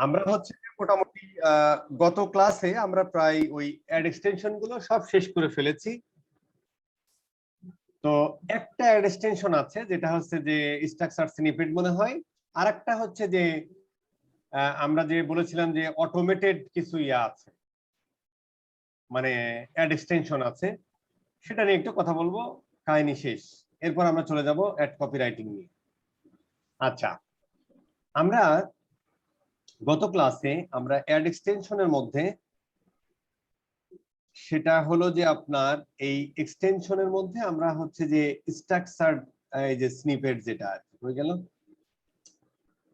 আমরা হচ্ছে মোটামুটি গত ক্লাসে আমরা প্রায় ওই অ্যাড এক্সটেনশন গুলো সব শেষ করে ফেলেছি। তো একটা অ্যাড এক্সটেনশন আছে যেটা হচ্ছে যে স্ট্রাকচার স্নিপেট মনে হয়, আর একটা হচ্ছে যে আমরা যে বলেছিলাম যে অটোমেটেড কিছু ইয়া আছে, মানে অ্যাড এক্সটেনশন আছে, সেটা নিয়ে একটু কথা বলবো, কাহিনী শেষ। এরপর আমরা চলে যাব অ্যাড কপিরাইটিং নিয়ে। আচ্ছা, আমরা গত ক্লাসে আমরা অ্যাড এক্সটেনশনের মধ্যে সেটা হলো যে আপনার এই এক্সটেনশনের মধ্যে আমরা হচ্ছে যে স্ট্রাকচার এই যে স্নিপেট যেটা হয়ে গেল,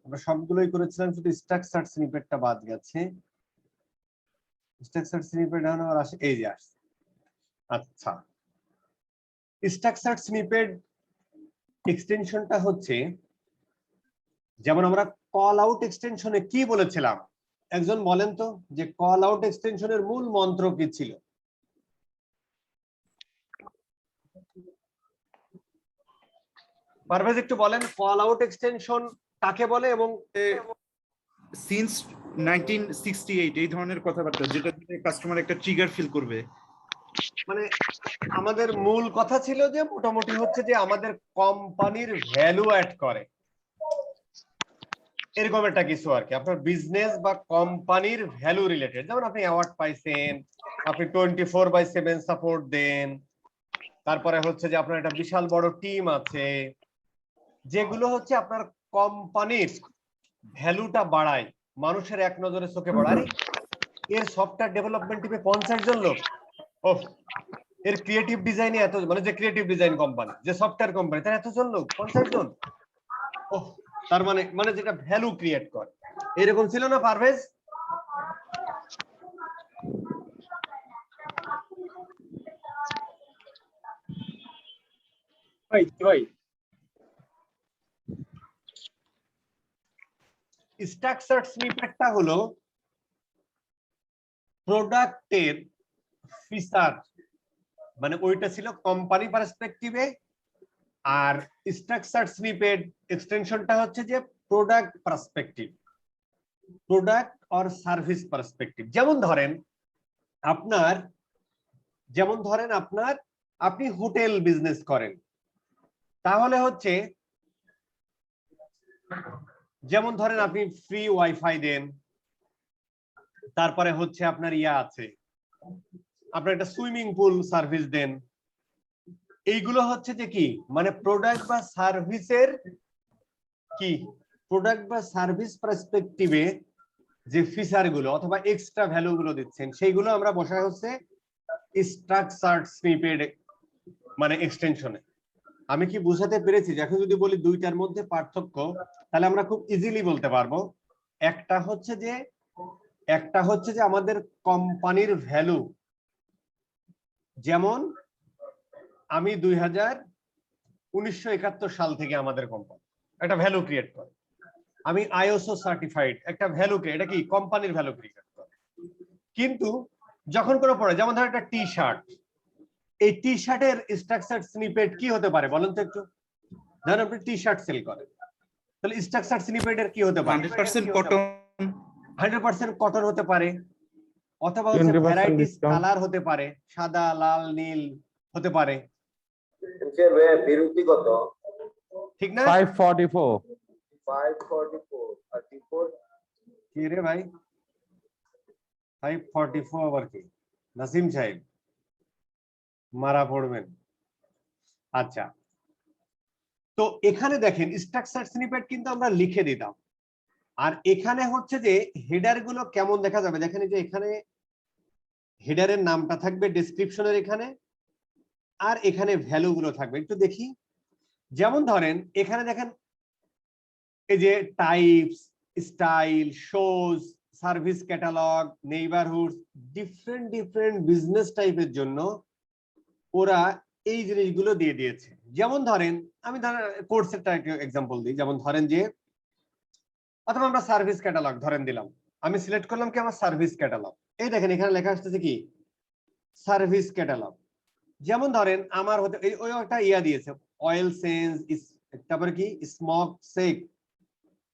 আমরা সবগুলোই করেছিলাম, শুধু স্ট্রাকচার স্নিপেটটা বাদ গেছে। স্ট্রাকচার স্নিপেট এখন আর আসে, এই যে আসছে। আচ্ছা, স্ট্রাকচার স্নিপেট এক্সটেনশনটা হচ্ছে যেমন আমরা কল আউট এক্সটেনশনে কি বলেছিলাম, একজন বলেন তো যে কল আউট এক্সটেনশনের মূল মন্ত্র কি ছিল? পারভেজ একটু বলেন, কল আউট এক্সটেনশন কাকে বলে এবং সিন্স 1968 এই ধরনের কথাবার্তা, যেটা দিয়ে কাস্টমার একটা ট্রিগার ফিল করবে। মানে আমাদের মূল কথা ছিল যে মোটামুটি হচ্ছে যে আমাদের কোম্পানির ভ্যালু অ্যাড করে, এরকম একটা কিছু আর কি, আপনার বিজনেস বা কোম্পানির ভ্যালু রিলেটেড। যেমন আপনি অ্যাওয়ার্ড পাইছেন, আপনি 24/7 সাপোর্ট দেন, তারপরে হচ্ছে যে আপনার একটা বিশাল বড় টিম আছে, যেগুলো হচ্ছে আপনার কোম্পানির ভ্যালুটা বাড়ায়, মানুষের এক নজরে চোখে পড়ায়। এর সফটওয়্যার ডেভেলপমেন্ট টিমে 50 জন লোক, ও এর ক্রিয়েটিভ ডিজাইনে এত, মানে যে ক্রিয়েটিভ ডিজাইন কোম্পানি, যে সফটওয়্যার কোম্পানি, তার এতজন লোক, 50 জন। ও তার মানে মানে যেটা ভ্যালু ক্রিয়েট করে, এরকম ছিল না পারভেজ? ভাই স্ট্রাকচার স্নিপেটটা হলো প্রোডাক্টের ফিচার, মানে ওইটা ছিল কোম্পানি পার্সপেক্টিভে, আর স্ট্রাকচার স্নিপেট এক্সটেনশনটা হচ্ছে যে product perspective, product or service perspective. যেমন ধরেন আপনার আপনি হোটেল বিজনেস করেন, তাহলে হচ্ছে যেমন ধরেন আপনি ফ্রি ওয়াইফাই দেন, তারপরে হচ্ছে আপনার ইয়া আছে, আপনার একটা সুইমিং পুল সার্ভিস দেন, এইগুলো হচ্ছে যে কি, মানে প্রোডাক্ট বা সার্ভিসের কি, প্রোডাক্ট বা সার্ভিস পার্সপেক্টিভে যে ফিচার গুলো অথবা এক্সট্রা ভ্যালু গুলো দিচ্ছেন, সেইগুলো আমরা বসাই হচ্ছে স্ট্রাকচারড স্নিপেট মানে এক্সটেনশনে। আমি কি বুঝাতে পেরেছি? এখন যদি বলি দুইটার মধ্যে পার্থক্য, তাহলে আমরা খুব ইজিলি বলতে পারবো। একটা হচ্ছে যে আমাদের কোম্পানির ভ্যালু, যেমন আমি 1971 সাল থেকে আমাদের কোম্পানি একটা ভ্যালু ক্রিয়েট করে, আমি আইএসও সার্টিফাইড, একটা ভ্যালু এটা কি কোম্পানির ভ্যালু ক্রিয়েট করে। কিন্তু যখন কোনো পড়ে, যেমন ধর একটা টি শার্ট, এই টি শার্টের স্ট্রাকচার স্নিপেট কি হতে পারে বলেন তো একটু? ধরেন আপনি টি শার্ট সেল করেন, তাহলে স্ট্রাকচার স্নিপেটের কি হতে পারে? 100% কটন, 100% কটন হতে পারে, অথবা হচ্ছে ভ্যারাইটিস কালার হতে পারে, সাদা, লাল, নীল হতে পারে, বিরতি কত? ঠিক না? 544 আর D4 কি রে ভাই, 544 আবার কি? নাসিম সাহেব মারা পড়বেন। আচ্ছা, তো এখানে দেখেন স্ট্রাকচার স্নিপেট কিন্তু আমরা লিখে দিতাম, আর এখানে হচ্ছে যে হেডার গুলো কেমন দেখা যাবে, দেখেন যে এখানে হেডারের নামটা থাকবে ডেসক্রিপশনের এখানে, আর এখানে ভ্যালু গুলো থাকবে। একটু দেখি, যেমন ধরেন এখানে দেখেন এই যে types, style, shows, service catalogue, neighbourhood, different business টাইপের জন্য ওরা এই জিনিসগুলো দিয়ে দিয়েছে। যেমন ধরেন আমি কোর্সের একটা এক্সাম্পল দিই, যেমন ধরেন যে, অথবা আমরা সার্ভিস ক্যাটালগ ধরেন দিলাম, আমি সিলেক্ট করলাম কি আমার সার্ভিস ক্যাটালগ, এই দেখেন এখানে লেখা আসতেছে কি সার্ভিস ক্যাটালগ। যেমন ধরেন আমার হতে ওই একটা ইয়া দিয়েছে, অয়েল চেঞ্জ, তারপরে কি স্মোক সেক,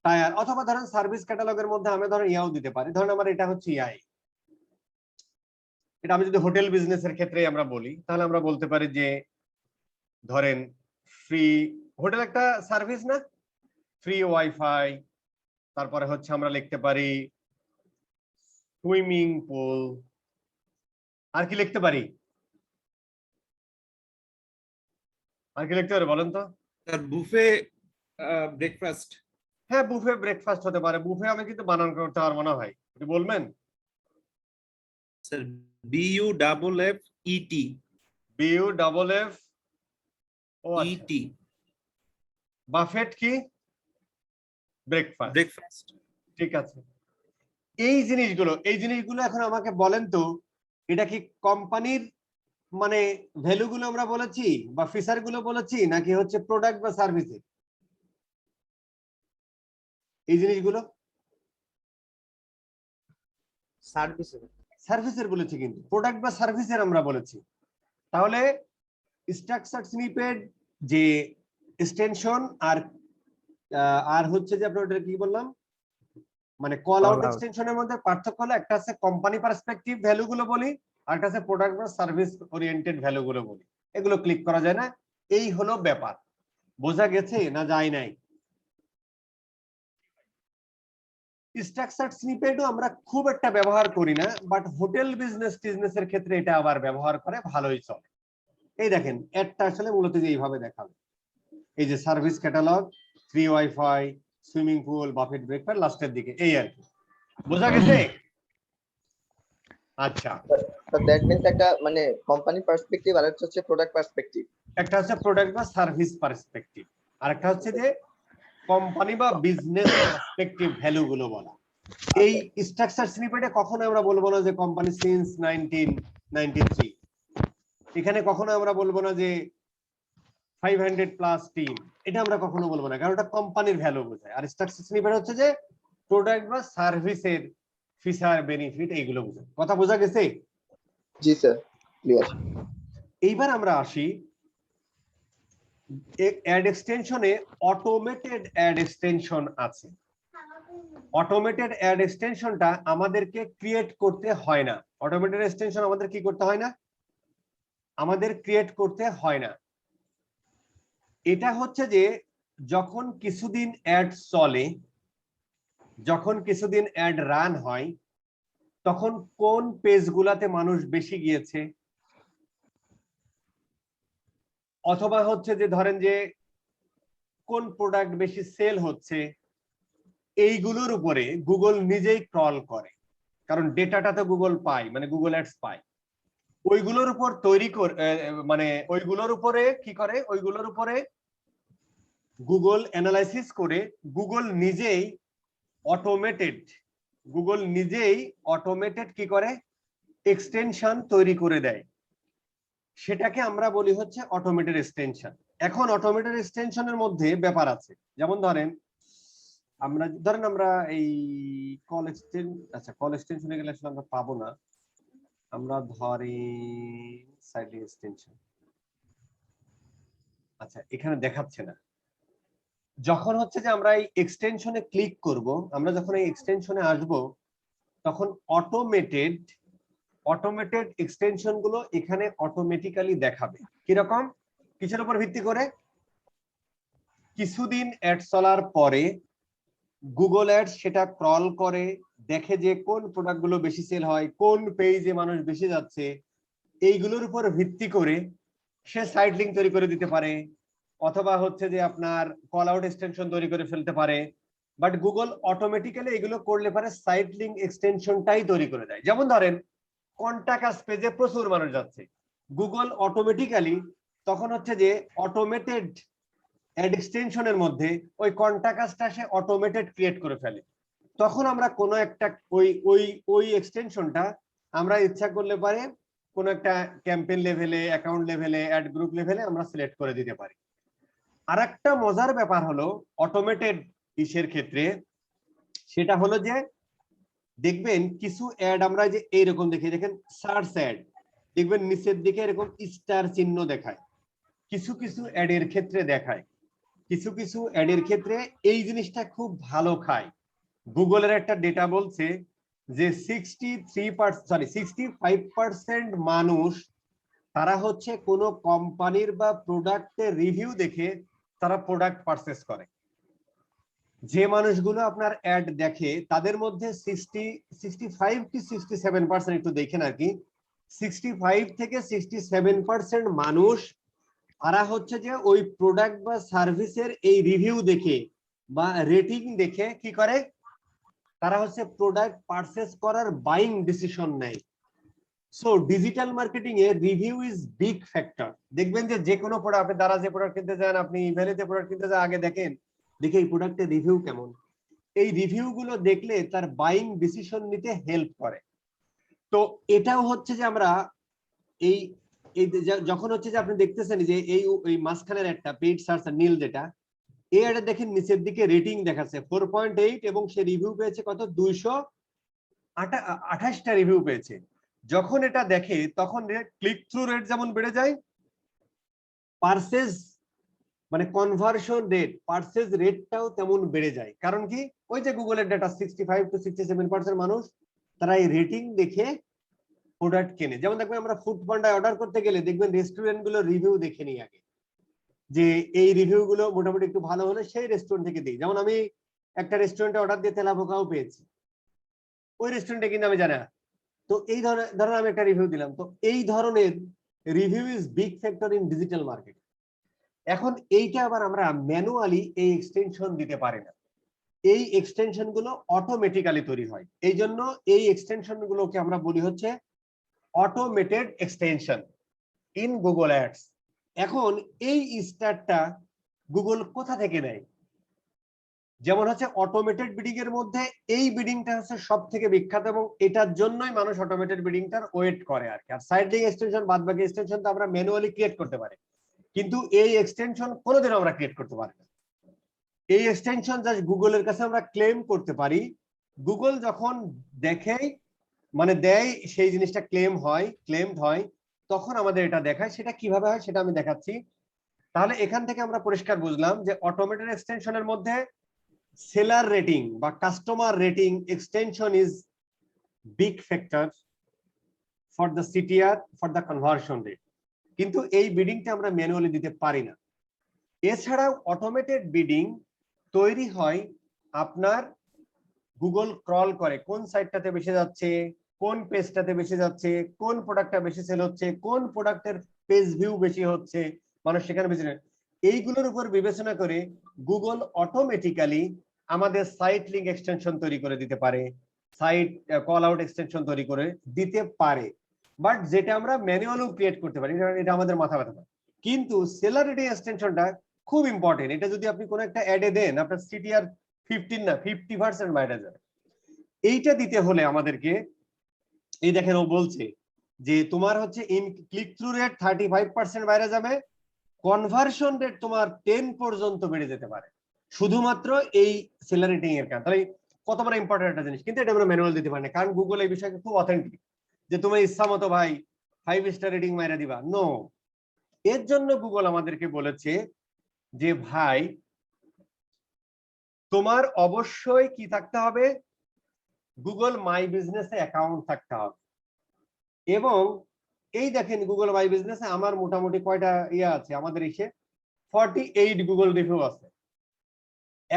টায়ার, অথবা ধরেন সার্ভিস ক্যাটালগের মধ্যে আমি ধরেন ইয়াও দিতে পারি। ধরেন আমার এটা হচ্ছে ইয়াই, এটা আমি যদি হোটেল বিজনেসের ক্ষেত্রে আমরা বলি তাহলে আমরা বলতে পারি যে ধরেন ফ্রি, হোটেল একটা সার্ভিস না, ফ্রি ওয়াইফাই, তারপরে হচ্ছে আমরা লিখতে পারি সুইমিং পুল, আর কি লিখতে পারি, আর কি লিখতে পারি বলেন তো? Sir buffet breakfast. হ্যাঁ, বুফে ব্রেকফাস্ট হতে পারে। বুফে আমি কিন্তু বানান করতে পারবো না ভাই, একটু বলবেন? Sir BUFFET। BUFF, ও ET বাফেট কি? ব্রেকফাস্ট। ব্রেকফাস্ট। ঠিক আছে, এই জিনিসগুলো এখন আমাকে বলেন তো, এটা কি কোম্পানির মানে ভ্যালু গুলো আমরা বলেছি বা ফিচার গুলো বলেছি, নাকি হচ্ছে প্রোডাক্ট বা সার্ভিসের? এই জিনিসগুলো সার্ভিসের বলেছি, কিন্তু প্রোডাক্ট বা সার্ভিসের আমরা বলেছি। তাহলে স্ট্রাকচার স্নিপেট যে এক্সটেনশন আর হচ্ছে যে আপনার ওটা কি বললাম, মানে কল আউট এক্সটেনশনের মধ্যে পার্থক্য হলো একটা আছে কোম্পানি পার্সপেক্টিভ ভ্যালু গুলো বলি, আর একটা আছে প্রোডাক্ট বা সার্ভিস ওরিয়েন্টেড ভ্যালু গুলো বলি। এগুলো ক্লিক করা যায় না। এই হলো ব্যাপার, বোঝা গেছে না যায় নাই? স্ট্রাকচার স্নিপেটও আমরা খুব একটা ব্যবহার করি না, বাট হোটেল বিজনেসের ক্ষেত্রে এটা আবার ব্যবহার করে, ভালোই চলে। এই দেখেন অ্যাডটা আসলে মূলত যে এইভাবে দেখাবে, এই যে service catalogue, free wifi, swimming pool, buffet breakfast লাস্টের দিকে, এই আর কি। বোঝা গেছে? আচ্ছা, তো দ্যাট মিন্স একটা মানে কোম্পানি পার্সপেক্টিভ আর একটা হচ্ছে প্রোডাক্ট পার্সপেক্টিভ। একটা হচ্ছে প্রোডাক্ট বা সার্ভিস পার্সপেক্টিভ, আর একটা হচ্ছে যে কোম্পানি বা বিজনেস পার্সপেক্টিভ ভ্যালু গুলো বলা। এই স্ট্রাকচার স্নিপেটে কখনো আমরা বলবো না যে কোম্পানি সিন্স 1993, এখানে কখনো আমরা বলবো না যে 500 প্লাস টিম, এটা আমরা কখনো বলবো না, কারণ এটা কোম্পানির ভ্যালু বোঝায়। আর স্ট্রাকচার স্নিপেট হচ্ছে যে প্রোডাক্ট বা সার্ভিসের ফিচার বেনিফিট এইগুলো বোঝায়। কথা বোঝা গেছে? জি স্যার, ক্লিয়ার। এইবার আমরা আসি অ্যাড এক্সটেনশনে। অটোমেটেড অ্যাড এক্সটেনশন আছে। অটোমেটেড অ্যাড এক্সটেনশনটা আমাদেরকে ক্রিয়েট করতে হয় না। অটোমেটেড এক্সটেনশন আমাদের কি করতে হয় না? আমাদের ক্রিয়েট করতে হয় না। এটা হচ্ছে যে যখন কিছুদিন অ্যাড চলে, যখন কিছুদিন অ্যাড রান হয়, তখন কোন পেজগুলাতে মানুষ বেশি গিয়েছে, অথবা হচ্ছে যে ধরেন যে কোন প্রোডাক্ট বেশি সেল হচ্ছে, এইগুলোর উপরে গুগল নিজেই ক্রল করে, কারণ ডেটাটা তো গুগল পায়, মানে গুগল অ্যাডস পায়। ওইগুলোর উপর তৈরি করে, মানে ওইগুলোর উপরে কি করে, ওইগুলোর উপরে গুগল অ্যানালাইসিস করে গুগল নিজেই অটোমেটেড কি করে, এক্সটেনশন তৈরি করে দেয়। সেটাকে আমরা বলি হচ্ছে অটোমেটেড এক্সটেনশন। এখন অটোমেটেড এক্সটেনশনের মধ্যে ব্যাপার আছে, যেমন ধরেন আমরা এই কল এক্সটেনশনে গেলে আসলে আমরা পাবো না। আমরা ধরি সাইডলিং এক্সটেনশন, আচ্ছা এখানে দেখাচ্ছে না। যখন হচ্ছে যে আমরা এই এক্সটেনশনে ক্লিক করব, আমরা যখন এই এক্সটেনশনে আসব, তখন অটোমেটেড এক্সটেনশন গুলো এখানে অটোমেটিক্যালি দেখাবে। কিরকম? কিসের উপর ভিত্তি করে? কিছুদিন অ্যাড চলার পরে গুগল অ্যাডস সেটা ক্রল করে, দেখে যে কোন প্রোডাক্ট গুলো বেশি সেল হয়, কোন পেজে মানুষ বেশি যাচ্ছে, এইগুলোর উপর ভিত্তি করে সে সাইড লিংক তৈরি করে দিতে পারে, অথবা হচ্ছে যে আপনার কল আউট এক্সটেনশন তৈরি করে ফেলতে পারে। বাট গুগল অটোমেটিক্যালি এগুলো করলে পারে সাইড লিংক এক্সটেনশনটাই তৈরি করে দেয়। যেমন ধরেন কন্টাক্ট পেজে প্রচুর মানুষ যাচ্ছে, গুগল অটোমেটিক্যালি তখন হচ্ছে যে অটোমেটেড অ্যাড এক্সটেনশনের মধ্যে ওই কন্টাক্টটা সে অটোমেটেড ক্রিয়েট করে ফেলে। তখন আমরা কোনো একটা ওই এক্সটেনশনটা আমরা ইচ্ছা করলে পারে কোন একটা ক্যাম্পেইন লেভেলে, অ্যাকাউন্ট লেভেলে, অ্যাড গ্রুপ লেভেলে আমরা সিলেক্ট করে দিতে পারি। আর একটা মজার ব্যাপার হলো অটোমেটেড ইসের ক্ষেত্রে, সেটা হলো যে দেখবেন কিছু অ্যাড আমরা যে এইরকম দেখি, দেখেন সার্চ অ্যাড, দেখবেন নিচের দিকে এরকম স্টার চিহ্ন দেখায়, কিছু অ্যাডের ক্ষেত্রে দেখায়। কিছু কিছু অ্যাডের ক্ষেত্রে এই জিনিসটা খুব ভালো খায়। গুগলের একটা ডেটা বলছে যে 65% মানুষ তারা হচ্ছে কোনো কোম্পানির বা প্রোডাক্টের রিভিউ দেখে তারা প্রোডাক্ট পারচেস করে। যে মানুষগুলো আপনার অ্যাড দেখে তাদের মধ্যে 65 কি 67% একটু দেখেন আর কি, 65 থেকে 67% মানুষ তারা হচ্ছে যে ওই প্রোডাক্ট বা সার্ভিসের এই রিভিউ দেখে বা রেটিং দেখে কি করে, তারা হচ্ছে প্রোডাক্ট পারচেস করার বাইং ডিসিশন নেয়। So digital marketing A review is big factor. দেখবেন যে কোনো প্রোডাক্ট, আপনি দ্বারা যে প্রোডাক্ট কিনতে যান, আপনি ইভেলেতে প্রোডাক্ট কিনতে যান, আগে দেখেন দেখে এই প্রোডাক্টের রিভিউ কেমন। এই রিভিউ গুলো দেখলে তার বাইং ডিসিশন নিতে হেল্প করে। তো এটাও হচ্ছে যে আমরা এই যখন হচ্ছে যে আপনি দেখতেছেন যে এই মাঝখানের একটা পেইড সার্চ নীল যেটা, এই অ্যাডে দেখেন নিচের দিকে রেটিং দেখাচ্ছে 4.8 এবং সে রিভিউ পেয়েছে কত 228টা রিভিউ পেয়েছে। যখন এটা দেখে তখন ক্লিক থ্রু রেট যেমন বেড়ে যায়, পারচেজ মানে কনভার্সন রেট, পারচেজ রেটটাও তেমন বেড়ে যায়। কারণ কি, ওই যে গুগলের ডেটা 65 to 67% মানুষ তারা এই রেটিং দেখে প্রোডাক্ট কেনে। যেমন দেখবেন আমরা ফুড পান্ডায় অর্ডার করতে গেলে দেখবেন রেস্টুরেন্ট গুলো রিভিউ দেখে নিই আগে, যে এই রিভিউ গুলো মোটামুটি একটু ভালো হলে সেই রেস্টুরেন্ট থেকে দিই। যেমন আমি একটা রেস্টুরেন্টে অর্ডার দিয়ে তেলাপোকাও পেয়েছি, ওই রেস্টুরেন্টে কিন্তু আমি জানি না। তো এই ধরনের আমি একটা রিভিউ দিলাম। তো এই ধরনের review is big factor in digital market. এখন এইটা আবার আমরা ম্যানুয়ালি এই এক্সটেনশন দিতে পারি না, এই এক্সটেনশন গুলো অটোমেটিক্যালি তৈরি হয়। এই জন্য এই এক্সটেনশন গুলোকে আমরা বলি হচ্ছে automated extension in Google ads. এখন এই স্টারটা গুগল কোথা থেকে নেয়? যেমন হচ্ছে অটোমেটেড বিডিং এর মধ্যে এই বিডিংটা হচ্ছে সব থেকে বিখ্যাত এবং এটার জন্যই মানুষ অটোমেটেড বিডিংটার ওয়েট করে আর কি। আর সাইড লিঙ্ক এক্সটেনশন, বাদ বাকি এক্সটেনশন তো আমরা ম্যানুয়ালি ক্রিয়েট করতে পারি, কিন্তু এই এক্সটেনশন কোনোদিন আমরা ক্রিয়েট করতে পারি না। এই এক্সটেনশন জাস্ট গুগলের কাছে আমরা ক্লেম করতে পারি। গুগল যখন দেখে মানে দেয় সেই জিনিসটা ক্লেমড হয়, তখন আমাদের এটা দেখায়। সেটা কিভাবে হয় সেটা আমি দেখাচ্ছি। তাহলে এখান থেকে আমরা পরিষ্কার বুঝলাম যে অটোমেটেড এক্সটেনশনের মধ্যে সেলার রেটিং বা customer rating extension is big factor for the CTR, for the conversion rate. কিন্তু এই বিডিংটা আমরা ম্যানুয়ালি দিতে পারি না। এছাড়াও অটোমেটেড বিডিং তৈরি হয় আপনার গুগল ক্রল করে কোন সাইটটাতে বেশি যাচ্ছে, কোন পেজটাতে বেশি যাচ্ছে, কোন প্রোডাক্টটা বেশি সেল হচ্ছে, কোন প্রোডাক্টের পেজ ভিউ বেশি হচ্ছে, মানুষ সেখানে বেশি। এইগুলোর উপর বিবেচনা করে গুগল অটোমেটিক্যালি আমাদের সাইট লিঙ্ক এক্সটেনশন তৈরি করে দিতে পারে, সাইট কল আউট এক্সটেনশন তৈরি করে দিতে পারে। বাট যেটা আমরা ম্যানুয়ালিও ক্রিয়েট করতে পারি, এটা আমাদের মাথা ব্যথা না। কিন্তু সেলার রেটিং এক্সটেনশনটা খুব ইম্পর্টেন্ট। এটা যদি আপনি কোনো একটা অ্যাডে দেন, আপনার সিটিআর 15 না 50% বাইরে যাবে। এইটা দিতে হলে আমাদেরকে, এই দেখেন ও বলছে যে তোমার হচ্ছে ইন ক্লিক থ্রু রেট 35% বাইরে যাবে, কনভার্সন রেট তোমার 10 পর্যন্ত বেড়ে যেতে পারে শুধুমাত্র এই সেলার রেটিং এর কারণে। তাহলে কত বড় ইম্পর্টেন্ট একটা জিনিস। কিন্তু এটা আমরা ম্যানুয়াল দিতে পারি না, কারণ গুগল এই বিষয়কে খুব অথেন্টিক যে তুমি ইচ্ছা মতো ভাই 5 স্টার রেটিং মাইরা দিবা, নো। এর জন্য গুগল আমাদেরকে বলেছে যে ভাই তোমার অবশ্যই কি থাকতে হবে, গুগল মাই বিজনেসে অ্যাকাউন্ট থাকতে হবে। এবং এই দেখেন গুগল মাই বিজনেসে আমার মোটামুটি কয়টা আছে, আমাদের এসে 48 গুগল রিভিউ আছে।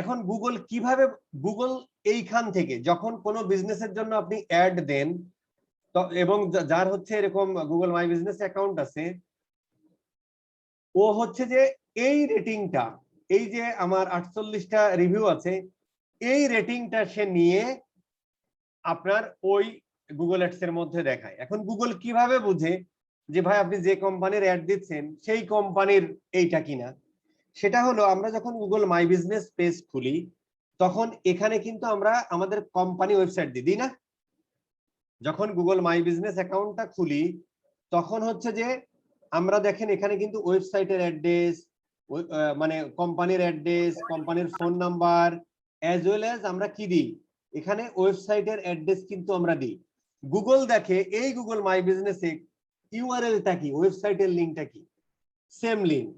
এখন গুগল কিভাবে, গুগল এইখান থেকে যখন কোনো বিজনেসের জন্য আপনি অ্যাড দেন এবং যার হচ্ছে এরকম গুগল মাই বিজনেস অ্যাকাউন্ট আছে, ও হচ্ছে যে এই রেটিংটা, এই যে আমার 48টা রিভিউ আছে, এই রেটিংটা সে নিয়ে আপনার ওই গুগল অ্যাডস এর মধ্যে দেখায়। এখন গুগল কিভাবে বুঝে যে ভাই আপনি যে কোম্পানির অ্যাড দিচ্ছেন সেই কোম্পানির এইটা কিনা? সেটা হলো আমরা যখন গুগল মাই বিজনেস পেজ খুলি তখন এখানে কিন্তু আমরা আমাদের কোম্পানি ওয়েবসাইট দিই না। যখন গুগল মাই বিজনেস অ্যাকাউন্টটা খুলি তখন হচ্ছে যে আমরা দেখেন এখানে কিন্তু ওয়েবসাইটের অ্যাড্রেস, মানে কোম্পানির অ্যাড্রেস, কোম্পানির phone number, as well as আমরা কি দিই, এখানে ওয়েবসাইটের অ্যাড্রেস কিন্তু আমরা দিই। গুগল দেখে এই গুগল মাই বিজনেসে ইউআরএলটা কি, ওয়েবসাইটের লিঙ্কটা কি, সেম লিঙ্ক।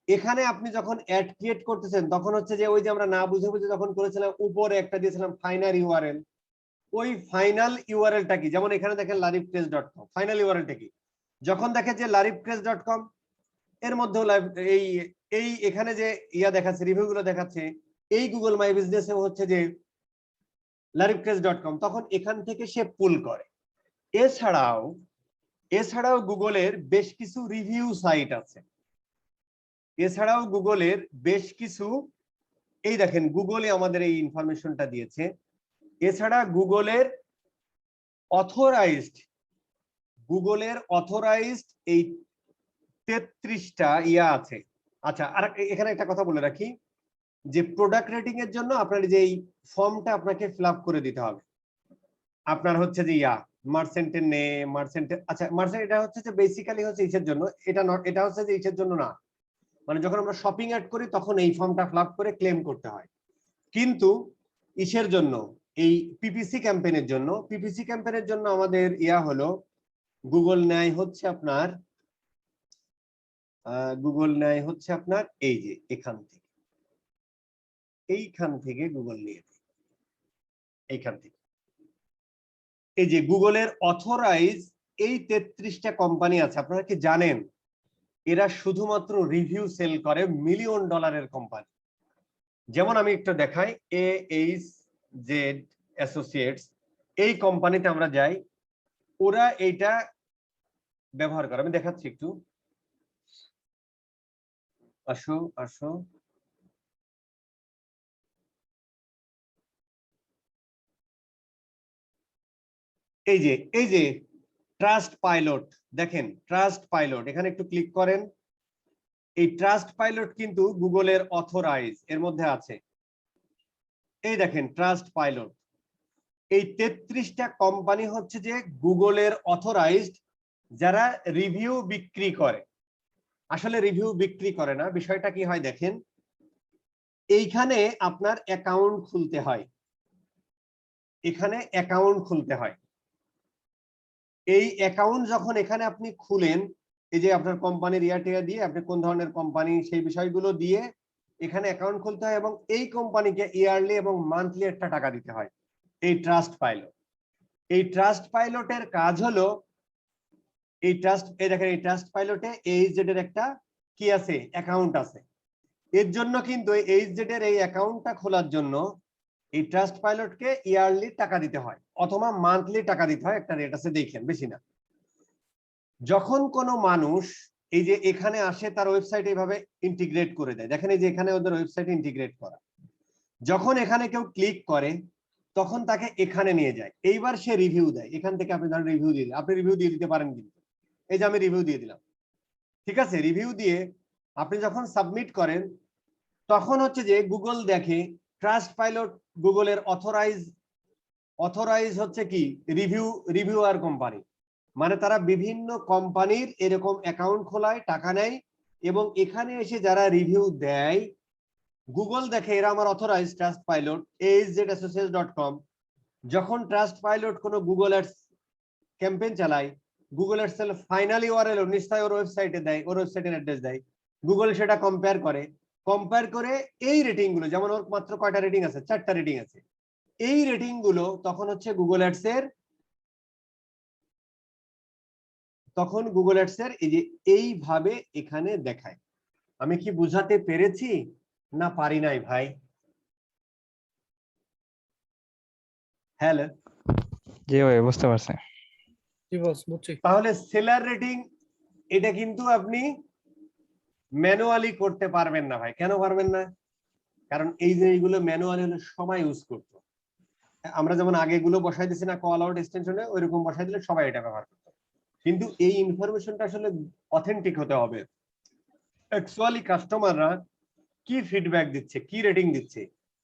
এখানে আপনি যখন অ্যাড ক্রিয়েট করতেছেন তখন হচ্ছে যে ওই যে আমরা না বুঝে বুঝে যখন করেছিলাম উপরে একটা দিয়েছিলাম ফাইনাল ইউআরএল, ওই ফাইনাল ইউআরএলটা কি, যেমন এখানে দেখেন larifcrest.com, ফাইনাল ইউআরএলটা কি, যখন দেখে যে larifcrest.com এর মধ্যেও এই এই এখানে যে ইয়া দেখাচ্ছে রিভিউ গুলো দেখাচ্ছে এই গুগল মাই বিজনেসে হচ্ছে যে larifcrest.com, তখন এখান থেকে সে পুল করে। এছাড়াও গুগলের বেশ কিছু রিভিউ সাইট আছে, এছাড়াও গুগলের বেশ কিছু, এই দেখেন গুগলে আমাদের এই ইনফরমেশনটা দিয়েছে। এছাড়া গুগলের অথরাইজড এই 33টা ইয়া আছে। আচ্ছা, আর এখানে একটা কথা বলে রাখি যে প্রোডাক্ট রেটিং এর জন্য আপনার যে এই ফর্মটা আপনাকে ফিল আপ করে দিতে হবে। আপনার হচ্ছে যে ইয়া মার্চেন্টের নেম, মার্চেন্টের, আচ্ছা মার্চেন্ট এটা হচ্ছে যে বেসিক্যালি হচ্ছে ইসের জন্য, এটা হচ্ছে যে ইসের জন্য না, মানে যখন আমরা শপিং অ্যাড করি তখন এই ফর্মটা ফিল আপ করে ক্লেম করতে হয়। কিন্তু ইসের জন্য এই পিপিসি ক্যাম্পেইনের জন্য আমাদের ইয়া হলো গুগল নেয় হচ্ছে আপনার এই যে এইখান থেকে গুগল নিয়ে এইখান থেকে এই যে গুগলের অথরাইজ এই 33টা কোম্পানি আছে। আপনারা কি জানেন এরা শুধুমাত্র রিভিউ সেল করে $1,000,000 কোম্পানি। যেমন আমি একটু দেখাই, AHZ অ্যাসোসিয়েটস, এই কোম্পানিতে আমরা যাই, ওরা এইটা ব্যবহার করে, আমি দেখাচ্ছি একটু, আসো এই যে ট্রাস্ট পাইলট, দেখেন ট্রাস্ট পাইলট, এখানে একটু ক্লিক করেন। এই ট্রাস্ট পাইলট কিন্তু গুগলের অথরাইজ এর মধ্যে আছে। এই দেখেন ট্রাস্ট পাইলট, এই 33টা কোম্পানি হচ্ছে যে গুগলের অথরাইজড, যারা রিভিউ বিক্রি করে। আসলে রিভিউ বিক্রি করে না, বিষয়টা কি হয় দেখেন, এইখানে আপনার অ্যাকাউন্ট খুলতে হয়, এখানে অ্যাকাউন্ট খুলতে হয়। এই অ্যাকাউন্ট যখন এখানে আপনি খুলেন, এই যে আপনার কোম্পানির ইয়ারটিয়া দিয়ে আপনি কোন ধরনের কোম্পানি সেই বিষয়গুলো দিয়ে এখানে অ্যাকাউন্ট খুলতে হয়, এবং এই কোম্পানিকে ইয়ারলি এবং মান্থলি একটা টাকা দিতে হয়। এই ট্রাস্ট পাইলটের কাজ হলো এই দেখেন এই ট্রাস্ট পাইলটে এইচজেড এর একটা কি আছে, অ্যাকাউন্ট আছে। এর জন্য কিন্তু এইচজেড এর এই অ্যাকাউন্টটা খোলার জন্য এই ট্রাস্ট পাইলটকে ইয়ারলি টাকা দিতে হয় অথবা মান্থলি টাকা দিতে হয়, একটা রেট আছে দেখেন, বেশি না। যখন কোনো মানুষ এই যে এখানে আসে তার ওয়েবসাইট এইভাবে ইন্টিগ্রেট করে দেয়, দেখেন এই যে এখানে ওদের ওয়েবসাইট ইন্টিগ্রেট করা, যখন এখানে কেউ ক্লিক করে তখন তাকে এখানে নিয়ে যায়, এইবার সে রিভিউ দেয়। এখান থেকে আপনি ধরেন রিভিউ দিয়ে, আপনি রিভিউ দিয়ে দিতে পারেন, কিন্তু এই যে আমি রিভিউ দিয়ে দিলাম, ঠিক আছে। রিভিউ দিয়ে আপনি যখন সাবমিট করেন তখন হচ্ছে যে গুগল দেখে ট্রাস্ট পাইলট গুগলের অথরাইজ হচ্ছে কি রিভিউয়ার কোম্পানি, মানে তারা বিভিন্ন কোম্পানির এরকম অ্যাকাউন্ট খোলায়, টাকা নেয়, এবং এখানে এসে যারা রিভিউ দেয় গুগল দেখে এরা আমার অথরাইজ ট্রাস্ট পাইলট ahzassociates.com। যখন ট্রাস্ট পাইলট কোনো গুগল অ্যাডস ক্যাম্পেইন চালায়, গুগল অ্যাডস ফাইনাল ইউআরএল নিশ্চয় ওর ওয়েবসাইটে দেয়, ওর ওয়েবসাইটের অ্যাড্রেস দেয়, গুগল সেটা কম্পেয়ার করে এই রেটিং গুলো, যেমন ওর মাত্র কয়টা রেটিং আছে, 4টা রেটিং আছে, এই রেটিং গুলো তখন হচ্ছে গুগল অ্যাডস এর এই যে এইভাবে এখানে দেখায়। আমি কি বুঝাতে পেরেছি না পারি নাই ভাই? হ্যালো, জি ভাই, বুঝতে পারছি। তাহলে সেলার রেটিং এটা কিন্তু আপনি ম্যানুয়ালি করতে পারবেন না ভাই। কেন পারবেন না? কারণ এই যে এইগুলো ম্যানুয়ালি হলে সবাই ইউজ করতো। আমরা যেমন আগে এগুলো বসাই দিছি না কল আউট এক্সটেনশনে, ওইরকম বসাই দিলে সবাই এটা ব্যবহার করতো। কিন্তু এই ইনফরমেশনটা আসলে অথেন্টিক হতে হবে। অ্যাকচুয়ালি কাস্টমাররা কি ফিডব্যাক দিচ্ছে, কি রেটিং দিচ্ছে,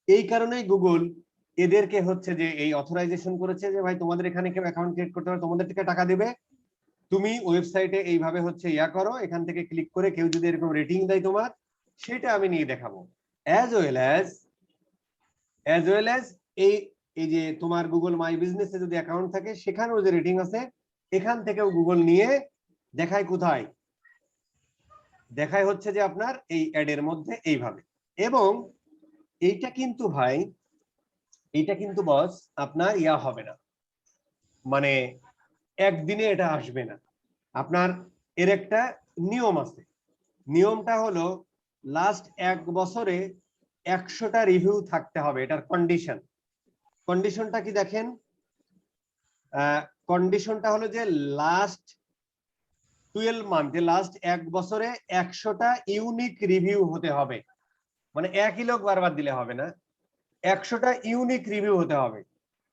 এই কারণেই গুগল এদেরকে হচ্ছে যে এই অথরাইজেশন করেছে যে ভাই তোমাদের এখানে কেউ অ্যাকাউন্ট ক্রিয়েট করতে হবে, তোমাদের থেকে টাকা দেবে, তুমি ওয়েবসাইটে এইভাবে হচ্ছে ইয়া করো, এখান থেকে ক্লিক করে কেউ যদি এরকম রেটিং দেয় তোমার, সেটা আমি নিয়ে দেখাবো। অ্যাজ ওয়েল অ্যাজ এই যে তোমার গুগল মাই বিজনেসে যদি অ্যাকাউন্ট থাকে সেখানেও যে রেটিং আছে, এখান থেকেও গুগল নিয়ে দেখায় কোথায়, দেখায় হচ্ছে যে আপনার এই অ্যাড এর মধ্যে এইভাবে, এবং এইটা কিন্তু ভাই, এইটা কিন্তু বস আপনার ইয়া হবে না, মানে একদিনে এটা আসবে না। আপনার এর একটা নিয়ম আছে। নিয়মটা হলো লাস্ট 1 বছরে 100টা রিভিউ থাকতে হবে, এটার কন্ডিশন। কন্ডিশনটা কি দেখেন, কন্ডিশনটা হলো যে লাস্ট 12 মান্থে, লাস্ট 1 বছরে 100টা ইউনিক রিভিউ হতে হবে। মানে একই লোক বারবার দিলে হবে না, 100টা ইউনিক রিভিউ হতে হবে।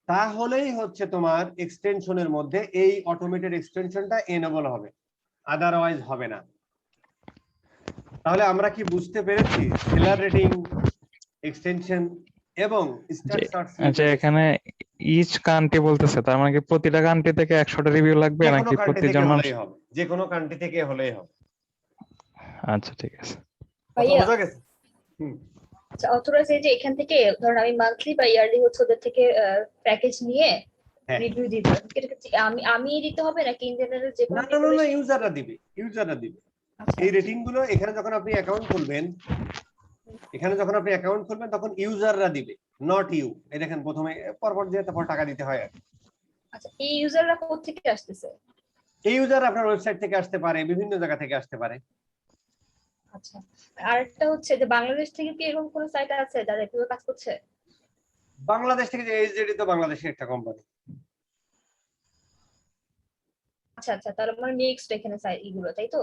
তাহলেই হচ্ছে তোমার এক্সটেনশনের মধ্যে এই অটোমেটেড এক্সটেনশনটা এনেবল হবে, আদারওয়াইজ হবে না। তাহলে আমরা কি বুঝতে পেরেছি সেলার রেটিং এক্সটেনশন এবং স্টার সার্চ আচ্ছা, এখানে ইচ কান্ট্রি বলতেছে, তার মানে কি প্রতিটা কান্ট্রি থেকে 100টা রিভিউ লাগবে যে কোনো নাকি কান্ট্রি থেকে প্রতিজন মানুষ? হলেই হবে, যে কোনো কান্ট্রি থেকে হলেই হবে। আচ্ছা ঠিক আছে। কথা ভাইয়া, বোঝা গেছে? আচ্ছা অথরাইজ এই যে এখান থেকে ধরুন আমি মান্থলি বা ইয়ারলি হচ্ছে ওদের থেকে প্যাকেজ নিয়ে হ্যাঁ। রিভিউ দিতে হবে, এটা কি আমি দিতে হবে নাকি ইন জেনারেল যে কোনো না না না, ইউজাররা দিবে, ইউজাররা দিবে। আচ্ছা এই রেটিং গুলো এখানে যখন আপনি অ্যাকাউন্ট খুলবেন, এখানে যখন আপনি অ্যাকাউন্ট খুলবেন তখন ইউজাররা দিবে, নট ইউ। এই দেখেন প্রথমে পরপর দিয়ে তারপর টাকা দিতে হয়। আচ্ছা, এই ইউজাররা কোথা থেকে আসতেছে? এই ইউজার আপনার ওয়েবসাইট থেকে আসতে পারে, বিভিন্ন জায়গা থেকে আসতে পারে। আচ্ছা, আরেকটা হচ্ছে যে বাংলাদেশ থেকে কি এরকম কোনো সাইট আছে যারা এভাবে কাজ করছে? বাংলাদেশ থেকে যে এইচডি তো বাংলাদেশের একটা কোম্পানি। আচ্ছা আচ্ছা, তার মানে নেক্সট এখানে সাইট এগুলো, তাই তো?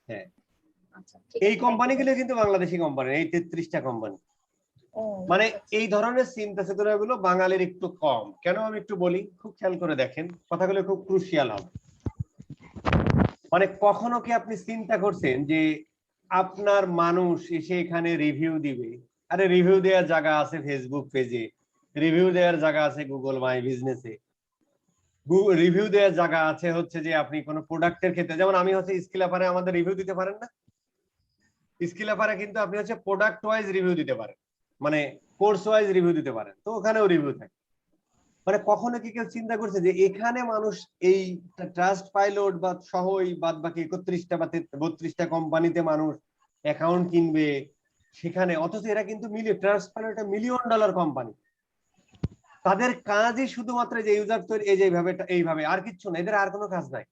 হ্যাঁ, আচ্ছা, ঠিক এই আছে, কোম্পানিগুলো কিন্তু বাংলাদেশি কোম্পানি, এই 33টা কোম্পানি। ও, মানে আচ্ছা, এই ধরনের চিন্তা চেতনা গুলো বাঙালির একটু কম। কেন আমি একটু বলি, খুব খেয়াল করে দেখেন, কথাগুলো খুব ক্রুশিয়াল হবে। মানে কখনো কি আপনি চিন্তা করছেন যে আপনার মানুষ এসে এখানে রিভিউ দিবে? আরে রিভিউ দেওয়ার জায়গা আছে ফেসবুক পেজে, রিভিউ দেওয়ার জায়গা আছে গুগল মাই বিজনেসে, রিভিউ দেওয়ার জায়গা আছে হচ্ছে যে আপনি কোনো প্রোডাক্টের ক্ষেত্রে, যেমন আমি হচ্ছে স্কিলাপারে আমাদের রিভিউ দিতে পারেন না? স্কিলাপারে কিন্তু আপনি হচ্ছে প্রোডাক্ট ওয়াইজ রিভিউ দিতে পারেন, মানে কোর্স ওয়াইজ রিভিউ দিতে পারেন, তো ওখানেও রিভিউ থাকে। মানে কখনো কি কেউ চিন্তা করছে যে এখানে মানুষ এই ট্রাস্ট পাইলট বা সহ এই বাদ বাকি 31টা বা 32টা কোম্পানিতে মানুষ অ্যাকাউন্ট কিনবে সেখানে, অথচ এরা কিন্তু ট্রাস্ট পাইলট একটা $1 মিলিয়ন কোম্পানি। তাদের কাজই শুধুমাত্র যে ইউজার তৈরি, এই যে এইভাবে, আর কিচ্ছু না, এদের আর কোনো কাজ নাই।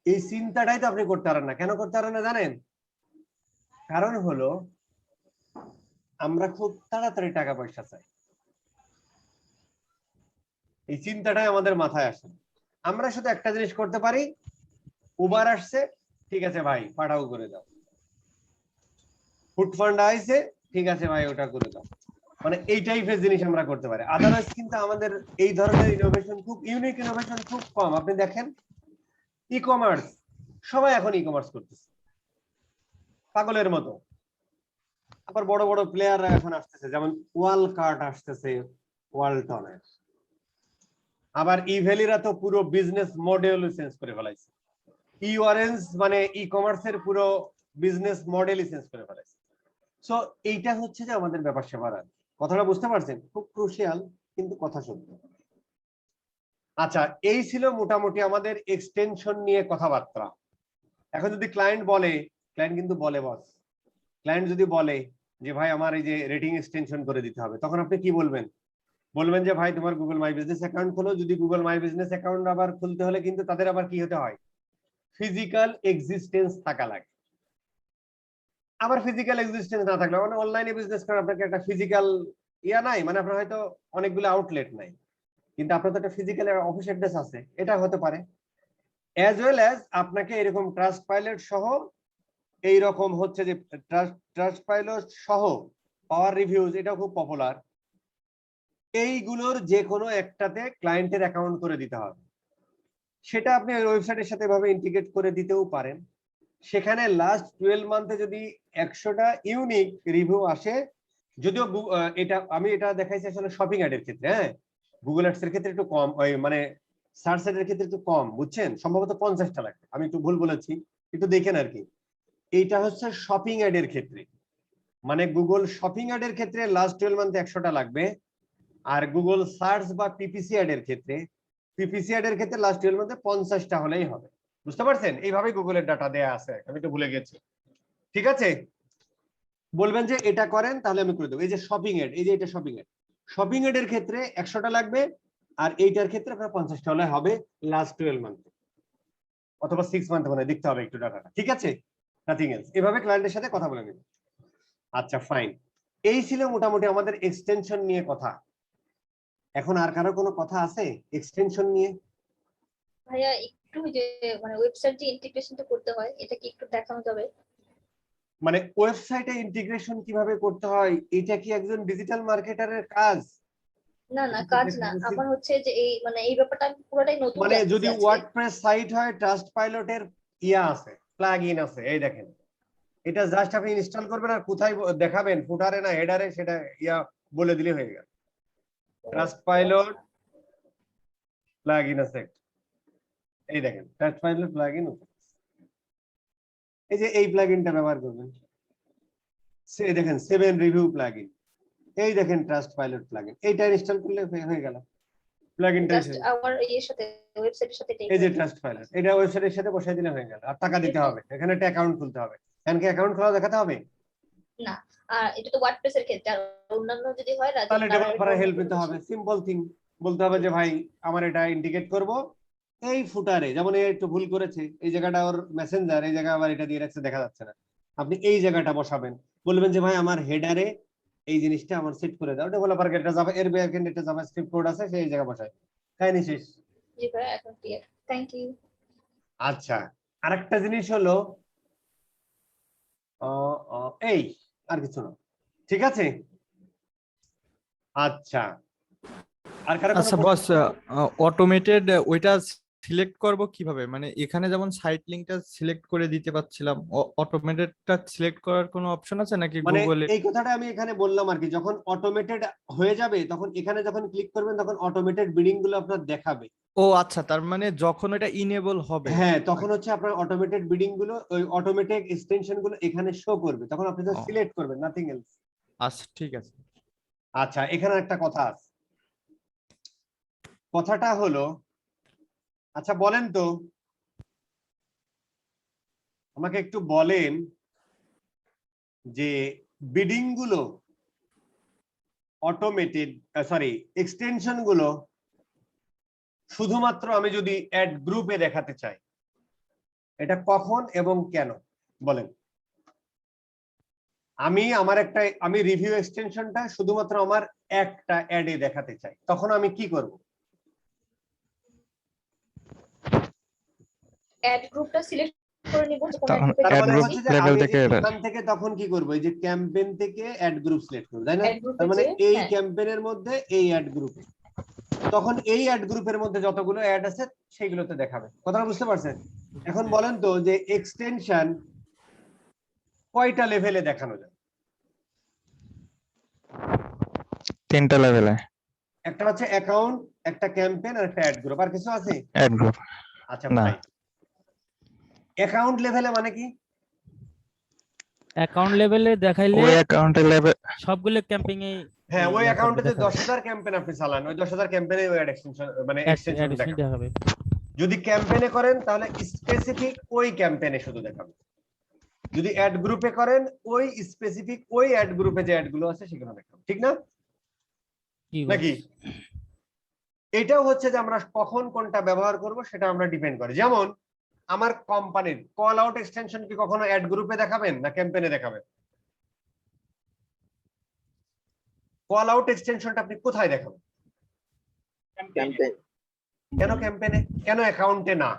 এই চিন্তাটাই তো আপনি করতে পারেন না। কেন করতে পারেন না জানেন? কারণ হলো আমরা খুব তাড়াতাড়ি টাকা পয়সা চাই, এই চিন্তাটাই আমাদের মাথায় আসে। আমরা শুধু একটা জিনিস করতে পারি, উবার আসছে, ঠিক আছে ভাই পাঠাও করে দাও, ফুড ফান্ড আইছে, ঠিক আছে ভাই ওটা করে দাও, মানে এই টাইপের জিনিস আমরা করতে পারি। আদারওয়াইজ কিন্তু আমাদের এই ধরনের ইনোভেশন, খুব ইউনিক ইনোভেশন খুব কম। আপনি দেখেন ই কমার্স, সবাই এখন ই কমার্স করতেছে পাগলের মতো। আবার বড় বড় প্লেয়াররা এখন আসতেছে, যেমন ওয়াল কার্ট আসতেছে ওয়ালটনের, আবার ইভেলিরা তো পুরো বিজনেস মডেল চেঞ্জ করে ফেলাইছে। ই অরেঞ্জ মানে ই কমার্সের পুরো বিজনেস মডেলই চেঞ্জ করে ফেলাইছে। সো এইটা হচ্ছে যে আমাদের ব্যাপার সেবার। কথাটা বুঝতে পারছেন? খুব ক্রুশিয়াল, কিন্তু কথা সত্য। আচ্ছা, এই ছিল মোটামুটি আমাদের এক্সটেনশন নিয়ে কথাবার্তা। এখন যদি ক্লায়েন্ট বলে, ক্লায়েন্ট কিন্তু বলে বস, ক্লায়েন্ট যদি বলে যে ভাই আমার এই যে রেটিং এক্সটেনশন করে দিতে হবে, তখন আপনি কি বলবেন? বলবেন যে ভাই তোমার গুগল মাই বিজনেস অ্যাকাউন্ট খোলো। যদি গুগল মাই বিজনেস অ্যাকাউন্ট আবার খুলতে হলে কিন্তু তাদের আবার কি হতে হয়? ফিজিক্যাল এক্সিস্টেন্স থাকা লাগে। আবার ফিজিক্যাল এক্সিস্টেন্স না থাকলে, মানে অনলাইনে বিজনেস করার আপনাকে একটা ফিজিক্যাল ইয়া নাই, মানে আপনার হয়তো অনেকগুলো আউটলেট নাই, কিন্তু আপনার তো একটা ফিজিক্যাল অফিস অ্যাড্রেস আছে, এটা হতে পারে। অ্যাজ ওয়েল অ্যাজ আপনাকে এরকম ট্রাস্ট পাইলট সহ, এইরকম হচ্ছে যে ট্রাস্ট পাইলট সহ পাওয়ার রিভিউজ, এটাও খুব পপুলার। এইগুলোর যে কোনো একটাতে ক্লায়েন্টের অ্যাকাউন্ট করে দিতে হবে। সেটা আপনি ওয়েবসাইটের সাথে এভাবে ইন্টিগ্রেট করে দিতেও পারেন। সেখানে লাস্ট 12 মান্থে যদি 100টা ইউনিক রিভিউ আসে, যদিও এটা আমি এটা দেখাইছি আসলে শপিং অ্যাডের ক্ষেত্রে, হ্যাঁ গুগল অ্যাডস এর ক্ষেত্রে একটু কম, ওই মানে সার্চ অ্যাডের ক্ষেত্রে একটু কম, বুঝছেন? সম্ভবত 50টা লাগবে, আমি একটু ভুল বলেছি, একটু দেখেন আর কি। এইটা হচ্ছে শপিং অ্যাডের ক্ষেত্রে, মানে গুগল শপিং অ্যাডের ক্ষেত্রে লাস্ট 12 মান্থে 100টা লাগবে। আর গুগল সার্চ বা পিপিসি অ্যাডের ক্ষেত্রে, পিপিসি অ্যাডের ক্ষেত্রে লাস্ট 12 মান্থে 50টা হলেই হবে। বুঝতে পারছেন? এইভাবে গুগলের ডাটা দেয়া আছে, আমি তো ভুলে গেছি। ঠিক আছে, বলবেন যে এটা করেন তাহলে আমি করে দেবো। এই যে শপিং এড, এই যে এটা শপিং এড, শপিং এড এর ক্ষেত্রে 100টা লাগবে, আর এইটার ক্ষেত্রে আপনার 50টা হলে হবে লাস্ট 12 মান্থ অথবা 6 মান্থ, মানে দেখতে হবে একটু ডাটাটা। ঠিক আছে, নাথিং এলস। এভাবে ক্লায়েন্টের সাথে কথা বলে নিন। আচ্ছা ফাইন, এই ছিল মোটামুটি আমাদের এক্সটেনশন নিয়ে কথা। এখন আর কারো কোনো কথা আছে এক্সটেনশন নিয়ে? ভাইয়া একটু যে মানে ওয়েবসাইট যে ইন্টিগ্রেশনটা করতে হয় এটা কি একটু দেখানো যাবে? মানে ওয়েবসাইটে ইন্টিগ্রেশন কিভাবে করতে হয়, এটা কি একজন ডিজিটাল মার্কেটারের কাজ? না না, কাজ না, আমার হচ্ছে যে এই মানে এই ব্যাপারটা আমি পুরোটাই নতুন মানে জানতেছি যদি আজকে। ওয়ার্ডপ্রেস সাইট হয়, ট্রাস্ট পাইলটের ইয়া আছে, প্লাগ ইন আছে, এই দেখেন। এটা জাস্ট আপনি ইনস্টল করবেন আর কোথায় দেখাবেন, ফুটারে না হেডারে, সেটা ইয়া বলে দিলে হয়ে গেল। ট্রাস্ট পাইলট প্লাগ ইন আছে, এই দেখেন ট্রাস্ট পাইলট প্লাগ ইন। এই যে এই প্লাগ ইনটা ব্যবহার করবেন, সেই দেখেন 7 রিভিউ প্লাগ ইন, এই দেখেন ট্রাস্ট পাইলট প্লাগ ইন, এইটা ইনস্টল করলে হয়ে গেল প্লাগ ইনটা। জাস্ট আমার এর সাথে ওয়েবসাইটের সাথে এই যে ট্রাস্ট পাইলট, এটা ওয়েবসাইটের সাথে বসাই দিলে হয়ে গেল। আর টাকা দিতে হবে, এখানে একটা অ্যাকাউন্ট খুলতে হবে, এখানে অ্যাকাউন্ট খোলা দেখাতে হবে না, আর এটা তো ওয়ার্ডপ্রেস এর ক্ষেত্রে, আর অন্যান্য যদি হয় তাহলে ডেভেলপারের হেল্প নিতে হবে। সিম্পল থিং, বলতে হবে যে ভাই আমার এটা ইন্ডিকেট করব এই ফুটারে, যেমন এই একটু ভুল করেছে, এই জায়গাটা ওর মেসেঞ্জার, এই জায়গা আবার এটা দিয়ে রাখছে দেখা যাচ্ছে না, আপনি এই জায়গাটা বসাবেন। বলবেন যে ভাই আমার হেডারে এই জিনিসটা আমার সেট করে দাও, ডেভেলপারকে এটা যাবে, এর ব্যাকএন্ড এটা জাভাস্ক্রিপ্ট কোড আছে, সেই জায়গা বসায়, কাহিনী শেষ। জি ভাইয়া, এখন ক্লিয়ার, থ্যাংক ইউ। আচ্ছা, আরেকটা জিনিস হলো এই, আর কিছু না, ঠিক আছে। আচ্ছা, আর কারো কোনো আচ্ছা বস, অটোমেটেড ওইটা সিলেক্ট করব কিভাবে? মানে এখানে যেমন সাইট লিংকটা সিলেক্ট করে দিতে পারছিলাম, অটোমেটেডটা সিলেক্ট করার কোনো অপশন আছে নাকি মানে গুগলে? এই কথাটা আমি এখানে বললাম আর কি, যখন অটোমেটেড হয়ে যাবে তখন এখানে যখন ক্লিক করবেন তখন অটোমেটেড বিডিং গুলো আপনার দেখাবে। ও আচ্ছা, তার মানে যখন এটা ইনেবল হবে হ্যাঁ, তখন হচ্ছে আপনার অটোমেটেড বিডিং গুলো, ওই অটোমেটেড এক্সটেনশন গুলো এখানে শো করবে, তখন আপনি জাস্ট ও। সিলেক্ট করবেন, নাথিং এলস। আচ্ছা ঠিক আছে। আচ্ছা, এখানে একটা কথা আছে, কথাটা হলো, আচ্ছা বলেন তো, আমাকে একটু বলেন যে বিডিং গুলো অটোমেটেড, সরি এক্সটেনশন গুলো শুধুমাত্র আমি যদি অ্যাড গ্রুপে দেখাতে চাই, এটা কখন এবং কেন বলেন? আমি রিভিউ এক্সটেনশনটা শুধুমাত্র আমার একটা অ্যাডে দেখাতে চাই, তখন আমি কি করব? অ্যাড গ্রুপটা সিলেক্ট করে নিব যে কোন তখন গ্রুপে তার add মানে group হচ্ছে যে level আমি থেকে এখান থেকে তখন কি করব, এই যে ক্যাম্পেইন থেকে অ্যাড গ্রুপ সিলেক্ট করব, তাই না? অ্যাড গ্রুপে তার মানে যে এই হ্যাঁ, ক্যাম্পেইনের মধ্যে এই অ্যাড গ্রুপে, তখন এই অ্যাড গ্রুপের মধ্যে যতগুলো অ্যাড আছে সেইগুলোতে দেখাবে। কথাটা বুঝতে পারছেন? এখন বলেন তো যে এক্সটেনশন কয়টা লেভেলে দেখানো যায়? 3টা লেভেলে একটা হচ্ছে অ্যাকাউন্ট, একটা ক্যাম্পেইন আর একটা অ্যাড গ্রুপ, আর কিছু আছে? Add group. আচ্ছা না। ভাই, অ্যাকাউন্ট লেভেলে মানে কি? অ্যাকাউন্ট লেভেলে দেখাইলে ওই অ্যাকাউন্টের লেভেল, সবগুলো ক্যাম্পিং এ হ্যাঁ, ওই ইয়া অ্যাকাউন্টে করবে, যে দেখাবে। 10,000 ক্যাম্পেইন আপনি চালান, ওই 10,000 ক্যাম্পেইনে ওই অ্যাড এক্সটেনশন মানে এক্সটেনশন অ্যাডিশন দেখাবে। দেখাবে। যদি ক্যাম্পেইনে করেন তাহলে স্পেসিফিক ওই ক্যাম্পেইনে শুধু দেখাবে। যদি অ্যাড গ্রুপে করেন ওই স্পেসিফিক ওই অ্যাড গ্রুপে যে অ্যাড গুলো আছে সেগুলো দেখাবে, ঠিক না কি বল? নাকি? এটাও হচ্ছে যে আমরা কখন কোনটা ব্যবহার করব সেটা আমরা ডিপেন্ড করি। যেমন আমার কোম্পানির কল আউট এক্সটেনশন কি কখনো অ্যাড গ্রুপে দেখাবেন না ক্যাম্পেইনে দেখাবেন? কল আউট এক্সটেনশনটা আপনি কোথায় দেখাবেন? ক্যাম্পেইন। কেন ক্যাম্পেইনে, কেন অ্যাকাউন্টে না?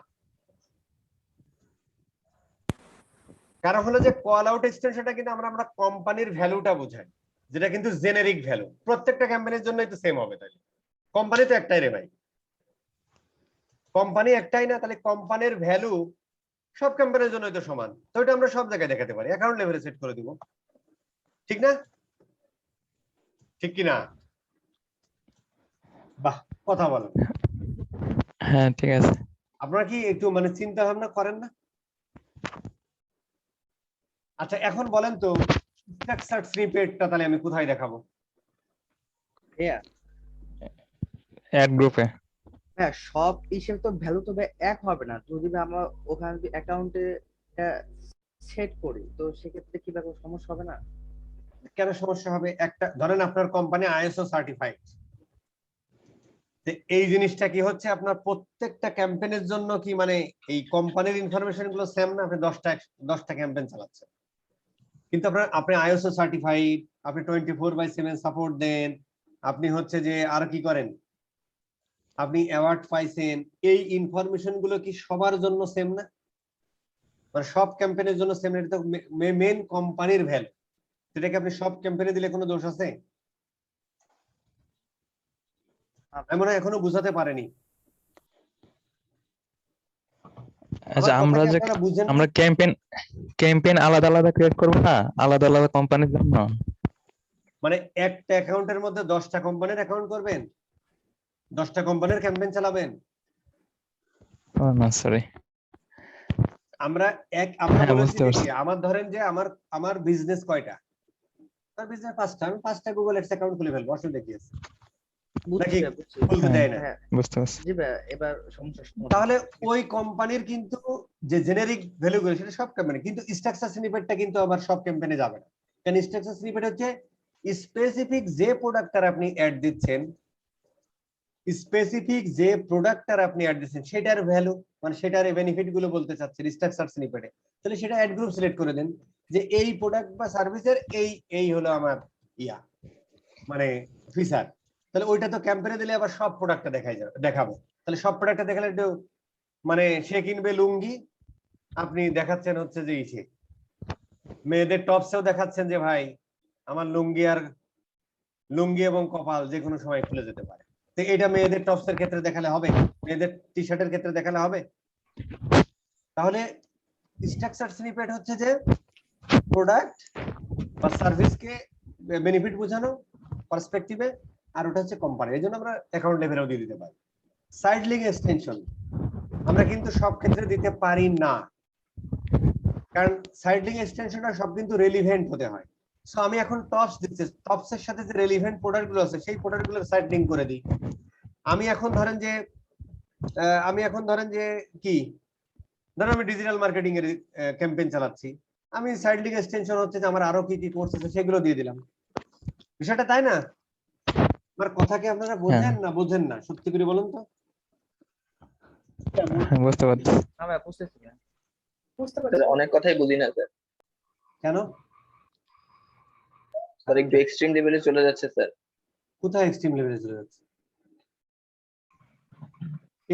কারণ হলো যে কল আউট এক্সটেনশনটা কিন্তু আমরা কোম্পানির ভ্যালুটা বোঝাই, যেটা কিন্তু জেনেরিক ভ্যালু, প্রত্যেকটা ক্যাম্পেইনের জন্যই তো সেম হবে। তাই কোম্পানি তো একটাই রে ভাই, কোম্পানি একটাই না, তাহলে কোম্পানির ভ্যালু সব ক্যাম্পেইনের জন্যই তো সমান, তো এটা আমরা সব জায়গায় দেখাতে পারি, অ্যাকাউন্ট লেভেলে সেট করে দিব, ঠিক না? ঠিক কি না? বাহ, কথা বলেন। হ্যাঁ ঠিক আছে। আপনারা কি একটু মানে চিন্তা ভাবনা করেন না? আচ্ছা এখন বলেন তো স্ট্রাকচার স্নিপেটটা তাহলে আমি কোথায় দেখাবো? হ্যাঁ অ্যাড গ্রুপে। হ্যাঁ, সব হিসেবে তো ভ্যালু তবে এক হবে না। যদি আমরা ওখানে যদি অ্যাকাউন্টে সেট করি তো সেক্ষেত্রে কি ব্যাপার সমস্যা হবে না? কেন সমস্যা হবে? একটা ধরেন আপনার কোম্পানি আইএসও সার্টিফাইড, এই জিনিসটা কি হচ্ছে আপনার প্রত্যেকটা ক্যাম্পেইনের জন্য কি মানে এই কোম্পানির ইনফরমেশন গুলো সেম না? আপনি 10টা ক্যাম্পেইন চালাচ্ছেন, কিন্তু আপনি আইএসও সার্টিফাইড, আপনি 24/7 সাপোর্ট দেন, আপনি হচ্ছে যে আর কি করেন, আপনি অ্যাওয়ার্ড পাইছেন, এই ইনফরমেশন গুলো কি সবার জন্য সেম না? মানে সব ক্যাম্পেইনের জন্য সেম? এটা তো মেন কোম্পানির ভ্যালু, সেটাকে আপনি সব ক্যাম্পেইনে দিলে কোনো দোষ আছে? আমি মনে হয় এখনো বুঝাতে পারেনি। আচ্ছা, আমার কথা আমরা কি যে আপনারা বুঝেন না? আমরা ক্যাম্পেইন আলাদা আলাদা ক্রিয়েট করবো না, আলাদা আলাদা কোম্পানির জন্য? মানে একটা অ্যাকাউন্টের মধ্যে 10টা কোম্পানির অ্যাকাউন্ট করবেন, 10টা কোম্পানির ক্যাম্পেইন চালাবেন? ও না, সরি। আমরা আমরা হ্যাঁ, বলেছি বুঝতে যে পারছি। কি, আমার ধরেন যে আমার বিজনেস কয়টা, আমার বিজনেস 5টা, আমি 5টা গুগল অ্যাডস অ্যাকাউন্ট খুলে ফেলবো, অসুবিধা কি আছে? বুঝছি নাকি ভাইয়া, বুঝছি। খুলতে হ্যাঁ, দেয় না? হ্যাঁ বুঝতে পারছি। জি ভাইয়া, এবার সমস্যা সমাধান। তাহলে ওই কোম্পানির কিন্তু যে জেনেরিক ভ্যালু গুলো সেটা সব ক্যাম্পেইনে, কিন্তু স্ট্রাকচার স্নিপেটটা কিন্তু আবার সব ক্যাম্পেইনে যাবে না। কারণ স্ট্রাকচার স্নিপেট হচ্ছে স্পেসিফিক যে প্রোডাক্টটার আপনি অ্যাড দিচ্ছেন, স্পেসিফিক যে প্রোডাক্টটার আপনি অ্যাড দিচ্ছেন সেটার ভ্যালু, মানে সেটার বেনিফিট গুলো বলতে চাচ্ছেন স্ট্রাকচার স্নিপেটে, তাহলে সেটা অ্যাড গ্রুপ সিলেক্ট করে দেন যে এই প্রোডাক্ট বা সার্ভিসের এই হলো আমার মানে ফিচার, তাহলে ওইটা তো ক্যাম্পেইনে দিলে আবার সব প্রোডাক্টটা দেখাবো, তাহলে সব প্রোডাক্টটা দেখালে একটু মানে সে কিনবে লুঙ্গি, আপনি দেখাচ্ছেন হচ্ছে যে ইসে মেয়েদের টপসেও দেখাচ্ছেন যে ভাই আমার লুঙ্গি এবং কপাল যে কোনো সময় খুলে যেতে পারে, তো এটা মেয়েদের টপসের ক্ষেত্রে দেখালে হবে, মেয়েদের টি শার্টের ক্ষেত্রে দেখালে হবে? তাহলে স্ট্রাকচার স্নিপেট হচ্ছে যে প্রোডাক্ট বা সার্ভিসকে বেনিফিট বোঝানো পার্সপেক্টিভে, আর ওটা হচ্ছে কোম্পানি, এই জন্য আমরা অ্যাকাউন্ট লেভেলেও দিয়ে দিতে পারি। সাইড লিঙ্ক এক্সটেনশন আমরা কিন্তু সব ক্ষেত্রে দিতে পারি না, কারণ সাইড লিঙ্ক এক্সটেনশনটা সব কিন্তু রেলিভেন্ট হতে হয়। সো আমি এখন টপস দিচ্ছি, টপসের সাথে যে রেলিভেন্ট প্রোডাক্ট গুলো আছে সেই প্রোডাক্ট গুলো সাইড লিঙ্ক করে দিই। আমি এখন ধরেন যে কি, ধরেন আমি ডিজিটাল মার্কেটিং এর ক্যাম্পেইন চালাচ্ছি, আমি সাইড লিঙ্ক এক্সটেনশন হচ্ছে যে আমার আরো কি কি কোর্স আছে সেগুলো দিয়ে দিলাম, বিষয়টা তাই না? আমার কথা কি আপনারা বোঝেন না সত্যি করে বলুন তো? হ্যাঁ, বুঝতে পারছি। না ভাইয়া, বুঝতেছি ভাইয়া। বুঝতে স্যার পারছি। অনেক কথাই বুঝি না স্যার, কেন? স্যার একটু এক্সট্রিম লেভেলে চলে যাচ্ছে স্যার। কোথায় এক্সট্রিম লেভেলে চলে যাচ্ছে?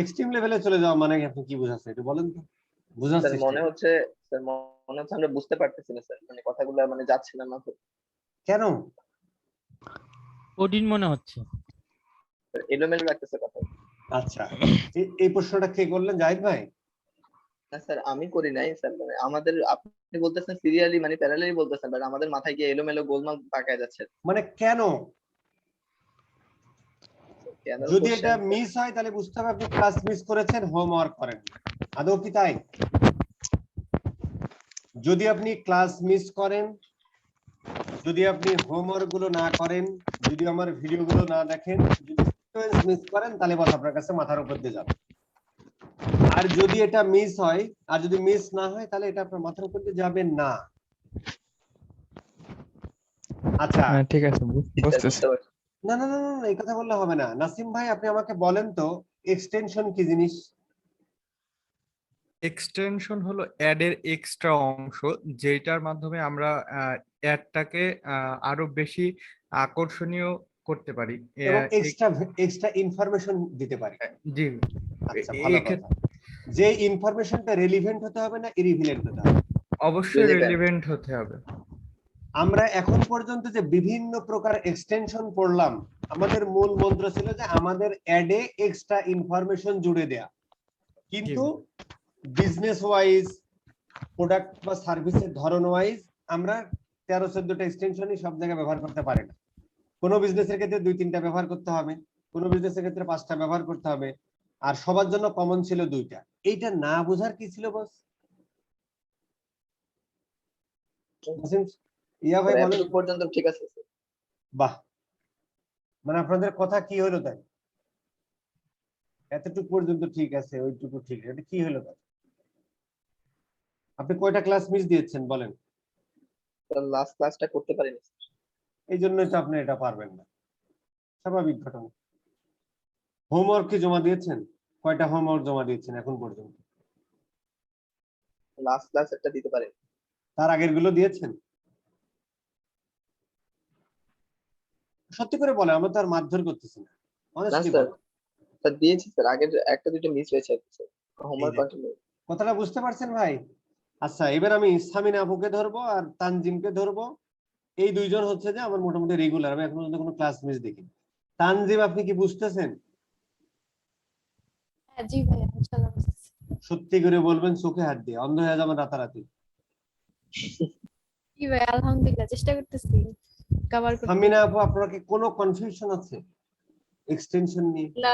এক্সট্রিম লেভেলে চলে যাওয়া মানে আপনি কি বোঝাচ্ছেন একটু বলেন তো, বোঝার স্যার চেষ্টা মনে করুন। হচ্ছে আমরা বুঝতে পারতেছি না স্যার, মানে কথাগুলো মানে যাচ্ছে না মাথায়। কেন? ওডিন মনে হচ্ছে। স্যার, এলোমেলো লাগতেছে কথা। আচ্ছা, এই প্রশ্নটা কে করলেন, জাহিদ ভাই? না স্যার, আমি করি নাই স্যার, মানে আমাদের আপনি বলতেছেন সিরিয়ালি মানে প্যারালালি বলতেছেন, বাট আমাদের মাথায় গিয়ে এলোমেলো গোলমাল পাকায় যাচ্ছে। মানে কেন? কেন যদি question, এটা স্যার? মিস হয় তাহলে বুঝতে হবে আপনি ক্লাস মিস করেছেন, হোমওয়ার্ক করেন। আদৌ কি তাই? যদি আপনি ক্লাস মিস করেন, যদি আপনি হোমওয়ার্ক গুলো না করেন, যদি আমার ভিডিও গুলো না দেখেন, যদি সিকোয়েন্স মিস করেন, তাহলে বস আপনার কাছে মাথার উপর দিয়ে যাবে। আর যদি এটা মিস হয়, আর যদি মিস না হয়, তাহলে এটা আপনার মাথার উপর দিয়ে যাবে না। আচ্ছা, হ্যাঁ, ঠিক আছে, স্যার, বুঝতেছি। বুঝতে পারছি। না না না না না, এই কথা বললে হবে না। নাসিম ভাই আপনি আমাকে বলেন তো এক্সটেনশন কি জিনিস? এক্সটেনশন হলো অ্যাডের এক্সট্রা অংশ, যেটার মাধ্যমে আমরা অ্যাডটাকে আরো বেশি আকর্ষণীয় করতে পারি। এবং এক্সট্রা ইনফরমেশন দিতে পারি। জি, আচ্ছা, ভালো কথা। যে ইনফরমেশনটা রেলিভেন্ট হতে হবে না ইরিভিলেন্ট হতে হবে? অবশ্যই Relevant। রেলিভেন্ট হতে হবে। আমরা এখন পর্যন্ত যে বিভিন্ন প্রকার এক্সটেনশন পড়লাম, আমাদের মূল মন্ত্র ছিল যে আমাদের অ্যাডে এক্সট্রা ইনফরমেশন জুড়ে দেয়া, কিন্তু বিজনেস ওয়াইজ, প্রোডাক্ট বা সার্ভিসের ধরন ওয়াইজ আমরা 13-14টা এক্সটেনশনই সব জায়গায় ব্যবহার করতে পারি না। কোনো বিজনেসের ক্ষেত্রে 2-3টা ব্যবহার করতে হবে, কোনো বিজনেসের ক্ষেত্রে 5টা ব্যবহার করতে হবে, আর সবার জন্য কমন ছিল 2টা। এইটা না বোঝার কি ছিল বস? ইয়া ভাই বলেন। এতটুকু পর্যন্ত ঠিক আছে স্যার। বাহ, মানে আপনাদের কথা কি হলো তাই? এতটুকু পর্যন্ত ঠিক আছে, ওইটুকু ঠিক, এটা কি হলো তাই? আপনি কয়টা ক্লাস মিস দিয়েছেন বলেন? লাস্ট ক্লাসটা করতে পারিনি। এই জন্যই তো আপনি এটা পারবেন না, স্বাভাবিক ঘটনা। হোমওয়ার্ক কি জমা দিয়েছেন? কয়টা হোমওয়ার্ক জমা দিয়েছেন এখন পর্যন্ত? লাস্ট ক্লাস একটা দিতে পারিনি। তার আগের গুলো দিয়েছেন? সত্যি করে বলে, আমরা তো আর মারধর করতেছি না, না অনেস্টলি স্যার, বলো। স্যার দিয়েছি স্যার, আগের একটা দুটো মিস হয়েছে আর কি স্যার, হোমওয়ার্ক এই যে। কন্টিনিউ। কথাটা বুঝতে পারছেন ভাই? আচ্ছা, এবার আমি সামিনা আপুকে ধরবো আর তানজিমকে ধরবো। এই দুইজন হচ্ছে যে আমার মোটামুটি রেগুলার, আমি এখন পর্যন্ত কোনো ক্লাস মিস দেখিনি। তানজিম, আপনি কি বুঝতেছেন? হ্যাঁ জি ভাইয়া, ইনশাআল্লাহ বুঝতেছি। সত্যি করে বলবেন, চোখে হাত দিয়ে, অন্ধ হয়ে যাবেন রাতারাতি। জি ভাই, আলহামদুলিল্লাহ চেষ্টা করতেছি কভার করতে। সামিনা আপু, আপনার কি কোনো কনফিউশন আছে এক্সটেনশন নিয়ে? না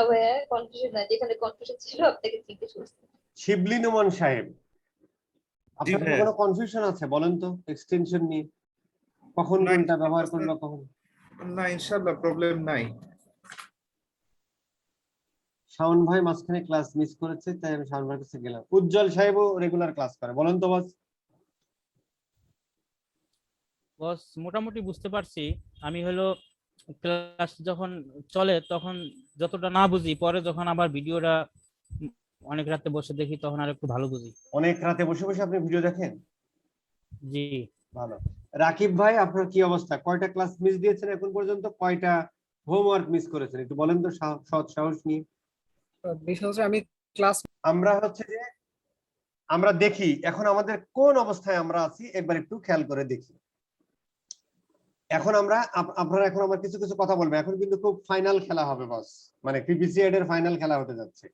ভাইয়া, কনফিউশন না, যেখানে কনফিউশন ছিল আপনাকে জিজ্ঞেস করছি। শিবলি নোমান সাহেব, আপনার কি ভাইয়া। কোনো কনফিউশন আছে বলেন তো এক্সটেনশন নিয়ে? কখন না, কোনটা ব্যবহার ইনশাআল্লাহ করবে কখন? না, ইনশাআল্লাহ প্রবলেম নাই। শাওন ভাই মাঝখানে ক্লাস মিস করেছে, তাই আমি শাওন ভাইয়ের কাছে গেলাম। উজ্জ্বল সাহেবও রেগুলার ক্লাস করে, বলেন তো বস। বস মোটামুটি বুঝতে পারছি। আমি হলো ক্লাস যখন চলে তখন যতটা না বুঝি, পরে যখন আবার ভিডিওটা অনেক রাতে বসে দেখি তখন আর একটু ভালো বুঝি। অনেক রাতে বসে বসে আপনি ভিডিও দেখেন? জি। ভালো। রাকিব ভাই, আপনার কি অবস্থা? কয়টা ক্লাস মিস দিয়েছেন এখন পর্যন্ত? কয়টা হোমওয়ার্ক মিস করেছেন একটু বলেন তো সৎ সাহস নিয়ে। বিষয় হচ্ছে আমি ক্লাস আমরা হচ্ছে যে আমরা দেখি এখন আমাদের কোন অবস্থায় আমরা আছি, একবার একটু খেয়াল করে দেখি। এখন আমরা আপনারা এখন আমার কিছু কিছু কথা বলবেন। এখন কিন্তু খুব ফাইনাল খেলা হবে বস, মানে পিপিসিএড এর ফাইনাল খেলা হতে যাচ্ছে।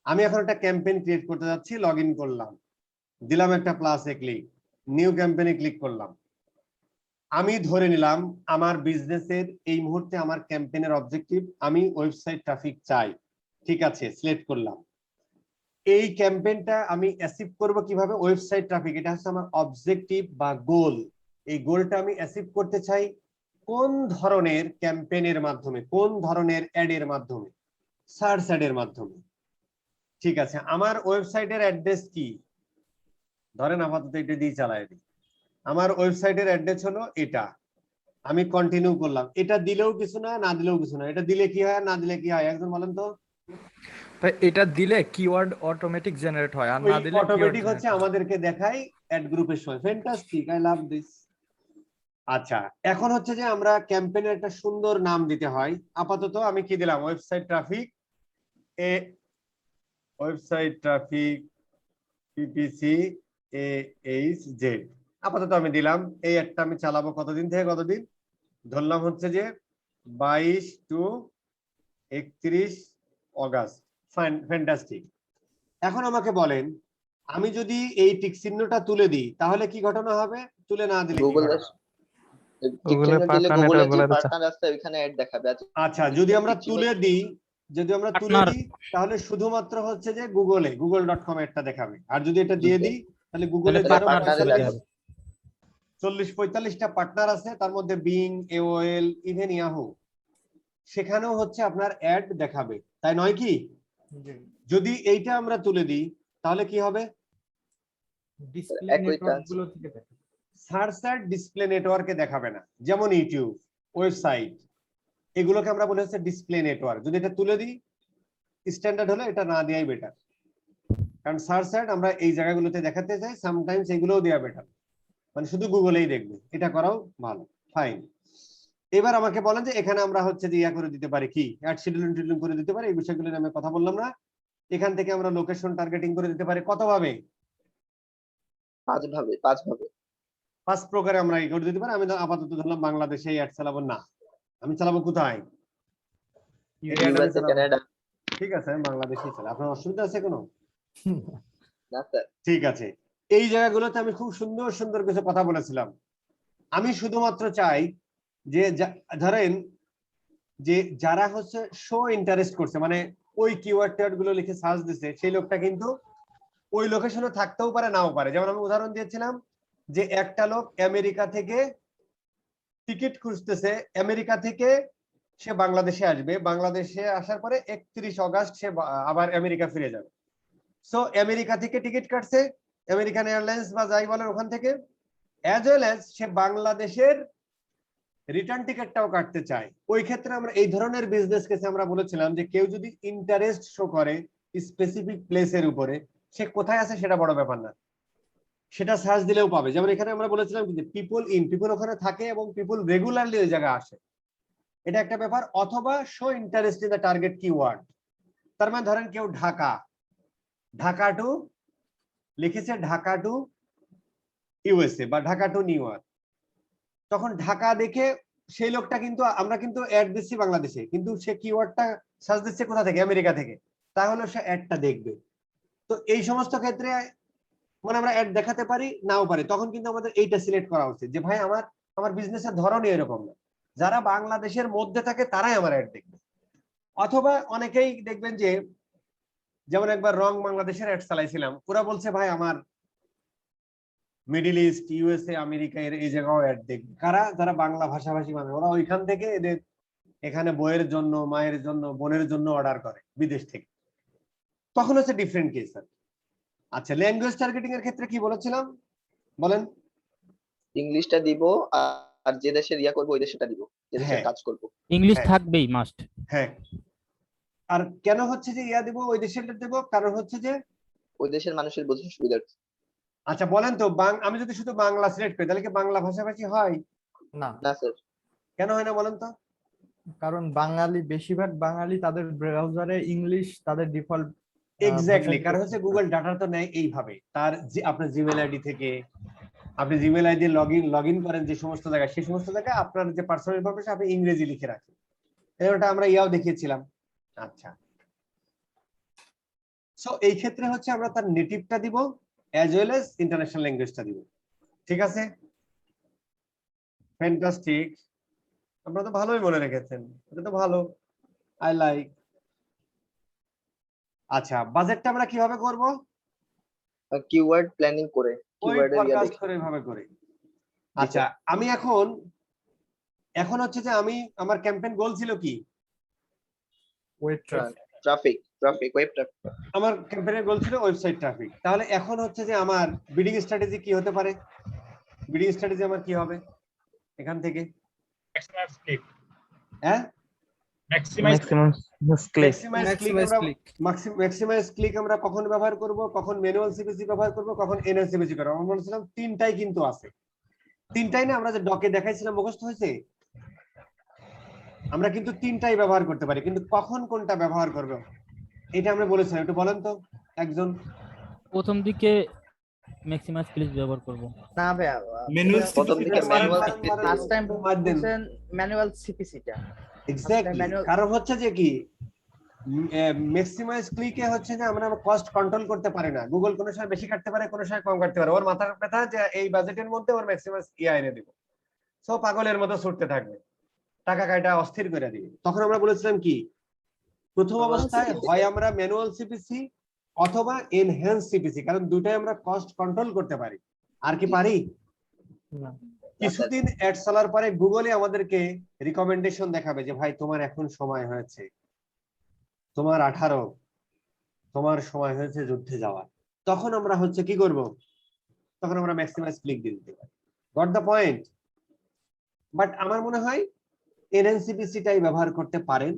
আমি এখন একটা ক্যাম্পেইন ক্রিয়েট করতে যাচ্ছি, লগ ইন করলাম, দিলাম একটা প্লাসে ক্লিক, নিউ ক্যাম্পেইনে ক্লিক করলাম। আমি ধরে নিলাম আমার বিজনেসের এই মুহূর্তে আমার ক্যাম্পেইনের অবজেক্টিভ, আমি ওয়েবসাইট ট্রাফিক চাই। ঠিক আছে, সিলেক্ট করলাম। এই ক্যাম্পেইনটা আমি অ্যাচিভ করব কিভাবে? ওয়েবসাইট ট্রাফিক, এটা হচ্ছে আমার অবজেক্টিভ বা গোল। এই গোলটা আমি অ্যাচিভ করতে চাই কোন ধরনের ক্যাম্পেইনের মাধ্যমে, কোন ধরনের অ্যাডের মাধ্যমে? সার্চ অ্যাডের মাধ্যমে। ঠিক আছে, আমার ওয়েবসাইটের অ্যাড্রেস কি? ধরেন আপাতত এটা দিয়ে চালাই দিই। আমার ওয়েবসাইটের অ্যাড্রেস হলো এটা, আমি কন্টিনিউ করলাম। এটা দিলেও কিছু না, না দিলেও কিছু না। এটা দিলে কি হয়, না দিলে কি হয়, একজন বলেন তো। তাই এটা দিলে কিওয়ার্ড অটোমেটিক জেনারেট হয়, আর ওই না দিলে কিওয়ার্ড অটোমেটিক হচ্ছে জেনারেট হয়। আমাদেরকে দেখায় অ্যাড গ্রুপের সময়। Fantastic, I love this. আচ্ছা, এখন হচ্ছে যে আমরা ক্যাম্পেইনের একটা সুন্দর নাম দিতে হয়। আপাতত আমি কি দিলাম? Website traffic A, website traffic PPC A H Z. আপাতত আমি দিলাম। এই একটা আমি চালাবো কতদিন থেকে কতদিন? ধরলাম হচ্ছে যে 22 টু 31 অগাস্ট। Fine, fantastic. এখন আমাকে বলেন, আমি যদি এই টিক চিহ্নটা তুলে দিই তাহলে কি ঘটনা হবে? তুলে না দিলে কি গুগল ঘটনা? গুগলের দিলে পার্টনার গুগলের নেটওয়ার্ক যে গুলো পার্টনার আছে ওইখানে অ্যাড দেখাবে। আচ্ছা, যদি আমরা তুলে দিই, যদি আমরা তুলে Partner। দিই তাহলে শুধুমাত্র হচ্ছে যে google.com একটা দেখাবে। আর যদি এটা দিয়ে দিই তাহলে গুগলে তাহলে যে আরো partner partner-এ 40-45টা পার্টনার আছে, তার মধ্যে বিং, এওএল, ইভেন ইয়াহু, সেখানেও হচ্ছে আপনার অ্যাড দেখাবে, তাই নয় কি? যদি এইটা আমরা তুলে দিই তাহলে কি হবে? ডিসপ্লে একই কাজ। নেটওয়ার্ক গুলো থেকে দেখে। সার্চ অ্যাড ডিসপ্লে নেটওয়ার্কে দেখাবে না, যেমন ইউটিউব, ওয়েবসাইট, এগুলোকে আমরা বলে হচ্ছে ডিসপ্লে নেটওয়ার্ক। যদি এটা তুলে দিই, স্ট্যান্ডার্ড হলো এটা না দেওয়াই বেটার, কারণ সার্চ অ্যাড আমরা এই জায়গাগুলোতে দেখাতে চাই, সামটাইমস এগুলোও দেওয়া বেটার, মানে শুধু গুগলেই দেখবে, এটা করাও ভালো। ফাইন। এবার আমাকে বলেন যে এখানে আমরা হচ্ছে যে ইয়া করে দিতে পারি কি, অ্যাড শিডিউলিং করে দিতে পারি, এই বিষয়গুলো নিয়ে আমি কথা বললাম না। এখান থেকে আমরা লোকেশন টার্গেটিং করে দিতে পারি কত ভাবে? 5 ভাবে। 5 প্রকারে আমরা এই করে দিতে পারি। আমি আপাতত ধরলাম বাংলাদেশে অ্যাড চালাবো না, আমি চালাবো কোথায়? এই ad আমি ইউএসএ, চালাবো। কানাডা। ঠিক আছে, আমি বাংলাদেশেই চালাই। আপনার অসুবিধা আছে কোনো? না স্যার, ঠিক আছে, এই জায়গাগুলোতে আমি খুব সুন্দর সুন্দর কিছু কথা বলেছিলাম। আমি শুধুমাত্র চাই যে ধরেন যে যারা হচ্ছে শো ইন্টারেস্ট করছে, মানে ওই কিওয়ার্ড টেওয়ার্ড গুলো লিখে সার্চ দিছে, সেই লোকটা কিন্তু ওই লোকেশনে থাকতেও পারে, নাও পারে। যেমন আমি উদাহরণ দিয়েছিলাম যে একটা লোক আমেরিকা থেকে টিকিট খুঁজতেছে, আমেরিকা থেকে সে বাংলাদেশে আসবে, বাংলাদেশে আসার পরে 31 অগাস্ট সে আবার আমেরিকা ফিরে যাবে। সো আমেরিকা থেকে টিকিট কাটছে, আমেরিকান এয়ারলাইন্স বা যাই বলেন ওখান থেকে, অ্যাজ ওয়েল অ্যাজ সে বাংলাদেশের রিটার্ন টিকিটটাও কাটতে চায়। ওই ক্ষেত্রে আমরা এই ধরনের বিজনেস কেসে আমরা বলেছিলাম যে কেউ যদি ইন্টারেস্ট শো করে স্পেসিফিক প্লেসের উপরে, সে কোথায় আছে সেটা বড় ব্যাপার না, সেটা সার্চ দিলেও পাবে। যেমন এখানে আমরা বলেছিলাম যে পিপল ওখানে থাকে এবং পিপল রেগুলারলি ওই জায়গায় আসে, এটা একটা ব্যাপার। অথবা show interest in the target keyword, তার মানে ধরেন কেউ ঢাকা টু লিখেছে, ঢাকা টু ইউএসএ বা ঢাকা টু নিউ ইয়র্ক, তখন ঢাকা দেখে সেই লোকটা কিন্তু আমরা কিন্তু অ্যাড দিচ্ছি বাংলাদেশে, কিন্তু সে কিওয়ার্ডটা সার্চ দিচ্ছে কোথা থেকে, আমেরিকা থেকে, তাহলে সে অ্যাডটা দেখবে। তো এই সমস্ত ক্ষেত্রে মানে আমরা অ্যাড দেখাতে পারি নাও পারি, তখন কিন্তু আমাদের এইটা সিলেক্ট করা উচিত যে ভাই আমার বিজনেসের ধরনই এরকম না, যারা বাংলাদেশের মধ্যে থাকে তারাই আমার অ্যাড দেখবে। অথবা অনেকেই দেখবেন যে, যেমন একবার রং বাংলাদেশের অ্যাড চালাইছিলাম, ওরা বলছে ভাই আমার মিডল ইস্ট, ইউএসএ, আমেরিকা এর এই জায়গাও অ্যাড দেখবে। কারা? যারা বাংলা ভাষাভাষী মানুষ, ওরা ওইখান থেকে এদের এখানে বইয়ের জন্য, মায়ের জন্য, বোনের জন্য অর্ডার করে বিদেশ থেকে, তখন হচ্ছে ডিফারেন্ট কেস। আচ্ছা, ল্যাঙ্গুয়েজ টার্গেটিং এর ক্ষেত্রে কি বলেছিলাম বলেন? ইংলিশটা দিব, আর যে দেশের ইয়া করবো ওই দেশটা দিব, যে দেশের হ্যাঁ। কাজ করবো। ইংলিশ হ্যাঁ। থাকবেই মাস্ট। হ্যাঁ, আর কেন হচ্ছে যে ইয়া দিব, ওই দেশেরটা দেব, কারণ হচ্ছে যে ওই দেশের মানুষের বোঝার সুবিধার্থে। আচ্ছা বলেন তো, আমি যদি শুধু বাংলা সিলেক্ট করি তাহলে কি বাংলা ভাষাভাষী হয়? না, না স্যার, কেন হয় না বলেন তো? কারণ বেশিরভাগ বাঙালি তাদের ব্রাউজারে ইংলিশ তাদের ডিফল্ট। এক্স্যাক্টলি, কারণ হচ্ছে গুগল ডাটা তো নেয় এইভাবে, তার আপনার জিমেল আইডি থেকে, আপনি জিমেল আইডি লগ ইন করেন যে সমস্ত জায়গায়, সেই সমস্ত জায়গায় আপনার যে পার্সোনাল ইনফরমেশন আপনি ইংরেজি লিখে রাখেন। এটা আমরা ইয়াও দেখিয়েছিলাম। আচ্ছা, সো এই ক্ষেত্রে হচ্ছে আমরা তার নেটিভটা দিব অ্যাজ ওয়েল এজ ইন্টারন্যাশনাল ল্যাঙ্গুয়েজটা দিব। ঠিক আছে, ফ্যান্টাস্টিক, আপনারা তো ভালোই মনে রেখেছেন, এটা তো ভালো, আই লাইক। আচ্ছা, বাজেটটা আমরা কিভাবে করব? কিওয়ার্ড প্ল্যানিং করে, ওই কিওয়ার্ডের ইয়া ফরকাস্ট দেখে। করে এভাবে করে। আচ্ছা, আমি এখন হচ্ছে যে আমার ক্যাম্পেইন গোল ছিল কি? Web traffic, web traffic. আমার ক্যাম্পেইনের গোল ছিল ওয়েবসাইট ট্রাফিক। তাহলে এখন হচ্ছে যে আমার বিডিং স্ট্র্যাটেজি কি হতে পারে? বিডিং স্ট্র্যাটেজি আমার কি হবে এখান থেকে? হ্যাঁ, ম্যাক্সিমাম ক্লিক। ম্যাক্সিমাইজ ক্লিক আমরা কখন ব্যবহার করব, কখন ম্যানুয়াল সিপিসি ব্যবহার করব, কখন এনএসিপিসি করব। আমরা বলেছিলাম তিনটাই কিন্তু আছে, তিনটাই না আমরা যে ডকে দেখাইছিলাম মুখস্থ হয়েছে, আমরা কিন্তু তিনটাই ব্যবহার করতে পারি, কিন্তু কখন কোনটা ব্যবহার করব এটা আমরা বলেছিলাম। একটু বলেন তো একজন। প্রথম দিকে ম্যাক্সিমাম ক্লিক ব্যবহার করব। না ভাইয়া, ম্যানুয়াল প্রথম দিকে ম্যানুয়াল লাস্ট টাইম বলছেন ম্যানুয়াল সিপিসিটা। এক্স্যাক্টলি, কারণ হচ্ছে যে কি ম্যাক্সিমাইজ ক্লিকে হচ্ছে যে আমরা কস্ট কন্ট্রোল করতে পারি না। গুগল কোনো সময় বেশি কাটতে পারে, কোনো সময় কম কাটতে পারে। ওর মাথা ব্যথা যে এই বাজেটের মধ্যে ওর ম্যাক্সিমাইজ ইয়া এনে দিব, সো পাগলের মতো ছুটতে থাকবে, টাকা কাটা অস্থির করে দিবে। তখন আমরা বলেছিলাম কি, প্রথম অবস্থায় হয় আমরা ম্যানুয়াল সিপিসি অথবা এনহ্যান্স সিপিসি, কারণ দুটাই আমরা কস্ট কন্ট্রোল করতে পারি। আর কি পারি? কিছুদিন অ্যাড চলার পরে গুগলই আমাদেরকে রিকমেন্ডেশন দেখাবে যে ভাই তোমার এখন সময় হয়েছে, তোমার 18, তোমার সময় হয়েছে যুদ্ধে যাওয়ার। তখন আমরা হচ্ছে কি করব? তখন আমরা ম্যাক্সিমাইজ ক্লিক দিয়ে দিতে পারি। Got the point? বাট আমার মনে হয় এনএনসিপিসিটাই ব্যবহার করতে পারেন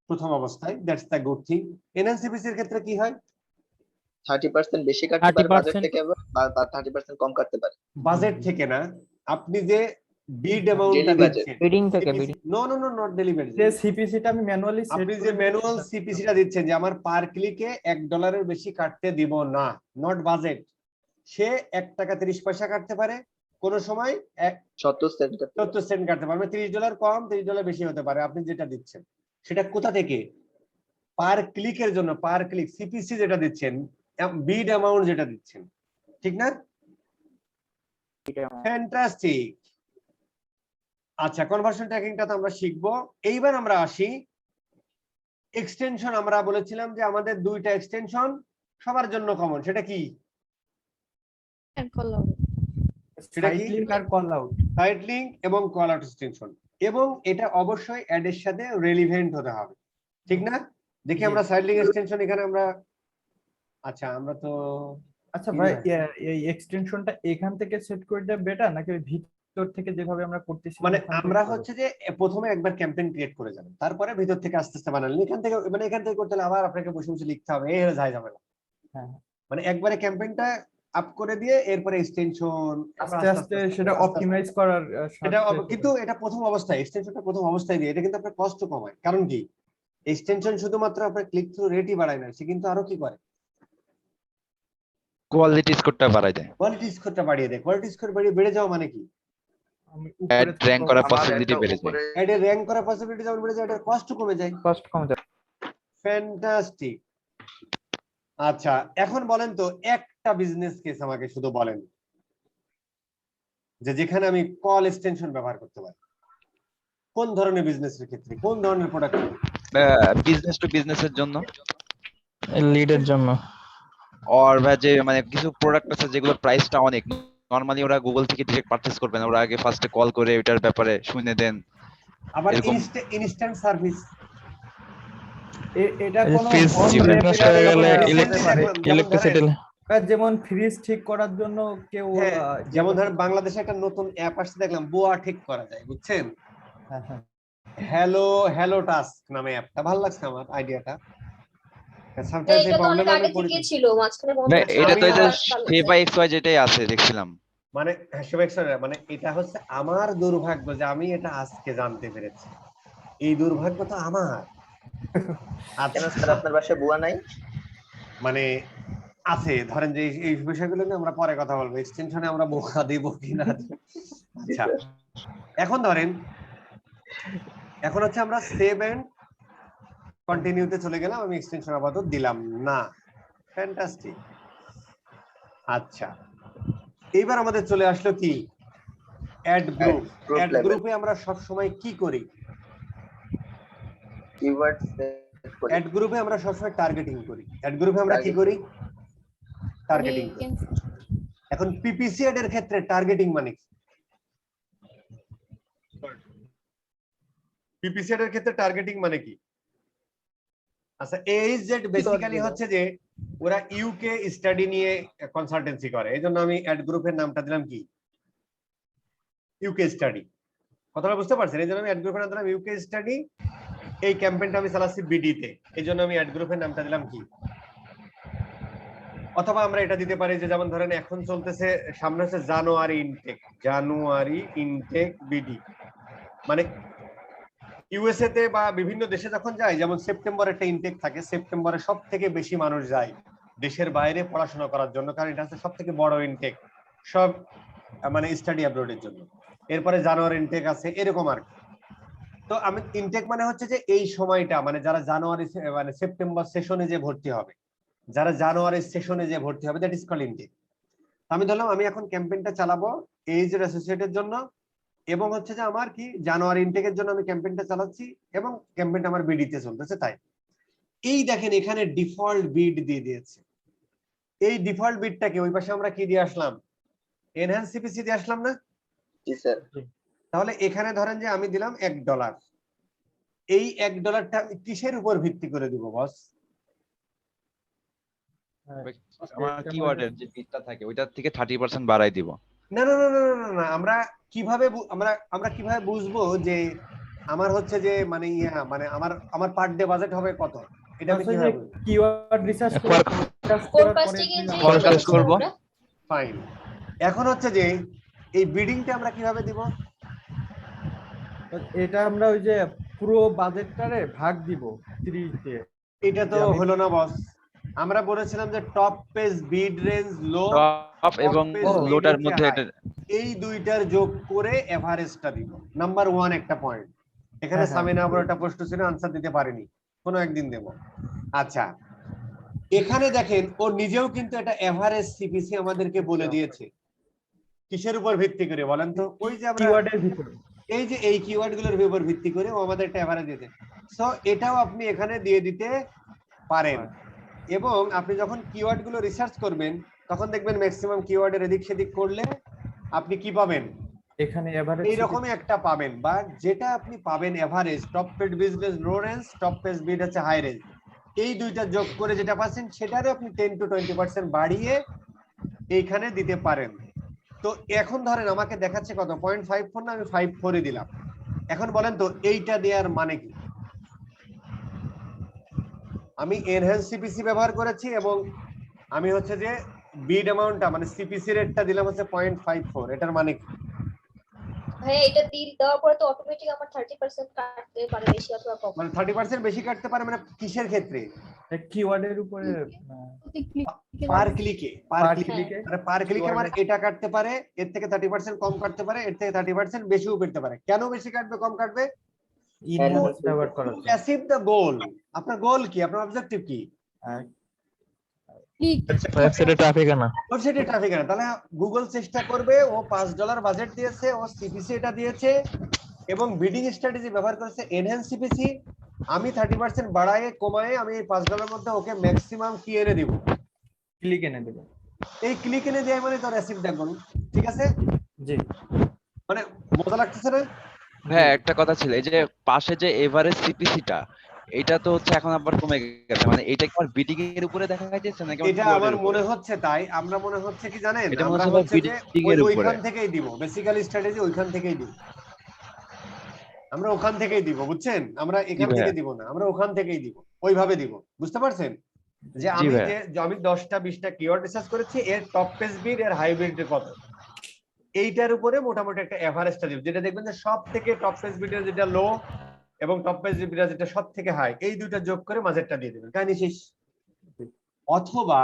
প্রথম অবস্থায়, দ্যাটস দ্য গুড থিং। এনএনসিপিসির ক্ষেত্রে কি হয়? 30% বেশি কাটতে পারে বাজেট 30% থেকে, বা 30% কম কাটতে পারে। বাজেট থেকে না, আপনি যে বিড অ্যামাউন্টটা Daily budget। দিচ্ছেন, বিডিং থেকে bidding. No no no, not delivery. যে সিপিসিটা আমি ম্যানুয়ালি আপনি যে ম্যানুয়াল সিপিসিটা দিচ্ছেন যে আমার পার ক্লিকে $1 বেশি কাটতে দিব না, নট বাজেট, সে 1 টাকা 30 পয়সা কাটতে পারে, কোন সময় 70 সেন্ট। 70 সেন্ট কাটতে পারবে। $30 কম, $30 বেশি হতে পারে। আপনি যেটা দিচ্ছেন সেটা কোথা থেকে? পার ক্লিকের জন্য, পার ক্লিক সিপিসি যেটা দিচ্ছেন, বিড অ্যামাউন্ট যেটা দিচ্ছেন, ঠিক না? ফ্যান্টাস্টিক। আচ্ছা, কনভার্সন ট্র্যাকিংটা তো আমরা শিখবো। এইবার আমরা আসি এক্সটেনশন। আমরা বলেছিলাম যে আমাদের দুইটা এক্সটেনশন সবার জন্য কমন, সেটা কি? সেটা কি? লিংক আর কল আউট। সাইট লিংক এবং কল আউট এক্সটেনশন, এবং এটা অবশ্যই অ্যাড এর সাথে রেলিভেন্ট হতে হবে, ঠিক না? দেখি আমরা সাইট লিংক এক্সটেনশন এখানে আমরা, আচ্ছা আমরা তো আচ্ছা কি ভাই, ভাই? এই এক্সটেনশনটা এখান থেকে সেট করে দেওয়া বেটার নাকি ওই ভিতর থেকে যেভাবে আমরা করতেছিলাম মানে ওখান থেকে আমরা করবো? হচ্ছে যে প্রথমে একবার ক্যাম্পেইন ক্রিয়েট করে যাবেন, তারপরে ভিতর থেকে আস্তে আস্তে বানালেন। এখান থেকে মানে এখান থেকে করতে হলে আবার আপনাকে বসে বসে লিখতে হবে, এই হলো ঝাই ঝামেলা। হ্যাঁ, মানে একবারে ক্যাম্পেইনটা আপ করে দিয়ে এরপরে এক্সটেনশন আস্তে আস্তে সেটা অপটিমাইজ করার এটা স্বার্থে কিন্তু এটা প্রথম অবস্থায়, এক্সটেনশনটা প্রথম অবস্থায় দিয়ে এটা কিন্তু আপনার কষ্ট কমায়। কারণ কি, এক্সটেনশন শুধুমাত্র আপনার ক্লিক থ্রু রেটই বাড়ায় না, সে কিন্তু আরো কি করে, কোয়ালিটি স্কোরটা বাড়ায় দেয়, কোয়ালিটি স্কোরটা বাড়িয়ে দেয়। কোয়ালিটি স্কোর বেড়ে যাওয়া মানে কি, আমি অ্যাড উপরে র্যাঙ্ক করার পসিবিলিটি বেড়ে যায়। অ্যাডের র্যাঙ্ক করার পসিবিলিটি যেমন বেড়ে যায়, এটার কষ্ট কমে যায়। কষ্ট কমে যায়। ফ্যান্টাস্টিক। আচ্ছা এখন বলেন তো একটা বিজনেস কেস আমাকে শুধু বলেন যে যেখানে আমি কল এক্সটেনশন ব্যবহার করতে পারি, কোন ধরনের বিজনেসের ক্ষেত্রে, কোন ধরনের প্রোডাক্ট? বিজনেস টু বিজনেসের জন্য, লিডের জন্য। আর ভাই যে মানে কিছু প্রোডাক্ট আছে যেগুলো প্রাইসটা অনেক, নরমালি ওরা গুগল থেকে ডিরেক্ট পারচেজ করবে না, ওরা আগে ফার্স্টে কল করে এটার ব্যাপারে শুনে দেন। আবার এরকম ইনস্ট্যান্ট সার্ভিস, এটা এই যে কোনো ফ্রিজ on বিজনেস repair হয়ে গেলে হতে ইলেকট্রিসিটি পারে। ইলেকট্রিসিটি যেমন ফ্রিজ ঠিক করার জন্য কেউ হ্যাঁ, যেমন ধরেন বাংলাদেশে একটা নতুন অ্যাপ আসছে দেখলাম, বোয়া ঠিক করা যায়, বুঝছেন? হ্যাঁ, হ্যাঁ। হ্যালো টাস্ক নামে অ্যাপটা ভালো লাগছে আমার আইডিয়াটা। সামটাইমস এই এটা তো অনেক প্রবলেম আমি আগে করি, থেকে ছিল, মাঝখানে বন্ধ না, হয়েছে, এটা তো আবার এই যে চালু সে হয়েছে। বা এক্স ওয়াই যেটাই আছে দেখছিলাম। মানে মানে এটা হচ্ছে আমার দুর্ভাগ্য যে আমি এটা আজকে জানতে পেরেছি, এই দুর্ভাগ্য তো আমার। কেন আচ্ছা স্যার আপনার বাসায় বুয়া নাই? মানে আছে, ধরেন যে এই বিষয়গুলো নিয়ে আমরা পরে কথা বলবো, এক্সটেনশনে আমরা বোকা দেব কিনা। আচ্ছা এখন ধরেন, এখন হচ্ছে আমরা সেভ এন্ড কন্টিনিউতে চলে গেলাম, আমি এক্সটেনশন আপাতত দিলাম না। ফ্যান্টাস্টিক। আচ্ছা এইবার আমাদের চলে আসলো কি, অ্যাড গ্রুপ। অ্যাড গ্রুপে আমরা সব সময় কি করি, কিওয়ার্ড সেট করি। অ্যাড গ্রুপে আমরা সবসময় টার্গেটিং করি। অ্যাড গ্রুপে আমরা কি করি, টার্গেটিং করি। এখন পিপিসি অ্যাড এর ক্ষেত্রে টার্গেটিং মানে কি, পিপিসি অ্যাড এর ক্ষেত্রে টার্গেটিং মানে কি? আচ্ছা এইজেড বেসিক্যালি হচ্ছে যে ওরা ইউকে স্টাডি নিয়ে কনসালটেন্সি করে, এইজন্য আমি অ্যাড গ্রুপের নামটা দিলাম কি, ইউকে স্টাডি। কথাটা বুঝতে পারছেন? এইজন্য আমি অ্যাড গ্রুপের নাম দিলাম ইউকে স্টাডি। এই ক্যাম্পেইনটা আমি চালাচ্ছি বিডি তে, এইজন্য আমি অ্যাড গ্রুপের নামটা দিলাম কি। অথবা আমরা এটা দিতে পারি যে যেমন ধরেন এখন চলতেছে, সামনে হচ্ছে জানুয়ারি ইনটেক বিডি, মানে ইউএসএ তে বা বিভিন্ন দেশে যখন যায়, যেমন সেপ্টেম্বরে একটা ইনটেক থাকে, সেপ্টেম্বরে সব থেকে বেশি মানুষ যায় দেশের বাইরে পড়াশোনা করার জন্য, কারণ এটা হচ্ছে সব থেকে বড় ইনটেক সব মানে স্টাডি অ্যাব্রোডের জন্য। এরপরে জানুয়ারি ইনটেক আছে, এরকম আর কি। তো আমি ইনটেক মানে হচ্ছে যে এই সময়টা, মানে যারা জানুয়ারি মানে সেপ্টেম্বর সেশনে যে ভর্তি হবে, যারা জানুয়ারি সেশনে যে ভর্তি হবে, দ্যাট ইজ কল্ড ইনটেক। আমি ধরলাম আমি এখন ক্যাম্পেইনটা চালাবো এইজের অ্যাসোসিয়েটের জন্য, এবং হচ্ছে যে আমার কি জানুয়ারি ইনটেকের জন্য আমি ক্যাম্পেইনটা চালাচ্ছি, এবং ক্যাম্পেইনটা আমার বিডিতে চলতেছে। তাই এই দেখেন এখানে ডিফল্ট বিড দিয়ে দিয়েছে। এই ডিফল্ট বিডটাকে ওই পাশে আমরা কি দিয়ে আসলাম, এনহ্যান্স সিপিসি দিয়ে আসলাম না? জি স্যার। তাহলে এখানে ধরেন যে আমি দিলাম $1, এই $1টা আমি কিসের উপর ভিত্তি করে দিব বস? আমার কিওয়ার্ডের যে বিটটা থাকে ওইটার থেকে 30% বাড়াই দিব। না না না না না না, আমরা কিভাবে আমরা কিভাবে বুঝবো যে আমার হচ্ছে যে মানে মানে আমার পার ডে বাজেট হবে কত, এটা আমি কিভাবে বুঝবো? কিওয়ার্ড রিসার্চ ফোরকাস্টিং এর যে Forecast করব। ফাইন। এখন হচ্ছে যে এই বিডিংটা আমরা কিভাবে দিব? এটা আমরা ওই যে পুরো বাজেটটারে ভাগ দিব 30 দিয়ে। এটা তো হলো না বস, আমরা বলেছিলাম যে টপ পেজ বিড রেঞ্জ লো, টপ এবং লোটার মধ্যে এটা এই দুইটার যোগ করে এভারেজটা দিব। নাম্বার 1 একটা পয়েন্ট। এখানে সামিনা আবার একটা প্রশ্ন ছিল, আনসার দিতে পারেনি, কোনো একদিন দেব। আচ্ছা এখানে দেখেন ও নিজেও কিন্তু এটা এভারেজ সিপিসি আমাদেরকে বলে দিয়েছে। কিসের উপর ভিত্তি করে বলেন তো? ওই যে আমরা কিওয়ার্ডের ভিতরে এই যে এই কিওয়ার্ড গুলোর উপর ভিত্তি করে ও আমাদের একটা এভারেজ দিতে। সো এটাও আপনি এখানে দিয়ে দিতে পারেন। এবং আপনি যখন কিওয়ার্ড গুলো রিসার্চ করবেন তখন দেখবেন ম্যাক্সিমাম কিওয়ার্ডের এদিক সেদিক করলে আপনি কি পাবেন, এখানে এভারেজ এইরকমই একটা পাবেন, বা যেটা আপনি পাবেন average, top paid business low range, top page bid হচ্ছে হাই রেঞ্জ, এই দুইটা যোগ করে যেটা পাচ্ছেন সেটারে আপনি 10 to 20% বাড়িয়ে এইখানে দিতে পারেন। তো এখন ধরেন আমাকে দেখাচ্ছে কত 0.54 না, আমি 54 দিলাম। এখন বলেন তো এইটা দেওয়ার মানে কি? আমি এনহ্যান্স সিপিসি ব্যবহার করেছি এবং আমি হচ্ছে যে বিড অ্যামাউন্টটা মানে সিপিসি রেটটা দিলাম হচ্ছে 0.54, এটার মানে কি? ভাইয়া এটা দেওয়ার পরে তো অটোমেটিক আমার 30% কাটতে পারে বেশি অথবা কম। মানে 30% বেশি কাটতে পারে মানে কিসের ক্ষেত্রে? কিওয়ার্ডের উপরে পার ক্লিকে, পার ক্লিকে মানে পার ক্লিকে আমার এটা কাটতে পারে, এর থেকে 30% কম কাটতে পারে, এর থেকে 30% বেশিও পেতে পারে। কেন বেশি কাটবে কম কাটবে? ইনহ্যান্স ব্যবহার করার জন্য। অ্যাচিভ দ্য গোল। আপনার গোল কি, আপনার অবজেক্টিভ কি? ওয়েবসাইটে ট্রাফিক আনা। ওয়েবসাইটে ট্রাফিক আনা। তাহলে গুগল চেষ্টা করবে, ও $5 বাজেট দিয়েছে, ও সিপিসি এটা দিয়েছে এবং বিডিং স্ট্র্যাটেজি ব্যবহার করেছে এনহ্যান্স সিপিসি। আমি 30% বাড়ায় কমায় আমি এই $5 মধ্যে ওকে ম্যাক্সিমাম কি এনে দিব? ক্লিক এনে দেব। এই ক্লিক এনে দেয় মানে তার অ্যাচিভ দ্য গোল। ঠিক আছে? জি। মানে মজা লাগতেছে না? হ্যাঁ, একটা কথা ছিল, এই যে পাশে যে এভারেজ সিপিসিটা, এটা তো হচ্ছে এখন আবার কমে গেছে, মানে এটা কি আমার বিডিং এর উপরে দেখা যাচ্ছে নাকি এটা আমার মনে হচ্ছে তাই। আমরা মনে হচ্ছে কি জানেন, এটা মনে আমরা হচ্ছে হচ্ছে যে বিডিং এর উপরে। ওইখান থেকেই দিব, বেসিক্যালি স্ট্র্যাটেজি ওইখান থেকেই দিব। আমরা ওখান থেকেই দিব, বুঝছেন? আমরা এখান থেকে দিব না, আমরা ওখান থেকেই দিব, ওইভাবে দিব। বুঝতে পারছেন? যে জি আমি ভাইয়া। যে আমি 10টা 20টা কিওয়ার্ড রিসার্চ করেছি, এর টপ পেজ বিড এর হাই বিড কত, এইটার উপরে মোটামুটি একটা এভারেজটা দিব, যেটা দেখবেন যে সব থেকে টপ পেজ বিডের যেটা লো এবং টপ পেজ বিডের যেটা সব থেকে হাই, এই দুইটা যোগ করে মাঝেরটা দিয়ে দিবেন, কাহিনী শেষ। অথবা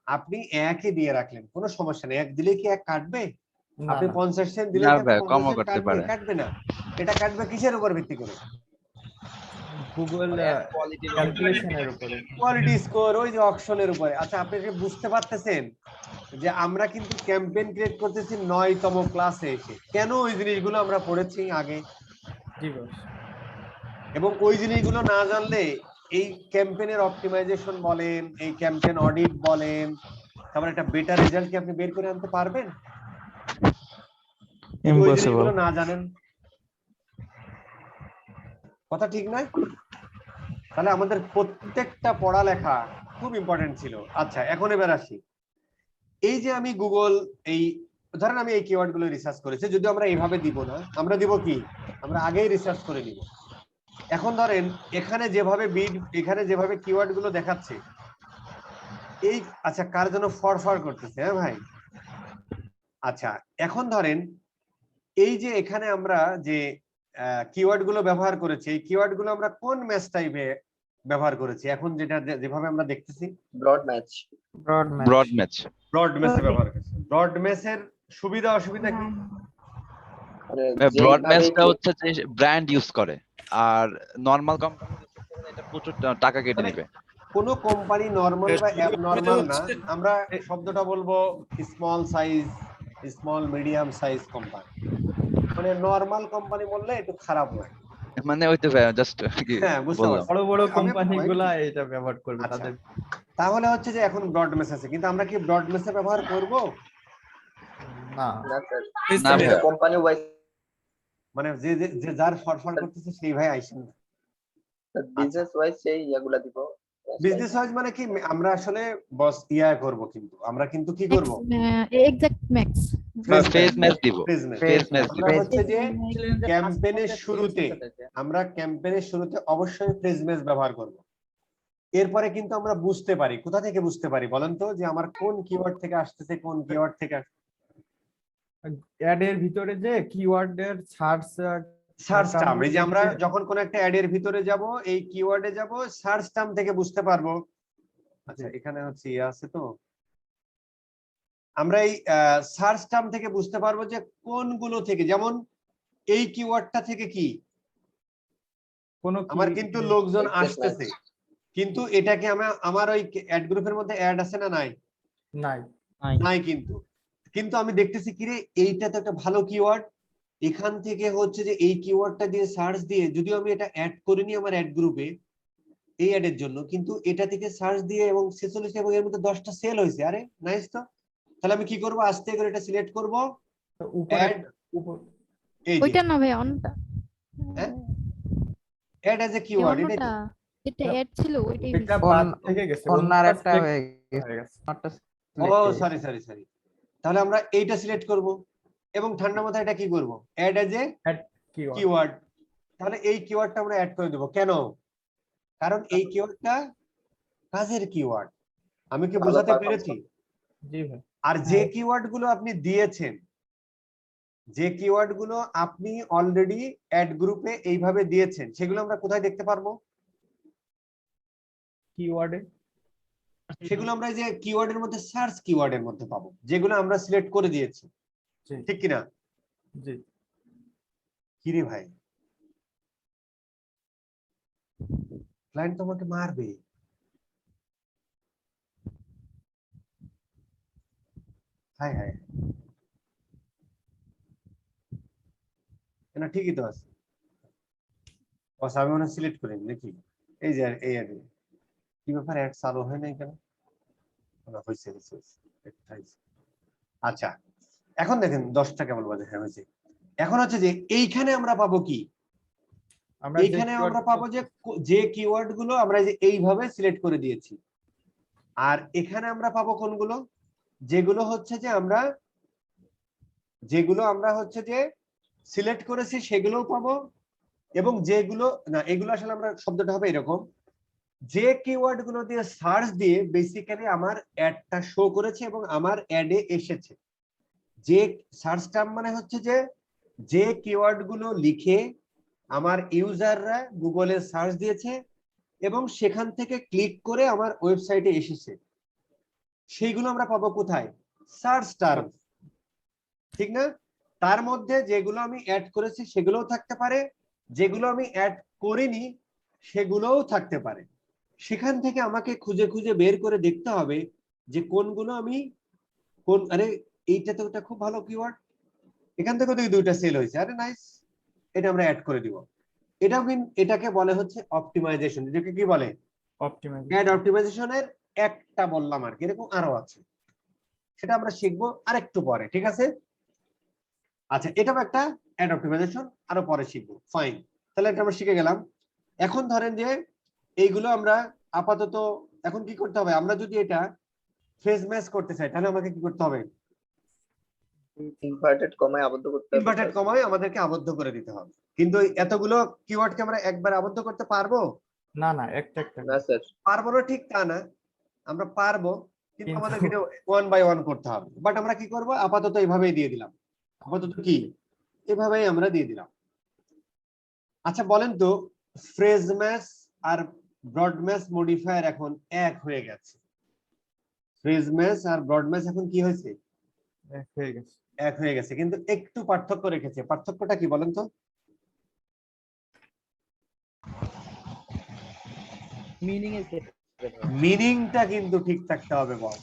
আপনি একই দিয়ে রাখলেন, কোনো সমস্যা নেই। এক দিলে কি এক কাটবে? আপনি 50 সেন্ট দিলে না কি ভাই, 50 কমও সেন্ট কাটতে পারে। কাটবে না। এটা কাটবে কিসের উপর ভিত্তি করে? গুগল ক্যালকুলেশনের উপরে। কোয়ালিটি স্কোর, ওই যে অকশনের উপরে। আচ্ছা, আপনি কি বুঝতে পারতেছেন যে আমরা কিন্তু ক্যাম্পেইন ক্রিয়েট করতেছি 9তম ক্লাসে এসে? কেন? ওই জিনিসগুলো আমরা পড়েছি আগে, জি বস। এবং ওই জিনিসগুলো না জানলে এই ক্যাম্পেইনের অপটিমাইজেশন বলেন, এই ক্যাম্পেইন অডিট বলেন, তারপর একটা বেটার রেজাল্ট কি আপনি বের করে আনতে পারবেন? ওই ইম্পসিবল। জিনিসগুলো না জানেন, কথা ঠিক নয়? তাহলে আমাদের প্রত্যেকটা পড়ালেখা খুব ইম্পর্টেন্ট ছিল। আচ্ছা, এখন এবার আসি, এই যে আমি গুগল এই ধরেন আমি এই কিওয়ার্ড গুলো রিসার্চ করেছি, যদি আমরা এইভাবে দিব না, আমরা দিব কি, আমরা আগেই রিসার্চ করে নিব। এখন ধরেন এখানে যেভাবে বিড, এখানে যেভাবে কিওয়ার্ড গুলো দেখাচ্ছে, এই আচ্ছা কার জন্য ফরফর করতেছে? হ্যাঁ ভাই। আচ্ছা, এখন ধরেন এই যে এখানে আমরা যে কিওয়ার্ড গুলো ব্যবহার করেছি, এই কিওয়ার্ড গুলো আমরা কোন ম্যাচ টাইপে ব্যবহার করেছি? এখন যেটা যেভাবে আমরা দেখতেছি broad match. Broad match. Broad ম্যাচে ব্যবহার করেছি। ব্রড ম্যাচের সুবিধা অসুবিধা কি? ব্রড ম্যাচটা হচ্ছে যে ব্র্যান্ড ইউজ করে, আর নরমাল কোম্পানি এটা প্রচুর টাকা কেটে নেবে। কোন কোম্পানি নরমাল বা অ্যাবনরমাল না, আমরা শব্দটা বলবো small size, small medium size company. মানে নরমাল কোম্পানি বললে একটু খারাপ লাগে। মানে ওই তো জাস্ট কি হ্যাঁ, বুঝতে বললাম। পারছি। বড় বড় আমি কোম্পানিগুলো এটা ব্যবহার করবে আচ্ছা, তাদের। তাহলে হচ্ছে যে এখন ব্রড মেস আছে, কিন্তু আমরা কি ব্রড মেসে ব্যবহার করব? না না স্যার, না ভাইয়া। কোম্পানি ওয়াইজ মানে যে যে যার ফরফর করতেছে সেই ভাই আইসেন না। বিজনেস ওয়াইজ সেই ইয়াগুলা দিব। বিজনেস ওয়াইজ মানে কি, আমরা আসলে বস ইয়া করব, কিন্তু আমরা কিন্তু কি করব? এক্সাক্ট ম্যাক্স ফেজ ম্যাচ দিব। ফেজ ম্যাচ দিব। আমরা হচ্ছে যে ক্যাম্পেইনের শুরুতে, আমরা ক্যাম্পেইনের শুরুতে অবশ্যই ফেজ ম্যাচ ব্যবহার করব। এরপরে কিন্তু আমরা বুঝতে পারি, কোথা থেকে বুঝতে পারি বলেন তো, যে আমার কোন কিওয়ার্ড থেকে আসতেছে, কোন কিওয়ার্ড থেকে অ্যাড এর ভিতরে যে কিওয়ার্ডের সার্চ টার্ম, এই যে আমরা যখন কোন একটা অ্যাড এর ভিতরে যাব, এই কিওয়ার্ডে যাব, সার্চ টার্ম থেকে বুঝতে পারবো। আচ্ছা, এখানে হচ্ছে ইয়া আছে, তো আমরা এই সার্চ টার্ম থেকে বুঝতে পারবো যে কোনগুলো থেকে, যেমন এই কিওয়ার্ডটা থেকে কি আমার কিন্তু লোকজন আসতেছে, কিন্তু এটাকে আমার ওই অ্যাড গ্রুপের মধ্যে অ্যাড আছে না নাই? নাই নাই। কিন্তু আমি দেখতেছি কি রে, এইটা তো একটা ভালো কিওয়ার্ড, এখান থেকে হচ্ছে যে এই কিওয়ার্ডটা দিয়ে সার্চ দিয়ে, যদিও আমি এটা অ্যাড করিনি আমার অ্যাড গ্রুপে এই অ্যাডের জন্য, কিন্তু এটা থেকে সার্চ দিয়ে এবং 46 এবং এর মধ্যে 10টা সেল হয়েছে। আরে নাইস তো। তাহলে আমি কি করব, আস্তে করে এটা সিলেক্ট করব, অ্যাড, এই ওইটা না ভাই, অনটা অ্যাড অ্যাজ এ কিওয়ার্ড, অনটা এটা অ্যাড ছিল ওইটাই এটা বাদ থেকে গেছে, অন্য আরেকটা হয়ে গেছে। ও সরি সরি সরি, তাহলে আমরা এইটা সিলেক্ট করব এবং ঠান্ডা মাথায় এটা কি করব, অ্যাড এজ এ কিওয়ার্ড। তাহলে এই কিওয়ার্ডটা আমরা অ্যাড করে দেব। কেন? কারণ এই কিওয়ার্ডটা কাজের কিওয়ার্ড। আমি কি বোঝাতে পেরেছি? জি ভাই। আর যে কিওয়ার্ড গুলো আপনি দিয়েছেন, যে কিওয়ার্ড গুলো আপনি অলরেডি অ্যাড গ্রুপে এইভাবে দিয়েছেন, সেগুলো আমরা কোথায় দেখতে পারবো? কিওয়ার্ডে। সেগুলো আমরা এই যে কিওয়ার্ডের মধ্যে সার্চ কিওয়ার্ডের মধ্যে পাবো, যেগুলো আমরা সিলেক্ট করে দিয়েছি, ঠিক কিনা? জি। কি রে ভাই, ক্লায়েন্ট তোমাকে মারবে। হাই হাই, না ঠিকই তো আছে। বস আমি মনে সিলেক্ট করি নাকি? এই যে এই আর কি ব্যাপার, অ্যাড চালু হয় নাই কেন? হয়েছে হয়েছে। আচ্ছা এখন দেখেন 10টা কেবল বাজে। হ্যাঁ হয়েছে। এখন হচ্ছে যে এইখানে আমরা পাবো কি, এইখানে আমরা পাবো যে যে কিওয়ার্ড গুলো আমরা যে এইভাবে সিলেক্ট করে দিয়েছি, আর এখানে আমরা পাবো কোনগুলো, যেগুলো হচ্ছে যে আমরা হচ্ছে যে সিলেক্ট করেছি সেগুলোও পাবো, এবং যেগুলো না, এগুলো আসলে আমরা শব্দটা হবে এরকম, যে কিওয়ার্ড গুলো দিয়ে সার্চ দিয়ে বেসিক্যালি আমার অ্যাডটা শো করেছে এবং আমার অ্যাডে এসেছে। যে সার্চ টার্ম মানে হচ্ছে যে কিওয়ার্ড গুলো লিখে আমার ইউজাররা গুগলে সার্চ দিয়েছে এবং সেখান থেকে ক্লিক করে আমার ওয়েবসাইটে এসেছে, সেইগুলো আমরা পাবো কোথায়? সার্চ টার্ম, ঠিক না? তার মধ্যে যেগুলো আমি অ্যাড করেছি সেগুলোও থাকতে পারে, যেগুলো আমি অ্যাড করিনি সেগুলোও থাকতে পারে। সেখান থেকে আমাকে খুঁজে খুঁজে বের করে দেখতে হবে যে কোনগুলো আমি আরে এইটা তো ওটা খুব ভালো কিওয়ার্ড, এখান থেকে দেখি 2টা সেল হয়েছে, আরে নাইস, এটা আমরা অ্যাড করে দিব। এটাকে বলে হচ্ছে অপটিমাইজেশন। এটাকে কি বলে? অ্যাড অপটিমাইজেশনের একটা বললাম আর কি, এরকম আরো আছে, সেটা আমরা শিখবো আরেকটু পরে, ঠিক আছে? আচ্ছা এটাও একটা অ্যাড অপটিমাইজেশন, আরো পরে শিখবো, ফাইন। তাহলে এটা আমরা শিখে গেলাম। এখন ধরেন যে এইগুলো আমরা আপাতত এখন কি করতে হবে, আমরা যদি এটা ফেজ ম্যাচ করতে চাই তাহলে আমাকে কি করতে হবে? ইনভার্টেড কমায় আবদ্ধ করতে হবে। ইনভার্টেড কমায় আমাদেরকে আবদ্ধ করে দিতে হবে, কিন্তু এতগুলো কিওয়ার্ডকে আমরা একবার আবদ্ধ করতে পারবো না না, একটা একটা না স্যার, পারবো না, ঠিক তা না, আমরা পারবো, কিন্তু আমাদেরকে এটা 1 বাই 1 করতে হবে। বাট আমরা কি করব, আপাতত এইভাবেই দিয়ে দিলাম, আপাতত কি এভাবেই আমরা দিয়ে দিলাম। আচ্ছা বলেন তো, ফ্রেজ ম্যাচ আর ব্রড ম্যাচ মডিফায়ার এখন এক হয়ে গেছে। ফ্রেজ ম্যাচ আর ব্রড ম্যাচ এখন কি হয়েছে? এক হয়ে গেছে, কিন্তু একটু পার্থক্য রেখেছে। পার্থক্যটা কি বলেন তো? মিনিং এর ক্ষেত্রে মিনিংটা কিন্তু ঠিক থাকতে হবে বস।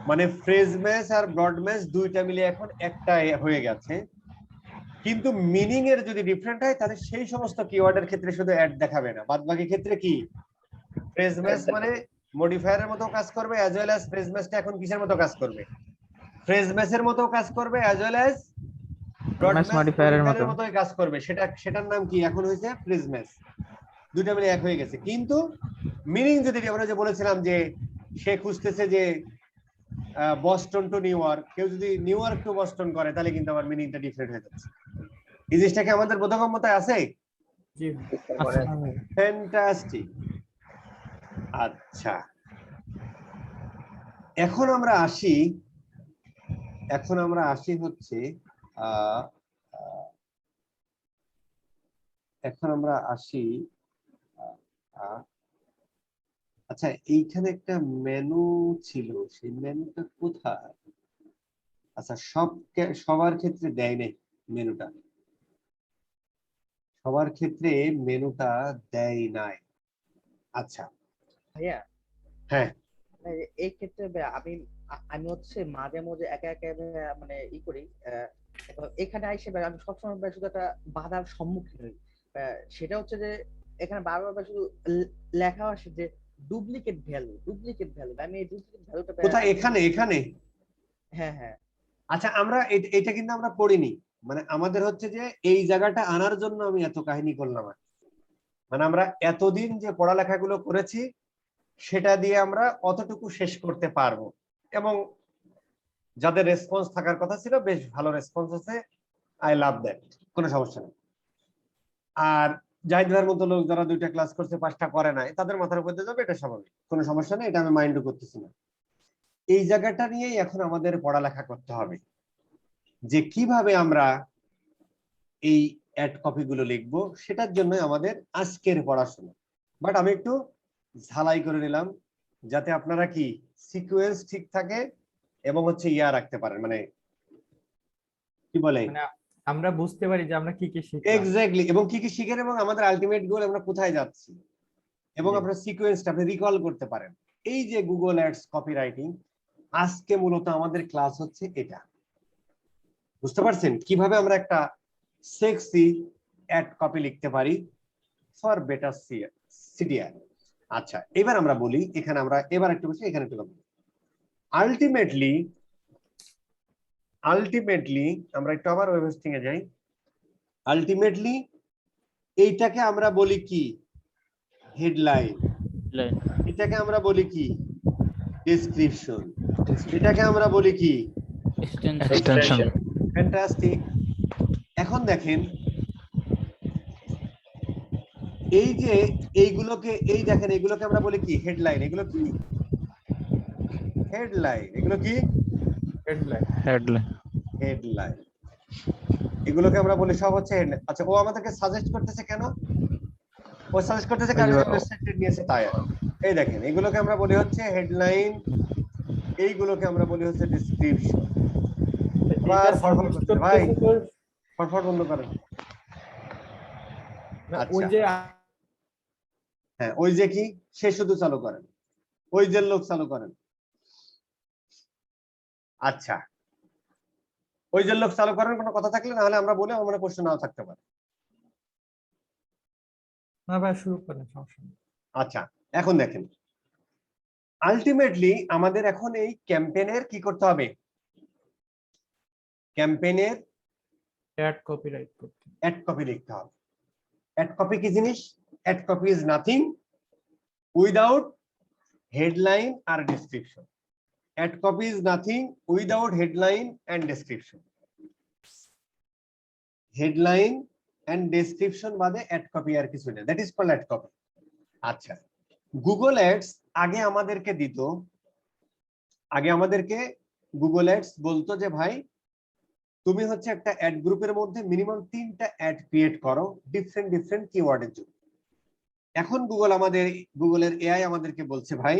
মানে ফ্রেজ ম্যাচ আর ব্রড ম্যাচ দুইটা মিলে এখন একটা হয়ে গেছে, কিন্তু মিনিং এর যদি ডিফারেন্ট হয় তাহলে সেই সমস্ত কিওয়ার্ডের ক্ষেত্রে শুধু অ্যাড দেখাবে না, বাদ বাকি ক্ষেত্রে কি ফ্রেজ ম্যাচ মানে মডিফায়ারের মতো কাজ করবে, অ্যাজ ওয়েল অ্যাজ ফ্রেজ ম্যাচটা এখন কিসের মতো কাজ করবে? ফ্রেজ ম্যাচের মতো কাজ করবে, as well as broad match মডিফায়ারের মতোই কাজ করবে। সেটার নাম কি এখন হয়েছে? Phrase match. দুইটা মিলে এক হয়ে গেছে। কিন্তু মিনিং যদি আমরা যে বলেছিলাম যে সে খুঁজতেছে যে বস্টন টু নিউ ইয়র্ক, কেউ যদি নিউ ইয়র্ক টু বস্টন করে তাহলে কিন্তু আমার মিনিংটা ডিফারেন্ট হয়ে যাচ্ছে। এই জিনিসটা কি আমাদের বোধগম্যতায় আছে? জি ফ্যান্টাস্টিক। আচ্ছা এখন আমরা আসি হচ্ছে আচ্ছা এইখানে একটা মেনু ছিল, সেই মেনুটা কোথায়? আচ্ছা সবার ক্ষেত্রে দেয় নাই মেনুটা, সবার ক্ষেত্রে মেনুটা দেয় নাই। আচ্ছা ভাইয়া, হ্যাঁ এই ক্ষেত্রে ভাইয়া আমি হচ্ছে মাঝে মাঝে একা একা মানে করি, এখানে আইসে ভাই আমি সবসময় ভাই শুধু একটা বাধার সম্মুখীন হই। সেটা হচ্ছে যে এখানে বারবার ভাই শুধু লেখা আসে যে ডুপ্লিকেট ভ্যালু। আমি এই ডুপ্লিকেট ভ্যালুটা কোথায়? এখানে হ্যাঁ হ্যাঁ। আচ্ছা আমরা এটা কিন্তু আমরা পড়িনি, মানে আমাদের হচ্ছে যে এই জায়গাটা আনার জন্য আমি এত কাহিনী করলাম। মানে আমরা এতদিন যে পড়ালেখাগুলো করেছি সেটা দিয়ে আমরা অতটুকু শেষ করতে পারবো, এবং যাদের রেসপন্স থাকার কথা ছিল বেশ ভালো রেসপন্স আছে, আই লাভ দ্যাট, কোনো সমস্যা নেই। আর জাহিদ ভাইয়ের মতো লোক যারা 2টা ক্লাস করছে 5টা করে নাই, তাদের মাথার উপর দিয়ে যাবে, এটা স্বাভাবিক, কোনো সমস্যা নেই, এটা আমি মাইন্ডও করতেছি না। এই জায়গাটা নিয়েই এখন আমাদের পড়ালেখা করতে হবে যে কিভাবে আমরা এই অ্যাড কপি গুলো লিখবো, সেটার জন্য আমাদের আজকের পড়াশোনা। বাট আমি একটু ঝালাই করে নিলাম যাতে আপনারা কি সিকোয়েন্স ঠিক থাকে এবং হচ্ছে রাখতে পারেন, মানে কি বলে মানে আমরা বুঝতে পারি যে আমরা কি কি শিখলাম। এক্স্যাক্টলি, এবং কি কি শিখেন এবং আমাদের আলটিমেট গোল আমরা কোথায় যাচ্ছি, এবং আপনার সিকোয়েন্সটা আপনি রিকল করতে পারেন। এই যে গুগল অ্যাডস কপিরাইটিং, আজকে মূলত আমাদের ক্লাস হচ্ছে এটা। বুঝতে পারছেন কিভাবে আমরা একটা সেক্সি অ্যাড কপি লিখতে পারি ফর বেটার সিটিআর। আচ্ছা, এবার আমরা বলি, এখানে আমরা এবার একটু বসে এখানে একটু বলি। আলটিমেটলি আমরা একটু আবার ওয়েব হোস্টিং এ যাই। আলটিমেটলি এইটাকে আমরা বলি কি হেডলাইন, এটাকে আমরা বলি কি ডেসক্রিপশন, এটাকে আমরা বলি কি এক্সটেনশন। ফ্যান্টাস্টিক। এখন দেখেন এই যে এইগুলোকে, এই দেখেন এগুলোকে আমরা বলি কি হেডলাইন, এগুলো কি হেডলাইন, এগুলো কি হেডলাইন, এগুলোকে আমরা বলি সব হচ্ছে হেডলাইন। আচ্ছা, ও আমাদেরকে সাজেস্ট করতেছে কেন? ও সাজেস্ট করতেছে কারণ রেস্ট্রিক্টেড নিয়েছে তাই। এই দেখেন এগুলোকে আমরা বলি হচ্ছে হেডলাইন, এইগুলোকে আমরা বলি হচ্ছে ডেসক্রিপশন। আবার ফরফর করতে ভাই, ফরফর বন্ধ করেন। ওই যে হ্যাঁ, ওই যে কি সে শুধু চালু করেন, ওই যে লোক চালু করেন। আচ্ছা, ওই যে লোক চালু করেন, কোনো কথা থাকলে, না হলে আমরা বলে আমার মনে প্রশ্ন নাও থাকতে পারে। না ভাই শুরু করেন, সমস্যা নেই। আচ্ছা, এখন দেখেন আলটিমেটলি আমাদের এখন এই ক্যাম্পেইনের কি করতে হবে, ক্যাম্পেইনের অ্যাড কপিরাইট করতে, অ্যাড কপি লিখতে হবে। অ্যাড কপি কি জিনিস? Ad copy is nothing without headline আর description. Ad copy is nothing without headline and description. Headline and description বাদে অ্যাড কপি আর কিছু নেই, that is called ad copy. আচ্ছা, গুগল অ্যাডস আগে আমাদেরকে দিত, আগে আমাদেরকে গুগল অ্যাডস বলতো যে ভাই তুমি হচ্ছে একটা অ্যাড গ্রুপের মধ্যে মিনিমাম 3টা অ্যাড ক্রিয়েট করো ডিফারেন্ট কিওয়ার্ডের জন্য। এখন গুগলের এআই আমাদেরকে বলছে ভাই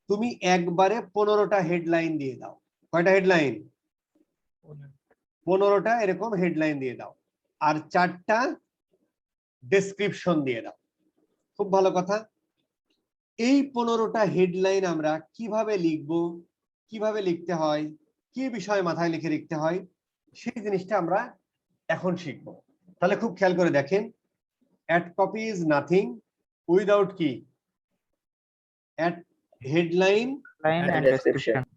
তুমি একবারে 15টা হেডলাইন দিয়ে দাও। কয়টা হেডলাইন? 15টা এরকম হেডলাইন দিয়ে দাও, আর 4টা ডেসক্রিপশন দিয়ে দাও। খুব ভালো কথা। এই 15টা হেডলাইন আমরা কিভাবে লিখবো, কিভাবে লিখতে হয়, কি বিষয় মাথায় লিখে লিখতে হয়, সেই জিনিসটা আমরা এখন শিখবো। তাহলে খুব খেয়াল করে দেখেন, ad copy is nothing without কি ad headline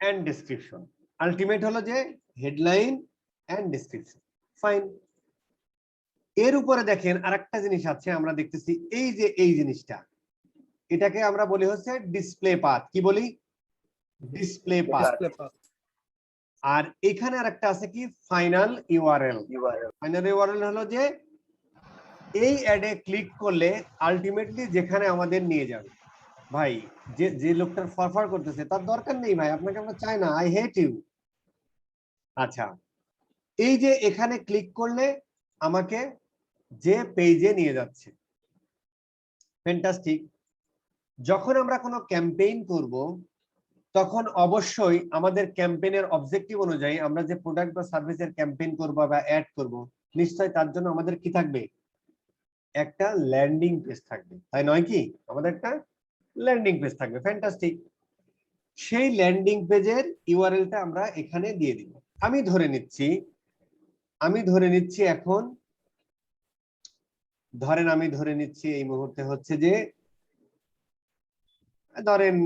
and description. Ultimate হলো যে হেডলাইন এন্ড ডেসক্রিপশন। ফাইন। এর উপরে দেখেন আরেকটা জিনিস আছে, আমরা দেখতেছি এই যে এই জিনিসটা, এটাকে আমরা বলি হচ্ছে ডিসপ্লে পাথ। কি বলি? Display path. আর এখানে আরেকটা আছে কি ফাইনাল ইউআরএল। ফাইনাল ইউআরএল হলো যে এই অ্যাডে ক্লিক করলে আলটিমেটলি যেখানে আমাদের নিয়ে যাবে। ভাই যে লোকটার ফরফর করতেছে তার দরকার নেই ভাই, আপনাকে আমরা চাই না, আই হেট ইউ। আচ্ছা, এই যে এখানে ক্লিক করলে আমাকে যে পেজে নিয়ে যাচ্ছে, ফ্যান্টাস্টিক। যখন আমরা কোনো ক্যাম্পেইন করব তখন অবশ্যই আমাদের ক্যাম্পেইনের অবজেক্টিভ অনুযায়ী আমরা যে প্রোডাক্ট বা সার্ভিসের ক্যাম্পেইন করব বা অ্যাড করব, নিশ্চয়ই তার জন্য আমাদের কি থাকবে? একটা ল্যান্ডিং পেজ থাকবে, তাই নয় কি? আমাদের একটা ল্যান্ডিং পেজ থাকবে। ফ্যান্টাস্টিক। সেই ল্যান্ডিং পেজের ইউআরএলটা আমরা এখানে দিয়ে দিব। আমি ধরে নিচ্ছি এখন, ধরেন আমি ধরে নিচ্ছি এই মুহূর্তে হচ্ছে যে ধরেন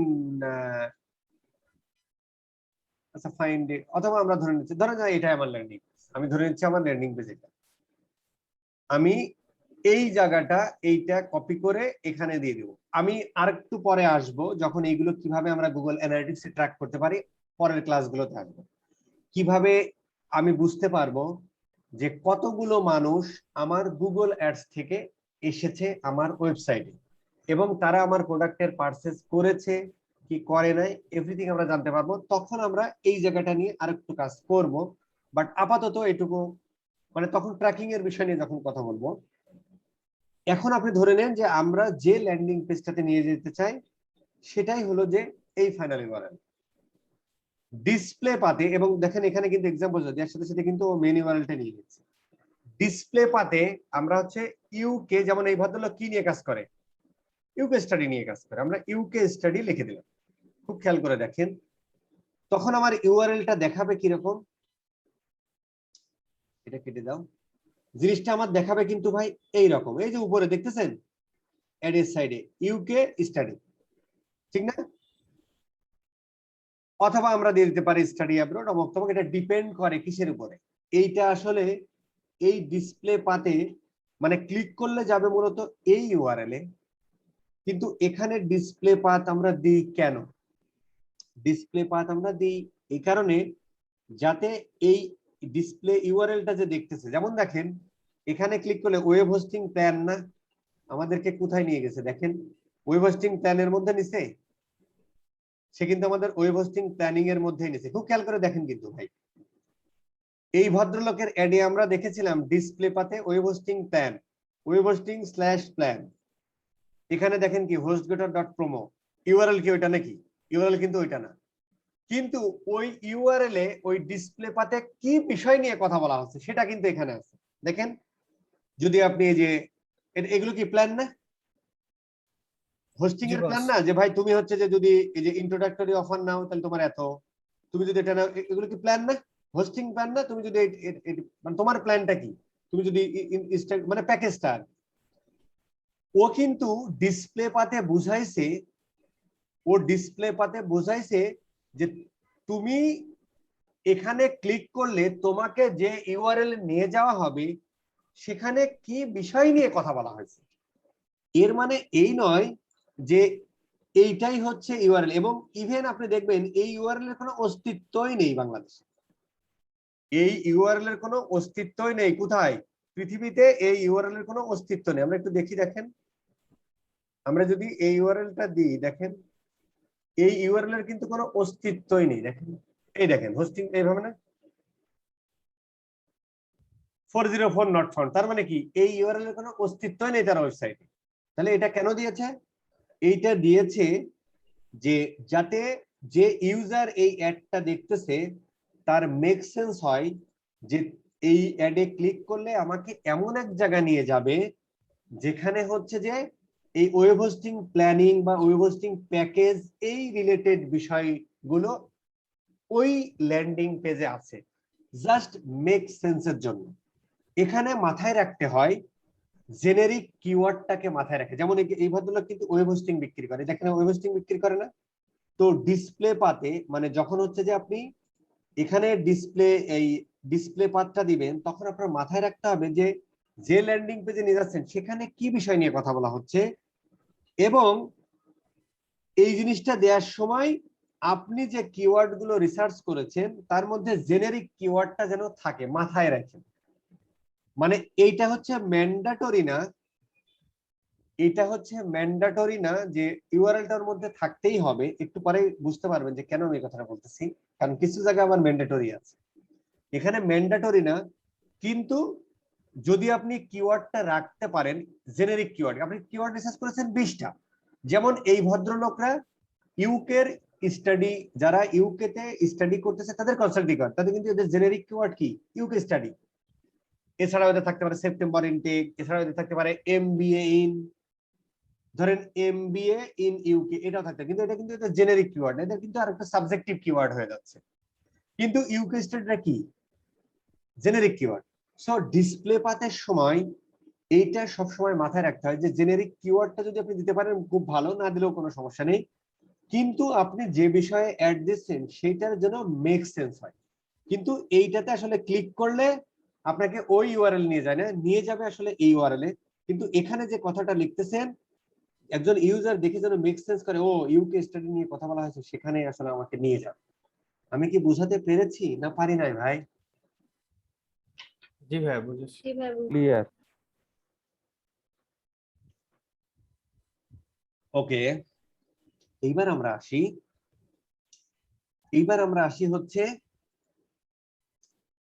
আচ্ছা ফাইন্ড ইট, অথবা আমরা ধরে নিচ্ছি ধরেন এটা আমার ল্যান্ডিং পেজ, আমি ধরে নিচ্ছি আমার ল্যান্ডিং পেজ এটা। আমি এই জায়গাটা এইটা কপি করে এখানে দিয়ে দেব। আমি আরেকটু পরে আসব যখন এইগুলো কিভাবে আমরা গুগল অ্যানালিটিক্সে ট্র্যাক করতে পারি, পরের ক্লাসগুলোতে আসবো। কিভাবে আমি বুঝতে পারবো যে কতগুলো মানুষ আমার গুগল অ্যাডস থেকে এসেছে আমার ওয়েবসাইটে এবং তারা আমার প্রোডাক্টের পারচেজ করেছে কি করে নাই এভরিথিং আমরা জানতে পারবো। তখন আমরা এই জায়গাটা নিয়ে আরেকটু কাজ করব, বাট আপাতত এটুকু মানে তখন ট্র্যাকিং এর বিষয় নিয়ে যখন কথা বলবো। এখন আপনি ধরে নেন যে আমরা যে ল্যান্ডিং পেজটাতে নিয়ে যেতে চাই সেটাই হলো যে এই ফাইনাল ইউআরএল ডিসপ্লে পাতে। এবং দেখেন এখানে কিন্তু এক্সাম্পল দেওয়ার সাথে সাথে কিন্তু মেন ইউআরএলটা নিয়ে নিচ্ছে। ডিসপ্লে পাতে আমরা হচ্ছে ইউকে, যেমন এই ভদ্রলোক কি নিয়ে কাজ করে, ইউকে স্টাডি নিয়ে কাজ করে, আমরা ইউকে স্টাডি লিখে দিলাম। খুব খেয়াল করে দেখেন তখন আমার ইউআরএলটা দেখাবে কিরকম, এটা কেটে দাও। জিনিসটা আমার দেখাবে কিন্তু ভাই এই রকম, এই যে উপরে দেখতেছেন এড এর সাইডে ইউকে স্টাডি, ঠিক না? অথবা আমরা দিয়ে দিতে পারি স্টাডি অ্যাব্রড অমুক তমুক, এটা ডিপেন্ড করে কিসের উপরে। এইটা আসলে এই ডিসপ্লে পাতে মানে ক্লিক করলে যাবে মূলত এই ইউআরএল এ, কিন্তু এখানে ডিসপ্লে পাথ আমরা দিই কেন? ডিসপ্লে পাথ আমরা দিই এই কারণে যাতে এই ডিসপ্লে ইউআরএলটা যে দেখতেছে, যেমন দেখেন এখানে ক্লিক করলে ওয়েব হোস্টিং প্ল্যান না, আমাদেরকে কোথায় নিয়ে গেছে দেখেন, ওয়েব হোস্টিং প্ল্যানের মধ্যে নিছে, সে কিন্তু আমাদের ওয়েব হোস্টিং প্ল্যানিং এর মধ্যেই নিছে। খুব খেয়াল করে দেখেন কিন্তু ভাই এই ভদ্রলোকের অ্যাডে আমরা দেখেছিলাম ডিসপ্লে পাতে web hosting plan, web hosting slash plan. এখানে দেখেন কি hostgator.promo, ইউআরএল কি ওইটা নাকি? ইউআরএল কিন্তু ওইটা না, কিন্তু ওই ইউআরএল এ ওই ডিসপ্লে পাতে কি বিষয় নিয়ে কথা বলা হচ্ছে সেটা কিন্তু এখানে আছে। দেখেন যদি আপনি এই যে এগুলো কি প্ল্যান না, হোস্টিং এর প্ল্যান না, যে ভাই তুমি হচ্ছে যে যদি এই যে ইন্ট্রোডাক্টরি অফার নাও তাহলে তোমার এত, তুমি যদি এটা নাও, এগুলো কি প্ল্যান না, হোস্টিং প্ল্যান না? তুমি যদি মানে তোমার প্ল্যানটা কি, তুমি যদি মানে প্যাকেজটা, ও কিন্তু ডিসপ্লে পাতে বুঝাইছে, ও ডিসপ্লে পাতে বুঝাইছে যে তুমি এখানে ক্লিক করলে তোমাকে যে ইউআরএল নিয়ে যাওয়া হবে সেখানে কি বিষয় নিয়ে কথা বলা হয়েছে। এর মানে এই নয় যে এইটাই হচ্ছে ইউআরএল, এবং ইভেন আপনি দেখবেন এই ইউআরএল এর কোনো অস্তিত্বই নেই বাংলাদেশে, এই ইউআরএল এর কোনো অস্তিত্বই নেই। কোথায়? পৃথিবীতে এই ইউআরএল এর কোনো অস্তিত্ব নেই। আমরা একটু দেখি, দেখেন আমরা যদি এই ইউআরএলটা দিই, দেখেন এই ইউআরএল এর কিন্তু কোনো অস্তিত্বই নেই। দেখেন এই দেখেন হোস্টিং এইভাবে না, 404 নট ফাউন্ড, তার মানে কি এই ইউআরএল এর কোনো অস্তিত্বই নেই তার ওয়েবসাইটে। তাহলে এটা কেন দিয়েছে? এইটা দিয়েছে যে যাতে যে ইউজার এই অ্যাডটা দেখতেছে তার মেক সেন্স হয় যে এই অ্যাডে ক্লিক করলে আমাকে এমন এক জায়গা নিয়ে যাবে যেখানে হচ্ছে যে এই ওয়েব হোস্টিং প্ল্যানিং বা ওয়েব হোস্টিং প্যাকেজ এই রিলেটেড বিষয়গুলো ওই ল্যান্ডিং পেজে আছে, জাস্ট মেক সেন্সের জন্য। এখানে মাথায় রাখতে হয় জেনেরিক কিওয়ার্ডটাকে মাথায় রাখে। যেমন এই ভদ্রলোক কিন্তু ওয়েব হোস্টিং বিক্রি করে, দেখেন ওয়েব হোস্টিং বিক্রি করে না, তো ডিসপ্লে পাতে মানে যখন হচ্ছে যে আপনি এখানে ডিসপ্লে পাথটা দিবেন তখন আপনার মাথায় রাখতে হবে যে যে ল্যান্ডিং পেজে নিয়ে যাচ্ছেন সেখানে কি বিষয় নিয়ে কথা বলা হচ্ছে, এবং এই জিনিসটা দেওয়ার সময় আপনি যে কিওয়ার্ড গুলো রিসার্চ করেছেন তার মধ্যে জেনেরিক কিওয়ার্ডটা যেন থাকে, মাথায় রাখেন। মানে এইটা হচ্ছে ম্যান্ডেটরি না, এটা হচ্ছে ম্যান্ডেটরি না যে ইউআরএলটার মধ্যে থাকতেই হবে। একটু পরে বুঝতে পারবেন যে কেন আমি এই কথাটা বলতেছি, কারণ কিছু জায়গায় আবার ম্যান্ডেটরি আছে, এখানে ম্যান্ডেটরি না। কিন্তু যদি আপনি কিওয়ার্ডটা রাখতে পারেন জেনেরিক কিওয়ার্ড, আপনি কিওয়ার্ড রিসার্চ করেছেন 20টা, যেমন এই ভদ্রলোকরা ইউকের স্টাডি, যারা ইউকে তে স্টাডি করতেছে তাদের কনসাল্টিং কিওয়ার্ড, তাদের কিন্তু এদের জেনেরিক কিওয়ার্ড কি ইউকে স্টাডি। এছাড়াও এদের থাকতে পারে সেপ্টেম্বর ইনটেক, এছাড়াও এদের থাকতে পারে এমবিএ ইন, ধরেন এমবিএ ইন ইউকে, এটাও থাকতে, কিন্তু এটা কিন্তু এটা জেনেরিক কিওয়ার্ড, এটা কিন্তু আরেকটা সাবজেক্টিভ কিওয়ার্ড হয়ে যাচ্ছে। কিন্তু ইউকে স্টাডিটা কি জেনেরিক কিওয়ার্ড। সো ডিসপ্লে পাতের সময় এইটা সবসময় মাথায় রাখতে হয় যে জেনেরিক কিওয়ার্ডটা যদি আপনি দিতে পারেন খুব ভালো, না দিলেও কোনো সমস্যা নেই, কিন্তু আপনি যে বিষয়ে অ্যাড দিচ্ছেন সেটার জন্য মেক সেন্স হয়। কিন্তু এইটাতে আসলে ক্লিক করলে আপনাকে ওই ইউআরএল নিয়ে যায় না, নিয়ে যাবে আসলে এই ইউআরএল এ, কিন্তু এখানে যে কথাটা লিখতেছেন একজন ইউজার দেখে যেন মেক সেন্স করে, ও ইউকে স্টাডি নিয়ে কথা বলা হয়েছে সেখানে আসলে আমাকে নিয়ে যাবে। আমি কি বোঝাতে পেরেছি না পারি নাই ভাই? জি ভাইয়া বুঝেছি। কিভাবে ক্লিয়ার। ওকে, এইবার আমরা আসি হচ্ছে,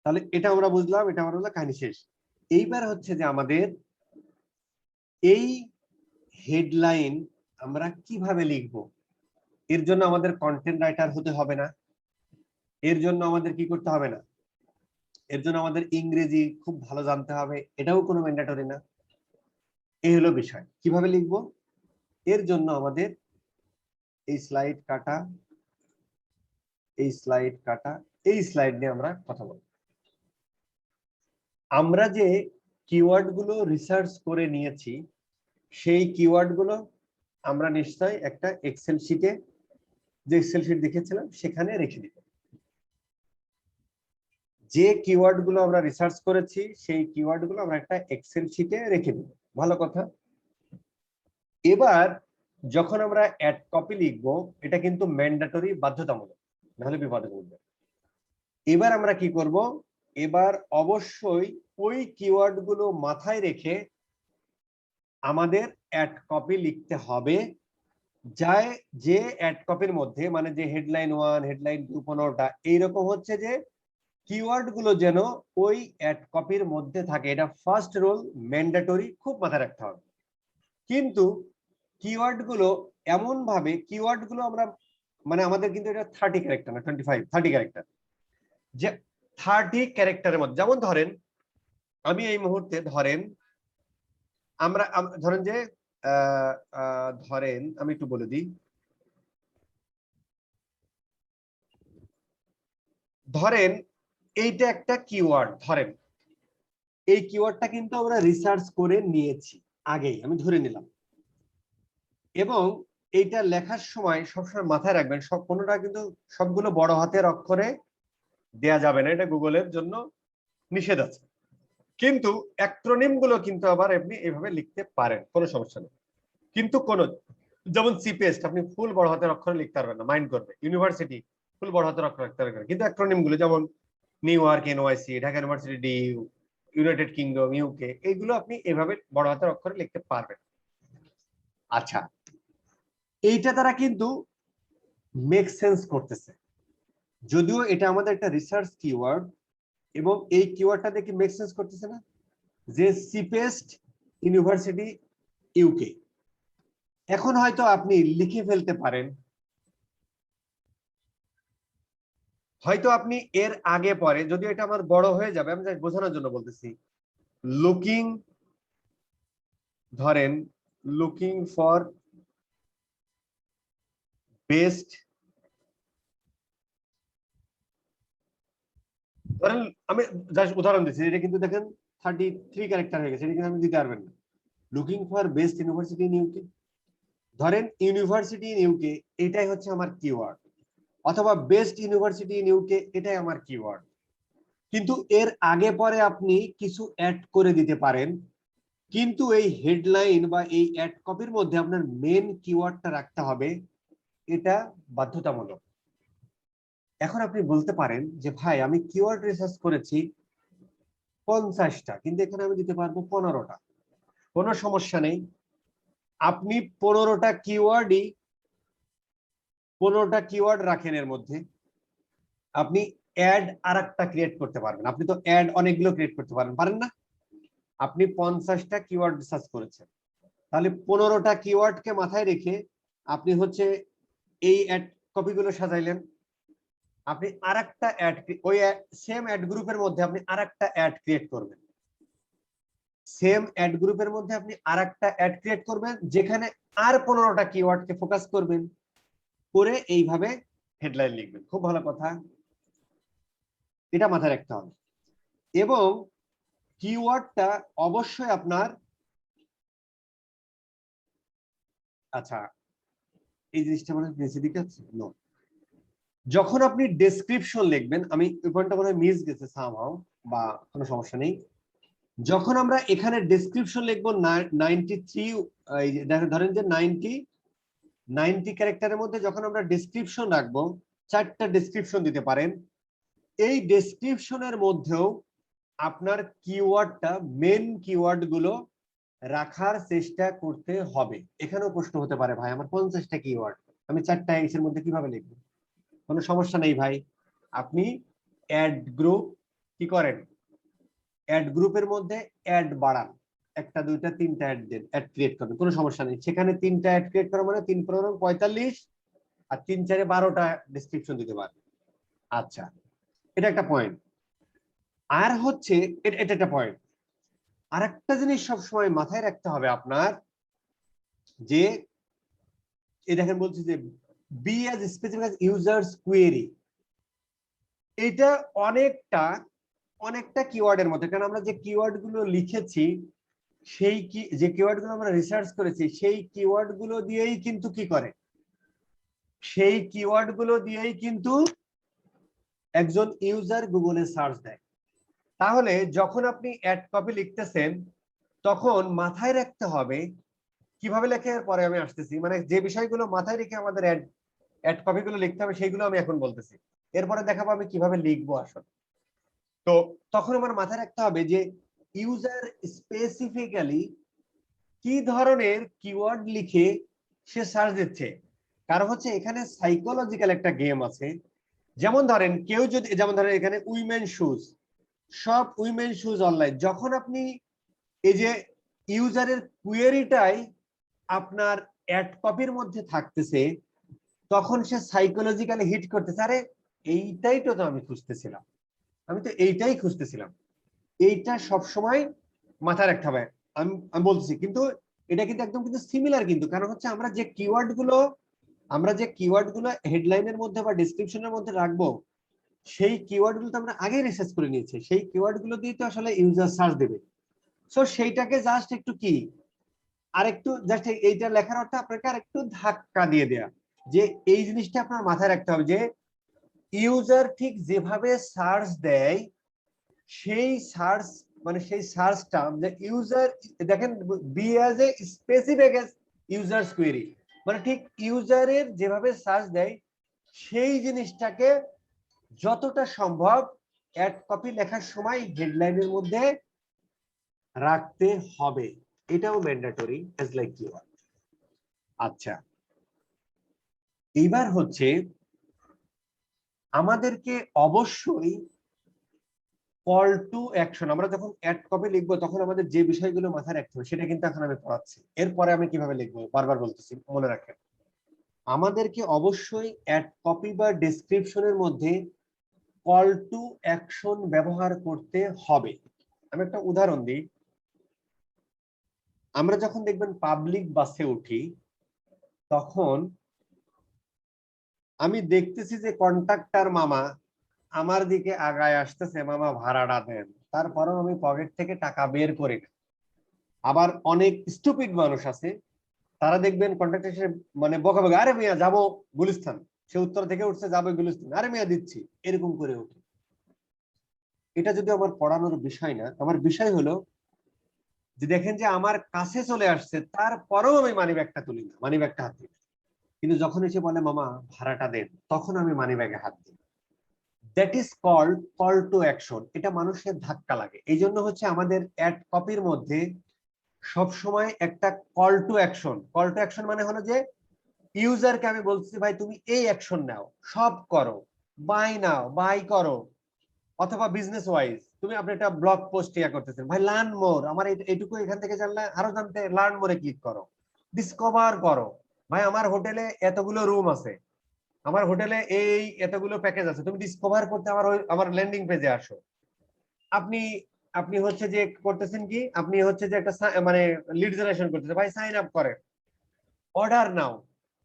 তাহলে এটা আমরা বুঝলাম, এটা আমরা বুঝলাম, কাহিনী শেষ। এইবার হচ্ছে যে আমাদের এই হেডলাইন আমরা কিভাবে লিখব, এর জন্য আমাদের কন্টেন্ট রাইটার হতে হবে না, এর জন্য আমাদের কি করতে হবে না, এর জন্য আমাদের ইংরেজি খুব ভালো জানতে হবে, এটাও কোনো ম্যান্ডেটরি না। এই হলো বিষয় কিভাবে লিখব। এর জন্য আমাদের এই স্লাইড কাটা, এই স্লাইড কাটা, এই স্লাইড নিয়ে আমরা কথা বলব। আমরা যে কিওয়ার্ড গুলো রিসার্চ করে নিয়েছি সেই কিওয়ার্ড গুলো আমরা নিশ্চয়ই একটা এক্সেল শিটে, যে এক্সেল শিট দেখেছিলাম সেখানে রেখে দিব। যে কিওয়ার্ড গুলো আমরা রিসার্চ করেছি সেই কিওয়ার্ড গুলো আমরা একটা এক্সেল শিটে রেখে দিব, ভালো কথা। এবার যখন আমরা অ্যাড কপি লিখবো, এটা কিন্তু ম্যান্ডেটরি, বাধ্যতামূলক, নাহলে বিপদে পড়বে। এবার আমরা কি করব, এবার অবশ্যই ওই কিওয়ার্ড গুলো মাথায় রেখে আমাদের অ্যাড কপি লিখতে হবে, যায় যে অ্যাড কপির মধ্যে, মানে যে হেডলাইন 1, হেডলাইন 2, 15টা এইরকম হচ্ছে যে কিওয়ার্ড গুলো যেন ওই অ্যাড কপির মধ্যে থাকে। এটা ফার্স্ট রুল, ম্যান্ডেটরি, খুব মাথায় রাখতে হবে। কিন্তু কিওয়ার্ড গুলো এমন ভাবে, কিওয়ার্ড গুলো আমরা মানে আমাদের কিন্তু এটা 30 ক্যারেক্টার না 30 ক্যারেক্টার, যে 30 ক্যারেক্টারের মধ্যে, যেমন ধরেন আমি এই মুহূর্তে ধরেন ধরেন যে ধরেন আমি একটু বলে দিই, ধরেন এইটা একটা কিওয়ার্ড, ধরেন এই কিওয়ার্ডটা কিন্তু আমরা রিসার্চ করে নিয়েছি আগেই, আমি ধরে নিলাম। এবং এইটা লেখার সময় সবসময় মাথায় রাখবেন, কোনোটা কিন্তু সবগুলো বড় হাতের অক্ষরে দেয়া যাবে না, এটা গুগলের জন্য নিষেধ আছে। কিন্তু অ্যাক্রোনিম গুলো কিন্তু আবার আপনি এভাবে লিখতে পারেন, কোনো সমস্যা নেই। কিন্তু কোন, যেমন সিপেস্ট আপনি ফুল বড় হাতের অক্ষরে লিখতে পারবেন না, মাইন্ড করবে। ইউনিভার্সিটি ফুল বড় হাতের অক্ষরে লিখতে পারবেন, কিন্তু অ্যাক্রোনিম গুলো যেমন new York NYC, Dhaka university DU, United kingdom UK, এইগুলো আপনি এভাবে বড় হাতের অক্ষরে লিখতে পারবেন। আচ্ছা, এইটা দ্বারা কিন্তু মেক সেন্স করতেছে, যদিও এটা আমাদের একটা রিসার্চ কিওয়ার্ড, এবং এই কিওয়ার্ডটা দেখে মেক সেন্স করতেছে না, যে সিপেস্ট ইউনিভার্সিটি ইউকে। এখন হয়তো আপনি লিখে ফেলতে পারেন, হয়তো আপনি এর আগে পরে, যদিও এটা আমার বড় হয়ে যাবে, আমি জাস্ট বোঝানোর জন্য বলতেছি, লুকিং, ধরেন লুকিং ফর বেস্ট, ধরেন আমি জাস্ট উদাহরণ দিচ্ছি, এটা কিন্তু দেখেন 33 ক্যারেক্টার হয়ে গেছে, এটা কিন্তু আমি দিতে পারবেন না। Looking for best university in UK, ধরেন ইউনিভার্সিটি ইন ইউকে, এটাই হচ্ছে আমার কিওয়ার্ড, অথবা বেস্ট ইউনিভার্সিটি ইন ইউকে, এটাই আমার কিওয়ার্ড। কিন্তু এর আগে পরে আপনি কিছু অ্যাড করে দিতে পারেন, কিন্তু এই হেডলাইন বা এই অ্যাড কপির মধ্যে আপনার মেন কিওয়ার্ডটা রাখতে হবে, এটা বাধ্যতামূলক। এখন আপনি বলতে পারেন যে ভাই আমি কিওয়ার্ড রিসার্চ করেছি 50টা, কিন্তু এখানে আমি দিতে পারবো 15টা, কোনো সমস্যা নেই। আপনি 15টা কিওয়ার্ড রাখেন, এর মধ্যে আপনি অ্যাড আরেকটা ক্রিয়েট করতে পারবেন। আপনি তো অ্যাড অনেকগুলো ক্রিয়েট করতে পারেন না? আপনি 50টা কিওয়ার্ড রিসার্চ করেছেন, তাহলে 15টা কিওয়ার্ডকে মাথায় রেখে আপনি হচ্ছে এই অ্যাড কপিগুলো সাজাইলেন। আপনি আরেকটা অ্যাড, ওই সেম অ্যাড গ্রুপের মধ্যে আপনি আরেকটা অ্যাড ক্রিয়েট করবেন, সেম অ্যাড গ্রুপের মধ্যে আপনি আরেকটা অ্যাড ক্রিয়েট করবেন, যেখানে আর 15টা কিওয়ার্ডকে ফোকাস করবেন, করে এইভাবে হেডলাইন লিখবেন। খুব ভালো কথা, এটা মাথায় রাখতে হবে। এবং কিওয়ার্ডটা অবশ্যই আপনার, আচ্ছা এই জিনিসটা মানে নিচে দিকে আছে, নো, যখন আপনি ডেসক্রিপশন লিখবেন, আমি ওই পয়েন্টটা মনে হয় মিস গেছে সামহাউ, বা কোনো সমস্যা নেই। যখন আমরা এখানে ডেসক্রিপশন লিখবো 93, ধরেন যে 90 ক্যারেক্টারের মধ্যে যখন আমরা ডেসক্রিপশন রাখবো, 4টা ডেসক্রিপশন দিতে পারেন। এই ডেসক্রিপশনের মধ্যেও আপনার কিওয়ার্ডটা মেন কিওয়ার্ড গুলো রাখার চেষ্টা করতে হবে। এখানেও প্রশ্ন হতে পারে, ভাই আমার 50টা কিওয়ার্ড, আমি 4টা এর মধ্যে কিভাবে লিখবো? কোনো সমস্যা নেই ভাই, আপনি অ্যাড গ্রুপ কি করেন, অ্যাড গ্রুপের মধ্যে অ্যাড বাড়ান, 1টা 2টা 3টা অ্যাড দেন, অ্যাড ক্রিয়েট করবেন, কোনো সমস্যা নেই। সেখানে 3টা অ্যাড ক্রিয়েট করা মানে 3 × 45 আর 3 × 4 = 12টা ডেসক্রিপশন দিতে পারবেন। আচ্ছা, এটা একটা পয়েন্ট। আর হচ্ছে এটা একটা পয়েন্ট। আর একটা জিনিস সবসময় মাথায় রাখতে হবে আপনার, যে এই দেখেন বলছি যে B as specific as users query, এটা অনেকটা কিওয়ার্ডের মধ্যে, কারণ আমরা যে কিওয়ার্ড গুলো লিখেছি সেই যে কিওয়ার্ড গুলো আমরা রিসার্চ করেছি সেই কিওয়ার্ড গুলো দিয়েই কিন্তু কি করে, সেই কিওয়ার্ড গুলো দিয়েই কিন্তু একজন ইউজার গুগলে সার্চ দেয়। তাহলে যখন আপনি অ্যাড কপি লিখতেছেন তখন মাথায় রাখতে হবে কিভাবে লেখে, পরে আমি আসতেছি, মানে যে বিষয়গুলো মাথায় রেখে আমাদের অ্যাড কপি গুলো লিখতে হবে সেইগুলো আমি এখন বলতেছি, এরপরে দেখাবো আমি কিভাবে লিখবো আসলে। তো তখন আমার মাথায় রাখতে হবে যে ইউজার স্পেসিফিক্যালি কি ধরনের কিওয়ার্ড লিখে সে সার্চ দিচ্ছে। কারণ হচ্ছে এখানে সাইকোলজিক্যাল একটা গেম আছে। যেমন ধরেন কেউ যদি, যেমন ধরেন এখানে উইমেন শুজ, সব উইমেন শুজ অনলাইন, যখন আপনি এই যে ইউজারের কোয়েরিটাই আপনার অ্যাড কপির মধ্যে থাকতেছে তখন সে সাইকোলজিক্যালি হিট করতেছে, আরে এইটাই তো আমি খুঁজতেছিলাম, আমি তো এইটাই খুঁজতেছিলাম। এইটা সব সময় মাথায় রাখতে হবে। আমি বলতেছি কিন্তু এটা কিন্তু একদম কিন্তু সিমিলার, কিন্তু কারণ হচ্ছে আমরা যে কিওয়ার্ড গুলো হেডলাইনের মধ্যে বা ডেসক্রিপশনের মধ্যে রাখবো সেই কিওয়ার্ড গুলো তো আমরা আগেই রিসার্চ করে নিয়েছি, সেই কিওয়ার্ড গুলো দিয়ে তো আসলে ইউজার সার্চ দেবে। সো সেইটাকে জাস্ট একটু কি আরেকটু জাস্ট এইটা লেখার অর্থ আপনাকে আরেকটু ধাক্কা দিয়ে দেয়া, যে এই জিনিসটা আপনার মাথায় রাখতে হবে যে ইউজার ঠিক যেভাবে সার্চ দেয় সেই সার্চ মানে সেই সার্চ টার্ম যে ইউজার, দেখেন B as a specific as users query, মানে ঠিক ইউজারের যেভাবে সার্চ দেয় সেই জিনিসটাকে যতটা সম্ভব অ্যাড কপি লেখার সময় হেডলাইনের মধ্যে রাখতে হবে, এটাও ম্যান্ডেটরি অ্যাজ লাইক কিওয়ার্ড। আচ্ছা, এইবার হচ্ছে আমাদেরকে অবশ্যই কল টু অ্যাকশন, আমরা যখন অ্যাড কপি লিখবো তখন আমাদের যে বিষয়গুলো মাথায় রাখতে হবে সেটা কিন্তু এখন আমি পড়াচ্ছি, এরপরে আমি কিভাবে লিখবো বারবার বলতেছি, মনে রাখেন। আমাদেরকে অবশ্যই অ্যাড কপি বা ডেসক্রিপশনের মধ্যে কল টু অ্যাকশন ব্যবহার করতে হবে। আমি একটা উদাহরণ দিই। আমরা যখন দেখবেন পাবলিক বাসে উঠি তখন আমি দেখতেছি যে কন্ট্রাক্টর মামা আমার দিকে আগায় আসতেছে, মামা ভাড়াটা দেন, তারপরেও আমি পকেট থেকে টাকা বের করি না। আবার অনেক স্টুপিড মানুষ আছে, তারা দেখবেন কন্ট্রাক্টর এসে মানে বকা, আরে মিয়া যাবো গুলিস্তান, সে উত্তর থেকে উঠছে যাবো গুলিস্তান, আরে মিয়া দিচ্ছি, এরকম করে উঠে। এটা যদি আমার পড়ানোর বিষয় না, আমার বিষয় হলো যে দেখেন যে আমার কাছে চলে আসছে তারপরেও আমি মানিব্যাগটা তুলি না, মানিব্যাগটা হাত দিই, কিন্তু যখন এসে বলে মামা ভাড়াটা দেন তখন আমি মানিব্যাগে হাত দিই। That is called call to action. এটা মানুষের ধাক্কা লাগে, এই জন্য হচ্ছে আমাদের অ্যাড কপির মধ্যে সব সময় একটা call to action. Call to action মানে হলো যে ইউজারকে আমি বলছি ভাই তুমি এই অ্যাকশন নাও, সব করো, বাই নাও, বাই করো, অথবা বিজনেস ওয়াইজ তুমি আপনি একটা ব্লগ পোস্ট ইয়া করতেছেন, ভাই লার্ন মোর, আমার এইটুকু এখান থেকে জানলে আরো জানতে লার্ন মোরে ক্লিক করো, ডিসকভার করো, ভাই আমার হোটেলে এতগুলো রুম আছে, আমার হোটেলে এই এতগুলো প্যাকেজ আছে, তুমি ডিসকভার করতে আমার ল্যান্ডিং পেজে আসো। আপনি আপনি হচ্ছে যে করতেছেন কি, আপনি হচ্ছে যে একটা মানে লিড জেনারেশন করতেছেন, ভাই সাইন আপ করে, অর্ডার নাও।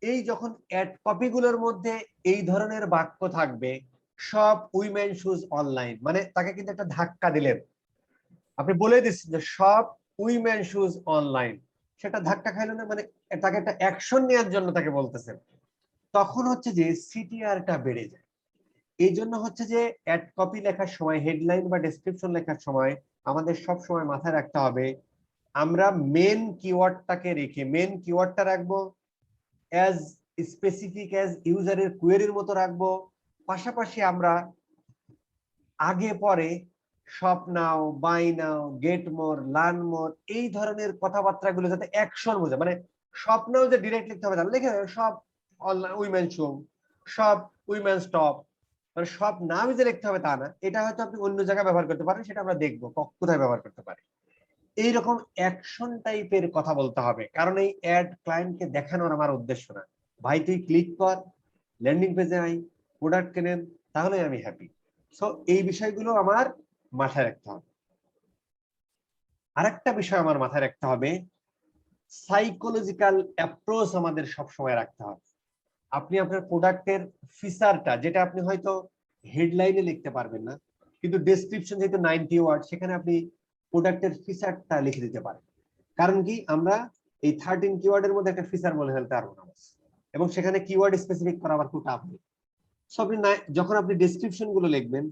এই যখন অ্যাড কপি গুলোর মধ্যে এই ধরনের বাক্য থাকবে, সব উইমেন শুজ অনলাইন, মানে তাকে কিন্তু একটা ধাক্কা দিলেন, আপনি বলে দিচ্ছেন যে সব উইমেন শুজ অনলাইন, সেটা ধাক্কা খাইলো না, মানে তাকে একটা অ্যাকশন নেওয়ার জন্য তাকে বলতেছেন, তখন হচ্ছে যে সিটিআরটা বেড়ে যায়। এই জন্য হচ্ছে যে অ্যাড কপি লেখার সময়, হেডলাইন বা ডেসক্রিপশন লেখার সময় আমাদের সব সময় মাথায় রাখতে হবে আমরা মেন কিওয়ার্ডটাকে রেখে, মেন কিওয়ার্ডটা রাখবো অ্যাজ স্পেসিফিক অ্যাজ ইউজারের কোয়েরির মতো রাখবো, পাশাপাশি আমরা আগে পরে shop now, buy now, get more, learn more এই ধরনের কথাবার্তাগুলো যাতে অ্যাকশন বোঝে, মানে শপ নাও যে ডিরেক্ট লিখতে হবে তাহলে লিখে সব অনলাইন উইমেন শো, সব উইমেন স্টপ, মানে সব নাম যে লিখতে হবে তা না, এটা হয়তো আপনি অন্য জায়গায় ব্যবহার করতে পারেন, সেটা আমরা দেখবো কোথায় ব্যবহার করতে পারি। এইরকম অ্যাকশন টাইপের কথা বলতে হবে, কারণ এই অ্যাড ক্লায়েন্টকে দেখানোর আমার উদ্দেশ্য না, ভাই তুই ক্লিক কর, ল্যান্ডিং পেজে আই, প্রোডাক্ট কেনেন, তাহলে আমি হ্যাপি। সো এই বিষয়গুলো আমার মাথায় রাখতে হবে। আরেকটা বিষয় আমার মাথায় রাখতে হবে, সাইকোলজিক্যাল অ্যাপ্রোচ আমাদের সবসময় রাখতে হবে। আপনি আপনার প্রোডাক্টের ফিচারটা, যেটা আপনি হয়তো হেডলাইনে লিখতে পারবেন না, কিন্তু ডেসক্রিপশন যেহেতু 90 ওয়ার্ড, সেখানে আপনি প্রোডাক্টের ফিচারটা লিখে দিতে পারেন। কারণ কি, আমরা এই 13 কিওয়ার্ডের মধ্যে একটা ফিচার বলে ফেলতে পারবো না, এবং সেখানে কিওয়ার্ড স্পেসিফিক করা আবার খুব টাফ। সব যখন আপনি ডেসক্রিপশন গুলো লিখবেন,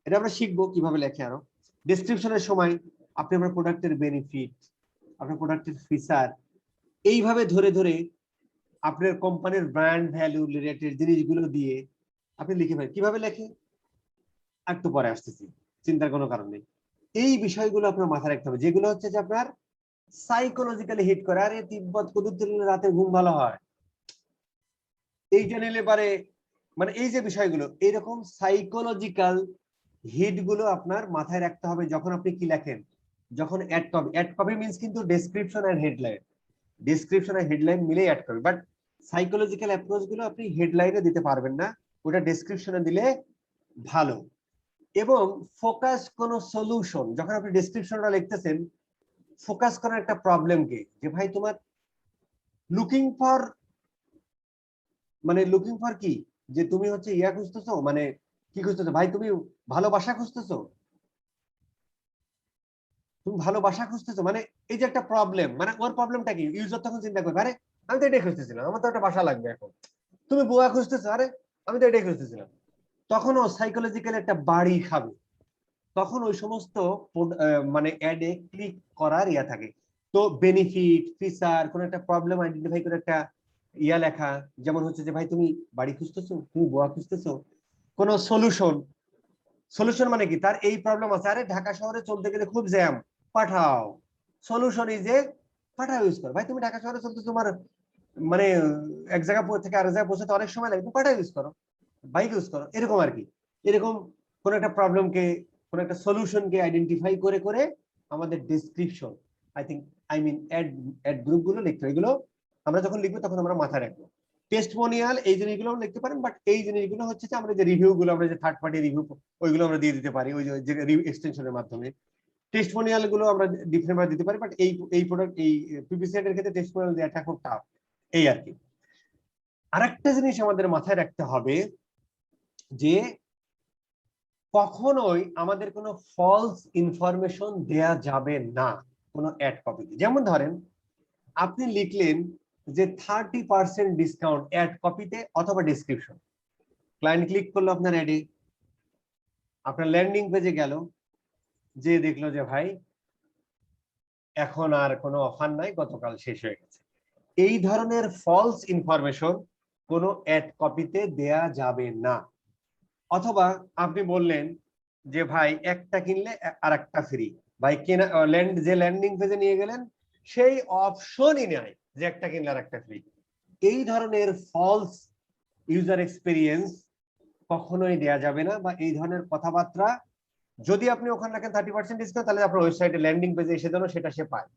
এটা আমরা শিখবো কিভাবে লেখে। আরো ডেসক্রিপশনের সময় আপনি আপনার প্রোডাক্টের বেনিফিট, আপনার প্রোডাক্টের ফিচার এইভাবে ধরে ধরে আপনার কোম্পানির ব্র্যান্ড ভ্যালু রিলেটেড জিনিসগুলো দিয়ে আপনি লিখে ফেলেন। কিভাবে লেখে একটু পরে আসতেছি, চিন্তার কোনো কারণ নেই। এই বিষয়গুলো আপনার মাথায় রাখতে হবে, যেগুলো হচ্ছে যে আপনার সাইকোলজিক্যালি হিট করে। আরে তিব্বত কদুর দিলে রাতে ঘুম ভালো হয়, এইটা নিলে পারে, মানে এই যে বিষয়গুলো, এইরকম সাইকোলজিক্যাল হিট গুলো আপনার মাথায় রাখতে হবে যখন আপনি কি লেখেন। যখন ad copy, ad copy means কিন্তু ডেসক্রিপশন এন্ড হেডলাইন, ডেসক্রিপশন আর হেডলাইন মিলেই ad copy. But psychological approach গুলো আপনি হেডলাইনে দিতে পারবেন না, ওটা ডেসক্রিপশনে দিলে ভালো। এবং ফোকাস কোন সলিউশন, যখন আপনি ডেসক্রিপশনটা লিখতেছেন, ফোকাস করার একটা প্রবলেমকে, যে ভাই তোমার লুকিং ফর, মানে লুকিং ফর কি, যে তুমি হচ্ছে ইয়া খুঁজতেছো, মানে কি খুঁজতেছো ভাই, তুমি ভালোবাসা খুঁজতেছো, তুমি ভালোবাসা খুঁজতেছো, মানে এই যে একটা প্রবলেম, মানে ওর প্রবলেমটা কি, ইউজার তখন চিন্তা করবে, আরে আমি তো এটাই খুঁজতেছিলাম, আমার তো একটা বাসা লাগবে এখন। তুমি বুয়া খুঁজতেছো, আরে আমি তো এটাই খুঁজতেছিলাম। তখন ও সাইকোলজিক্যালি একটা বাড়ি খাবে, তখন ওই সমস্ত মানে অ্যাডে ক্লিক করার ইয়া থাকে। তো বেনিফিট, ফিচার, কোন একটা প্রবলেম আইডেন্টিফাই করে একটা ইয়া লেখা, যেমন হচ্ছে যে ভাই তুমি বাড়ি খুঁজতেছো, তুমি বুয়া খুঁজতেছো, কোন সলিউশন, সলিউশন মানে কি, তার এই প্রবলেম আছে, আরে ঢাকা শহরে চলতে গেলে খুব জ্যাম, পাঠাও। সলিউশন এই যে পাঠাও ইউজ করো, ভাই তুমি ঢাকা শহরে চলতে তোমার মানে এক জায়গা থেকে আরেক জায়গায় পৌঁছাতে অনেক সময় লাগবে, পাঠাও ইউজ করো, বাইক ইউজ করো, এরকম আর কি। এরকম কোন একটা প্রবলেমকে, কোন একটা সলিউশনকে আইডেন্টিফাই করে করে আমাদের description, I mean ad group গুলো লিখতে হয়। এগুলো আমরা যখন লিখবো তখন আমরা মাথায় রাখবো। টেস্টমোনিয়াল এই জিনিসগুলো আমরা লিখতে পারেন, বাট এই জিনিসগুলো হচ্ছে যে আমরা যে রিভিউ গুলো, আমরা যে থার্ড পার্টি রিভিউ, ওইগুলো আমরা দিয়ে দিতে পারি ওই যে এক্সটেনশনের মাধ্যমে। টেস্টমোনিয়াল গুলো আমরা ডিফারেন্ট ভাবে দিতে পারি, বাট এই প্রোডাক্ট, এই পিপিসি এর ক্ষেত্রে টেস্টমোনিয়াল দেওয়াটা খুব টাফ, এই আর কি। আরেকটা জিনিস আমাদের মাথায় রাখতে হবে, যে কখনোই আমাদের কোনো ফলস ইনফরমেশন দেয়া যাবে না কোনো অ্যাড কপিতে। যেমন ধরেন আপনি লিখলেন যে 30% ডিসকাউন্ট অ্যাড কপিতে অথবা ডেসক্রিপশন, ক্লায়েন্ট ক্লিক করলো আপনার অ্যাডে, আপনার ল্যান্ডিং পেজে গেল, যে দেখলো যে ভাই এখন আর কোনো অফার নাই, গতকাল শেষ হয়ে গেছে। এই ধরনের ফলস ইনফরমেশন কোনো অ্যাড কপিতে দেয়া যাবে না। অথবা আপনি বললেন যে ভাই একটা কিনলে আর একটা ফ্রি, ভাই কেনা যে ল্যান্ডিং পেজে নিয়ে গেলেন সেই অপশনই নাই যে একটা কিনলে আর একটা ফ্রি। এই ধরনের ফলস ইউজার এক্সপিরিয়েন্স কখনোই দেয়া যাবে না, বা এই ধরনের কথাবার্তা যদি আপনি ওখানে রাখেন 30% ডিসকাউন্ট, তাহলে আপনার ওয়েবসাইটে ল্যান্ডিং পেজে এসে যেন সেটা সে পায়।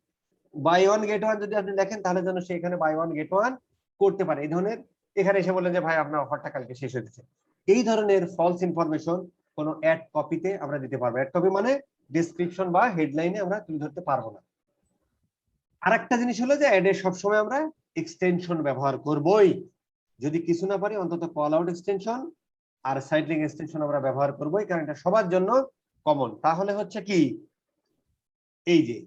বাই ওয়ান গেট ওয়ান যদি আপনি দেখেন, তাহলে যেন সে এখানে বাই ওয়ান গেট ওয়ান করতে পারে। এই ধরনের এখানে এসে বললেন যে ভাই আপনার অফারটা কালকে শেষ হয়ে গেছে, এই ধরনের ফলস ইনফরমেশন কোনো অ্যাড কপিতে আমরা দিতে পারবো। অ্যাড কপি মানে ডেসক্রিপশন বা হেডলাইনে আমরা তুলে ধরতে পারবো না। আরেকটা জিনিস হলো যে অ্যাডে সবসময় আমরা এক্সটেনশন ব্যবহার করবই, যদি কিছু না পারি অন্তত কল আউট এক্সটেনশন আর সাইড লিংক এক্সটেনশন আমরা ব্যবহার করবোই, কারণ এটা সবার জন্য কমন। তাহলে হচ্ছে কি, এই যে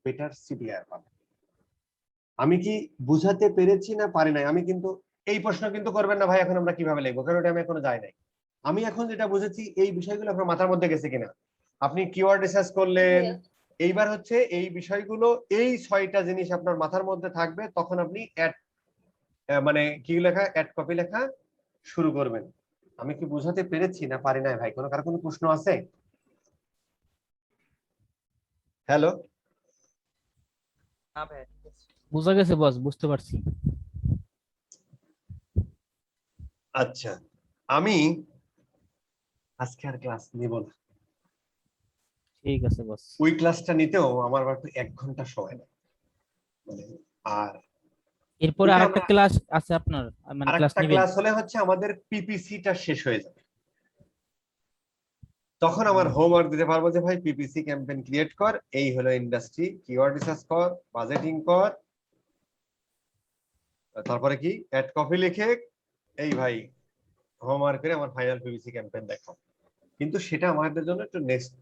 বেটার সিপিআর পাবে। আমি কি বুঝাতে পেরেছি না পারি নাই? আমি কিন্তু এই প্রশ্ন কিন্তু করবেন না ভাই এখন আমরা কিভাবে লিখবো, কারণ ওটা আমি এখনো যাই নাই। আমি এখন যেটা বুঝেছি এই বিষয়গুলো আপনার মাথার মধ্যে গেছে কিনা। আপনি কিওয়ার্ড রিসার্চ করলেন, এইবার হচ্ছে এই বিষয়গুলো, এই 6টা জিনিস আপনার মাথার মধ্যে থাকবে, তখন আপনি অ্যাড মানে কি লেখা, অ্যাড কপি লেখা শুরু করবেন। আমি কি বোঝাতে পেরেছি না পারি নাই ভাই? কারো কোনো প্রশ্ন আছে? হ্যালো, না ভাই ঠিক আছে। বুঝা গেছে বস, বুঝতে পারছি। আচ্ছা আমি আজকে আর ক্লাস নিব না। ঠিক আছে বস। ওই ক্লাসটা নিতেও আমার একটু 1 ঘন্টা সময় নেয়। মানে আর এরপরে ওইটা আরেকটা আমরা ক্লাস আছে আপনার, মানে ক্লাস আরেকটা নিবেন? ক্লাস হলে হচ্ছে আমাদের পিপিসিটা শেষ হয়ে যাবে, তখন আমার হোমওয়ার্ক দিতে পারবো যে ভাই পিপিসি ক্যাম্পেইন ক্রিয়েট কর, এই হলো ইন্ডাস্ট্রি, কিওয়ার্ড রিসার্চ কর, বাজেটিং কর, তারপরে কি অ্যাড কপি লিখে এই ভাই হোমওয়ার্ক করে আমার ফাইনাল পিপিসি ক্যাম্পেইন দেখাও। কিন্তু সেটা আমাদের জন্য একটু নেক্সট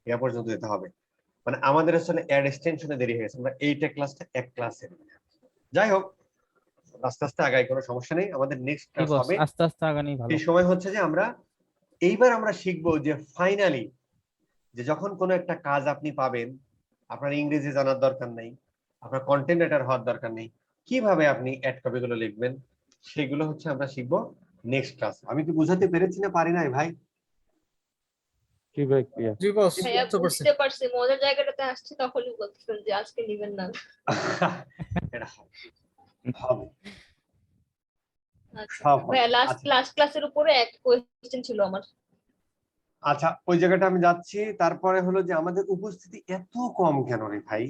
ইয়া পর্যন্ত যেতে হবে। মানে আমাদের আসলে অ্যাড এক্সটেনশনে দেরি হয়ে গেছে, আমরা এইটা ক্লাসটা এক ক্লাসে, যাই হোক আস্তে আস্তে আগাই, কোনো সমস্যা নেই। আমাদের নেক্সট এই ক্লাস বস হবে, আস্তে আস্তে আগানি ভালো। এই সময় হচ্ছে যে আমরা এইবার আমরা শিখবো যে ফাইনালি যে যখন কোনো একটা কাজ আপনি পাবেন, আপনার ইংরেজি জানার দরকার নেই, আপনার কন্টেন্ট রাইটার হওয়ার দরকার নেই, কিভাবে আপনি অ্যাড কপি গুলো লিখবেন সেগুলো হচ্ছে আমরা শিখবো নেক্সট ক্লাস। আমি কি বুঝাতে পেরেছি না পারি নাই ভাই? জি ভাই ক্লিয়ার। জি বস ভাইয়া বুঝতে পারছি। বুঝতে পারছি, মজার জায়গাটাতে আসছি তখনই বলতেছেন যে আজকে নিবেন না। এটা হবে আচ্ছা সব হবে। ভাইয়া, লাস্ট আচ্ছা লাস্ট ক্লাসের উপরে একটা কোয়েশ্চেন ছিল আমার। আচ্ছা, ওই জায়গাটা আমি যাচ্ছি। তারপরে হলো যে আমাদের উপস্থিতি এত কম কেন রে ভাই?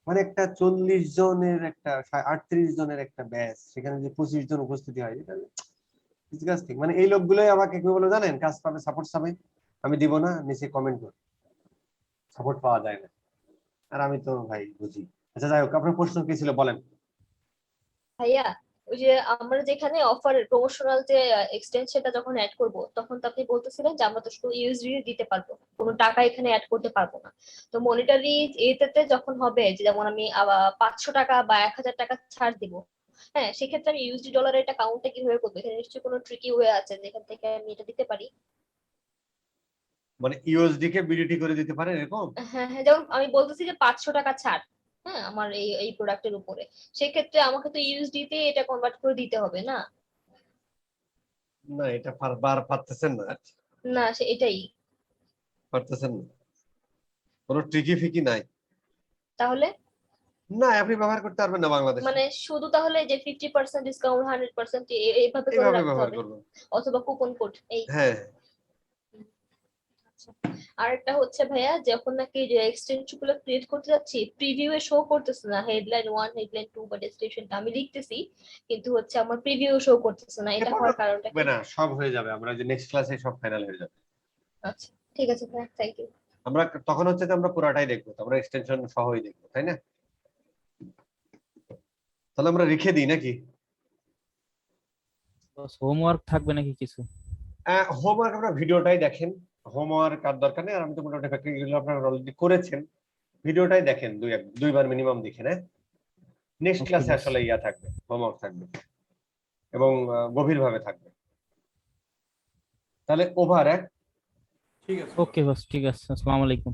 মানে একটা 40 জনের একটা 38 জনের একটা ব্যাচ, সেখানে যে 25 জন উপস্থিতি হয়, এটা ডিসগাস্টিং। মানে এই লোকগুলোই আমাকে কি বলে জানেন, কাজ পাবে, সাপোর্ট পাবে, আমি দিব না, নিচে কমেন্ট করি, সাপোর্ট পাওয়া যায় না। আর আমি তো ভাই বুঝি। আচ্ছা যাই হোক, আপনার প্রশ্ন কি ছিল বলেন। ভাইয়া ওই যে আমরা যেখানে অফার প্রমোশনাল যে এক্সটেনশনটা যখন অ্যাড করব, তখন তো আপনি বলতেছিলেন যে আমরা তো শুধু ইউএসডি দিতে পারবো, কোনো টাকা এখানে অ্যাড করতে পারবো না। তো মনিটারি এটাতে যখন হবে যে যেমন আমি 500 টাকা বা 1000 টাকা ছাড় দিব, হ্যাঁ সেক্ষেত্রে আমি ইউএসডি ডলারের এটা কাউন্টটা কিভাবে করবো? এখানে নিশ্চয়ই কোনো ট্রিকি ওয়ে আছে যেখান থেকে আমি এটা দিতে পারি। মানে ইউএসডি কে বিডিটি করে দিতে পারেন এরকম? হ্যাঁ হ্যাঁ, যেমন আমি বলতেছি যে 500 টাকা ছাড়, হ্যাঁ আমার এই এই প্রোডাক্টের উপরে, সেক্ষেত্রে আমাকে তো ইউএসডি তে এটা কনভার্ট করে দিতে হবে না? না এটা বার পারতেছেন না, না এটাই। পারতেছেন না, কোনো ট্রিকি ফিকি নাই। তাহলে না আপনি ব্যবহার করতে পারবেন না বাংলাদেশে, মানে শুধু তাহলে যে 50% ডিসকাউন্ট 100% এইভাবে করে এইভাবে রাখতে ব্যবহার হবে, করবেন। অথবা কুপন কোড এই। হ্যাঁ আচ্ছা। আর একটা হচ্ছে ভাইয়া, যখন নাকি যে এক্সটেনশন গুলো ক্রিয়েট করতে যাচ্ছি, প্রিভিউ এ শো করতেছে না হেডলাইন 1 হেডলাইন 2 বা ডেসক্রিপশনটা আমি লিখতেছি, কিন্তু হচ্ছে আমার প্রিভিউ শো করতেছে না, এটা হওয়ার কারণটা হবে কি? না, সব হয়ে যাবে, আমরা যে নেক্সট ক্লাসে সব ফাইনাল হয়ে যাবে। আচ্ছা ঠিক আছে ভাইয়া, থ্যাংক ইউ। আমরা তখন হচ্ছে যে আমরা পুরাটাই দেখবো, আমরা এক্সটেনশন সহই দেখবো, তাই না? তাহলে আমরা রেখে দিই নাকি? বস হোমওয়ার্ক থাকবে নাকি কিছু? হোমওয়ার্ক আপনারা ভিডিওটাই দেখেন, হোমওয়ার্ক আর দরকার নেই। আর আমি তো মোটামুটি প্র্যাকটিক্যাল আপনারা অলরেডি করেছেন, ভিডিওটাই দেখেন, দুইবার মিনিমাম দেখেন। হ্যাঁ নেক্সট ওকে ক্লাসে বস। আসলে ইয়া থাকবে, হোমওয়ার্ক থাকবে এবং গভীরভাবে থাকবে। তাহলে ওভার। ঠিক আছে। ওকে বস, ঠিক আছে, আসসালামু আলাইকুম।